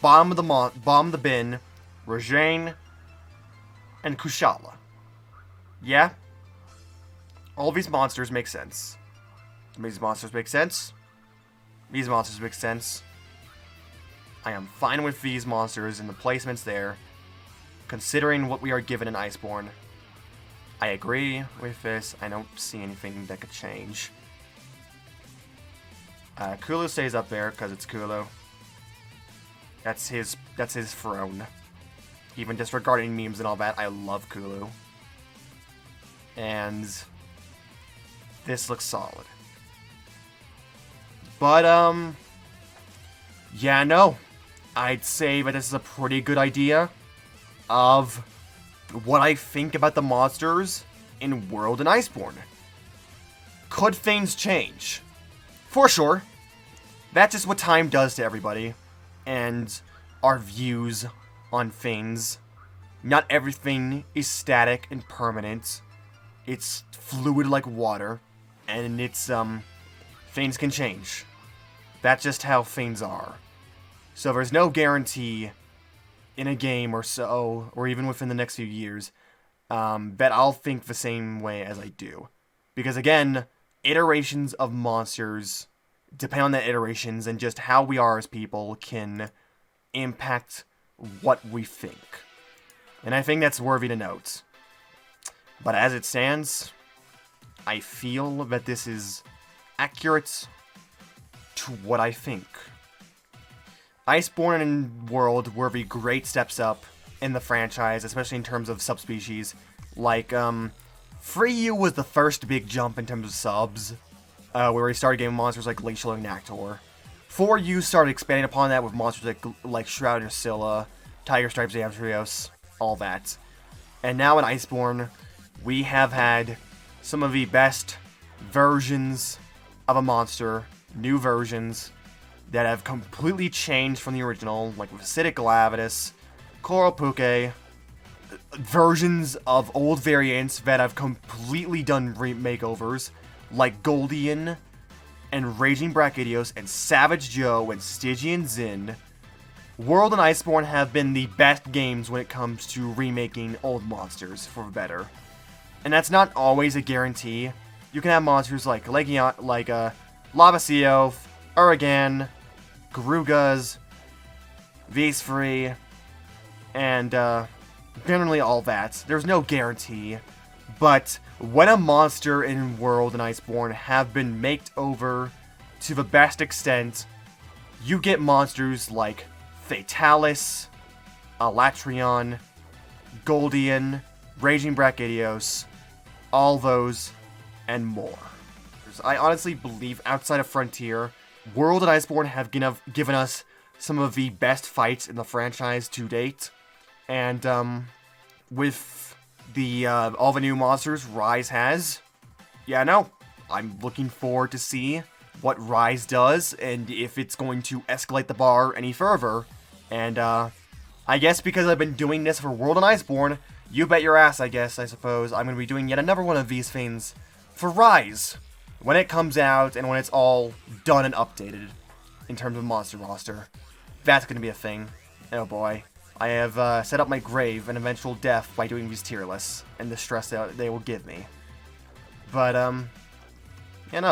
Bottom of the bin, Rajane and Kushala. Yeah? All these monsters make sense. These monsters make sense. These monsters make sense. I am fine with these monsters and the placements there, considering what we are given in Iceborne. I agree with this. I don't see anything that could change. Kulu stays up there because it's Kulu. That's his throne. Even disregarding memes and all that, I love Kulu. And this looks solid. But yeah, no. I'd say that this is a pretty good idea of what I think about the monsters in World and Iceborne. Could things change? For sure. That's just what time does to everybody. And our views on things. Not everything is static and permanent. It's fluid like water. And it's, things can change. That's just how things are. So there's no guarantee in a game or so, or even within the next few years, that I'll think the same way as I do. Because again, iterations of monsters depend on the iterations, and just how we are as people can impact what we think. And I think that's worthy to note. But as it stands, I feel that this is accurate to what I think. Iceborne and World were the great steps up in the franchise, especially in terms of subspecies. Like, Free-U was the first big jump in terms of subs, where we started getting monsters like Glacial and Nactor. 4U started expanding upon that with monsters like Shroud and Scylla, Tiger Stripes, Amtrios, all that. And now in Iceborne, we have had some of the best versions of a monster, new versions, that have completely changed from the original, like with Acidic Galavitus, Kuru-Ya-Ku, versions of old variants that have completely done makeovers, like Goldian, and Raging Brachydios, and Savage Joe, and Stygian Zin. World and Iceborne have been the best games when it comes to remaking old monsters for the better. And that's not always a guarantee. You can have monsters like Lavasiothe, Uragaan, Garugas, Visfree, and generally all that. There's no guarantee. But when a monster in World and Iceborne have been maked over to the best extent, you get monsters like Fatalis, Alatreon, Goldian, Raging Brachydios, all those, and more. I honestly believe outside of Frontier, World and Iceborne have given us some of the best fights in the franchise to date. And with the all the new monsters Rise has, I'm looking forward to see what Rise does and if it's going to escalate the bar any further. And I guess because I've been doing this for World and Iceborne, you bet your ass, I suppose, I'm going to be doing yet another one of these things for Rise when it comes out and when it's all done and updated in terms of monster roster. That's going to be a thing. Oh boy. I have set up my grave and eventual death by doing these tier lists and the stress that they will give me. But,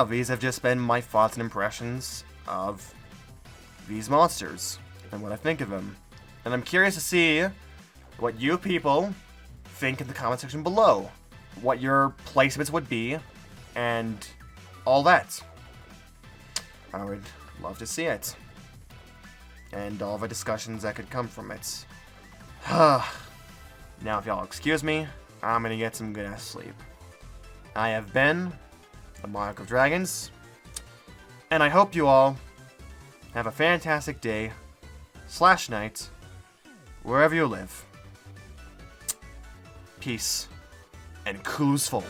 these have just been my thoughts and impressions of these monsters and what I think of them. And I'm curious to see what you people think in the comment section below. What your placements would be, and all that. I would love to see it. And all the discussions that could come from it. Now, if y'all excuse me, I'm gonna get some good-ass sleep. I have been the Monarch of Dragons, and I hope you all have a fantastic day / night, wherever you live. Peace, and Kulu's Fold.